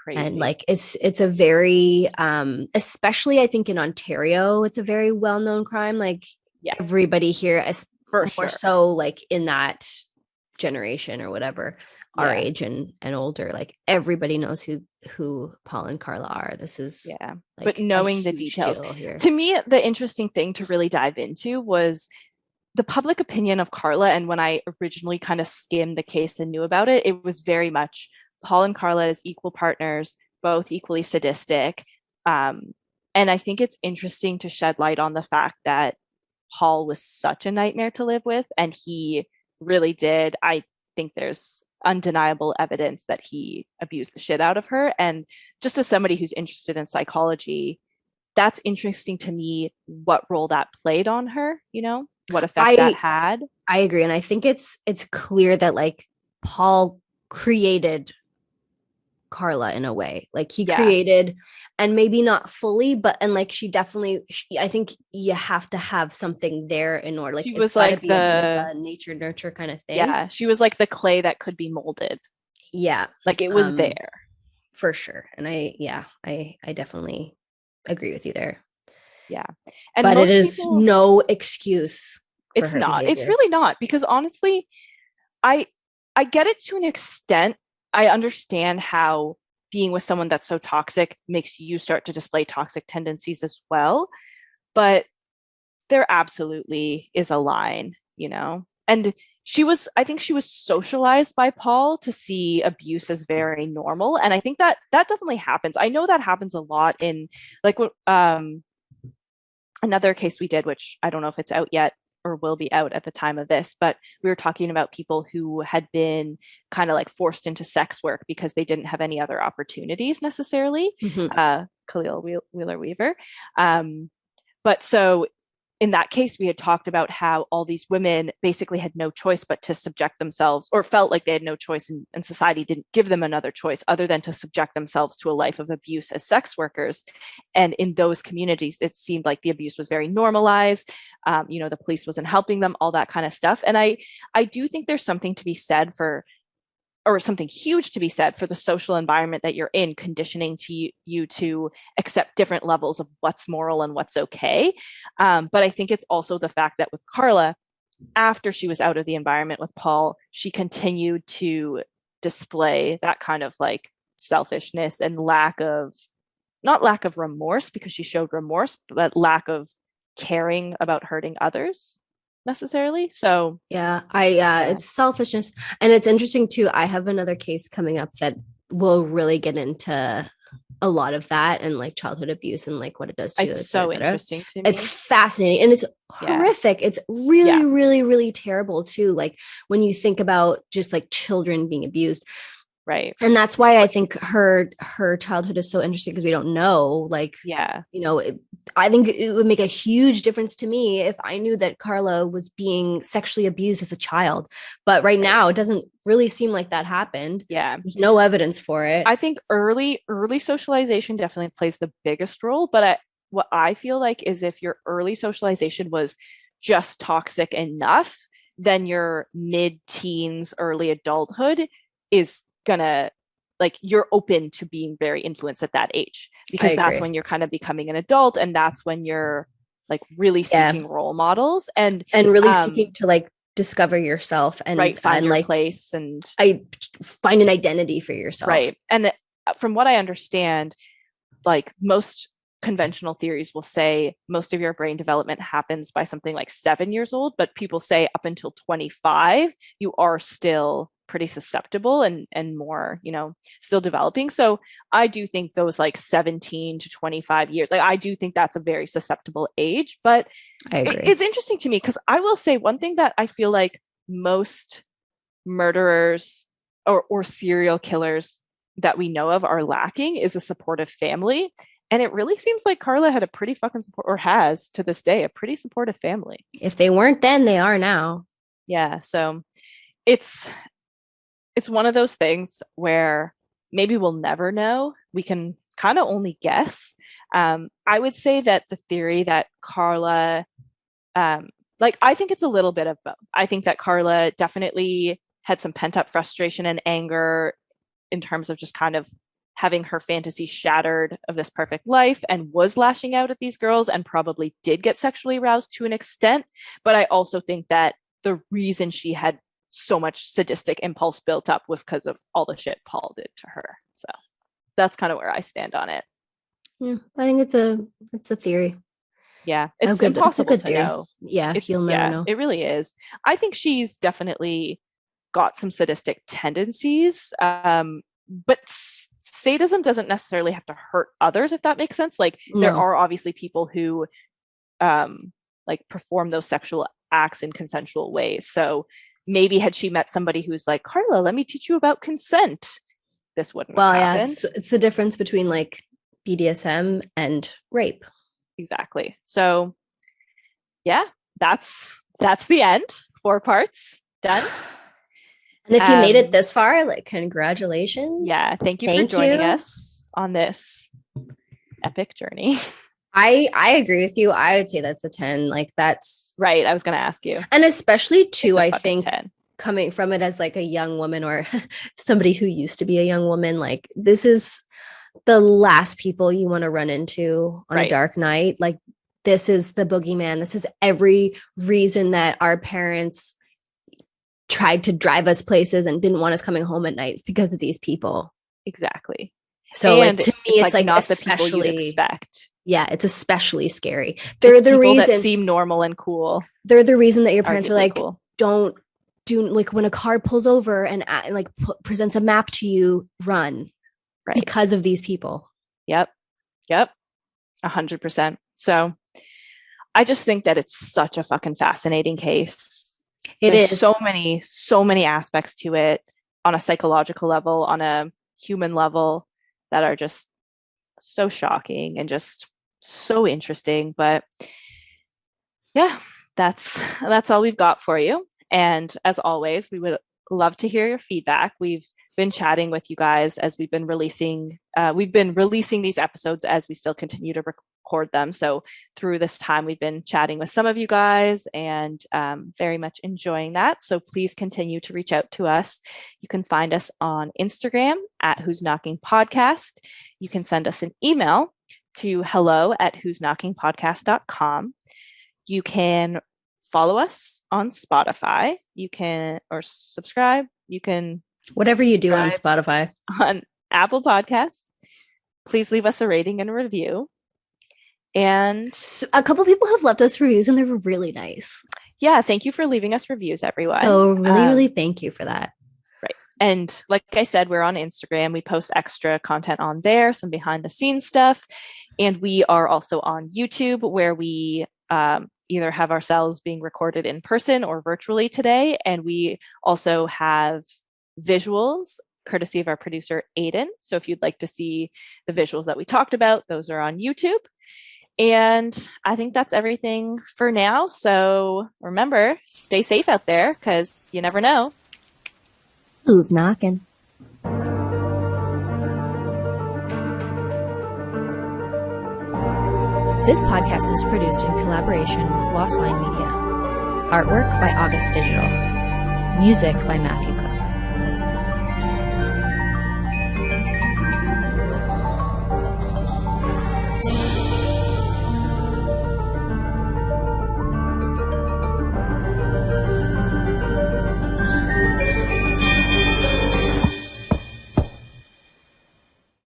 And Crazy. like it's a very especially I think in Ontario, it's a very well-known crime. Like Yeah, everybody here is for more sure. so like in that generation or whatever, our Yeah. age and older, like everybody knows who Paul and Karla are. This is Yeah. like But knowing the huge details. deal here. To me, the interesting thing to really dive into was the public opinion of Carla. And when I originally kind of skimmed the case and knew about it, it was very much Paul and Carla as equal partners, both equally sadistic. And I think it's interesting to shed light on the fact that Paul was such a nightmare to live with. And he really did. I think there's undeniable evidence that he abused the shit out of her. And just as somebody who's interested in psychology, that's interesting to me what role that played on her, what effect that had. I agree. And I think it's clear that like Paul created Carla in a way, like he created, and maybe not fully, but and like she definitely I think you have to have something there in order, like She it's was got to like be a bit of a nature nurture kind of thing. she was like the clay that could be molded. Yeah, like it was there for sure. And I definitely agree with you there. Yeah. And but it is people, no excuse for it's her not behavior. It's really not, because honestly, I I get it to an extent. I understand how being with someone that's so toxic makes you start to display toxic tendencies as well. But there absolutely is a line. And I think she was socialized by Paul to see abuse as very normal. And I think that definitely happens. I know that happens a lot in like another case we did, which I don't know if it's out yet or will be out at the time of this, but we were talking about people who had been kind of like forced into sex work because they didn't have any other opportunities necessarily. Khalil Wheeler Weaver. But so in that case, we had talked about how all these women basically had no choice but to subject themselves, or felt like they had no choice, and society didn't give them another choice other than to subject themselves to a life of abuse as sex workers. And in those communities, it seemed like the abuse was very normalized. The police wasn't helping them, all that kind of stuff. And I do think there's something to be said for, or something huge to be said for, the social environment that you're in, conditioning you to accept different levels of what's moral and what's okay. But I think it's also the fact that with Carla, after she was out of the environment with Paul, she continued to display that kind of like selfishness and not lack of remorse, because she showed remorse, but lack of caring about hurting others necessarily. So it's selfishness. And it's interesting too, I have another case coming up that will really get into a lot of that and like childhood abuse and like what it does to you. It's so interesting to me. It's fascinating and it's horrific. It's really, really, really terrible too. Like when you think about just like children being abused. Right. And that's why I think her childhood is so interesting, because we don't know, like, I think it would make a huge difference to me if I knew that Carla was being sexually abused as a child. But right now, it doesn't really seem like that happened. Yeah. There's no evidence for it. I think early socialization definitely plays the biggest role. But what I feel like is if your early socialization was just toxic enough, then your mid-teens, early adulthood is gonna like you're open to being very influenced at that age, because that's when you're kind of becoming an adult, and that's when you're like really seeking role models and really seeking to like discover yourself and find your like place and find an identity for yourself. Right. And from what I understand, like most conventional theories will say most of your brain development happens by something like 7 years old, but people say up until 25 you are still pretty susceptible and more, you know, still developing. So I do think those like 17 to 25 years, like I do think that's a very susceptible age. But I agree. It's interesting to me because I will say one thing that I feel like most murderers or serial killers that we know of are lacking is a supportive family. And it really seems like Carla had a pretty fucking support, or has to this day, a pretty supportive family. If they weren't then, they are now. Yeah. So it's one of those things where maybe we'll never know. We can kind of only guess. I would say that the theory that Carla, like, I think it's a little bit of both. I think that Carla definitely had some pent up frustration and anger in terms of just kind of having her fantasy shattered of this perfect life, and was lashing out at these girls and probably did get sexually aroused to an extent. But I also think that the reason she had so much sadistic impulse built up was because of all the shit Paul did to her. So that's kind of where I stand on it. Yeah, I think it's a theory. Yeah, it's impossible to know. Yeah, you'll never know. It really is. I think she's definitely got some sadistic tendencies, but sadism doesn't necessarily have to hurt others, if that makes sense. Like there are obviously people who like perform those sexual acts in consensual ways. So maybe had she met somebody who's like, Carla, let me teach you about consent, this wouldn't have happened. Yeah, it's the difference between like BDSM and rape. Exactly. So yeah, that's the end. 4 parts done. And if you made it this far, like, congratulations. Yeah, thank you for joining us on this epic journey. I agree with you. I would say that's a 10. Like, that's right. I was going to ask you. And especially too, I think 10. Coming from it as like a young woman or somebody who used to be a young woman, like this is the last people you want to run into on a dark night. Like, this is the boogeyman. This is every reason that our parents tried to drive us places and didn't want us coming home at night because of these people. Exactly. So like, to me, it's like not the people you'd expect. Yeah, it's especially scary. They're the reason that seem normal and cool. They're the reason that your parents are like, cool. Don't do, like, when a car pulls over and like presents a map to you, run, because of these people. Yep. 100%. So I just think that it's such a fucking fascinating case. There's so many aspects to it on a psychological level, on a human level, that are just so shocking and just so interesting. But yeah, that's all we've got for you. And as always, we would love to hear your feedback. We've been chatting with you guys as we've been releasing these episodes as we still continue to record them. So through this time, we've been chatting with some of you guys and very much enjoying that. So please continue to reach out to us. You can find us on Instagram at Who's Knocking Podcast. You can send us an email to hello@whosknockingpodcast.com. You can follow us on Spotify. You can, or subscribe. You can whatever you do on Spotify, on Apple Podcasts. Please leave us a rating and a review. And a couple people have left us reviews and they were really nice. Yeah, thank you for leaving us reviews, everyone. So really thank you for that. Right. And like I said, we're on Instagram. We post extra content on there, some behind the scenes stuff. And we are also on YouTube, where we either have ourselves being recorded in person or virtually today. And we also have visuals courtesy of our producer, Aidan. So if you'd like to see the visuals that we talked about, those are on YouTube. And I think that's everything for now. So remember, stay safe out there, because you never know who's knocking. This podcast is produced in collaboration with Lost Line Media. Artwork by August Digital. Music by Matthew Cook.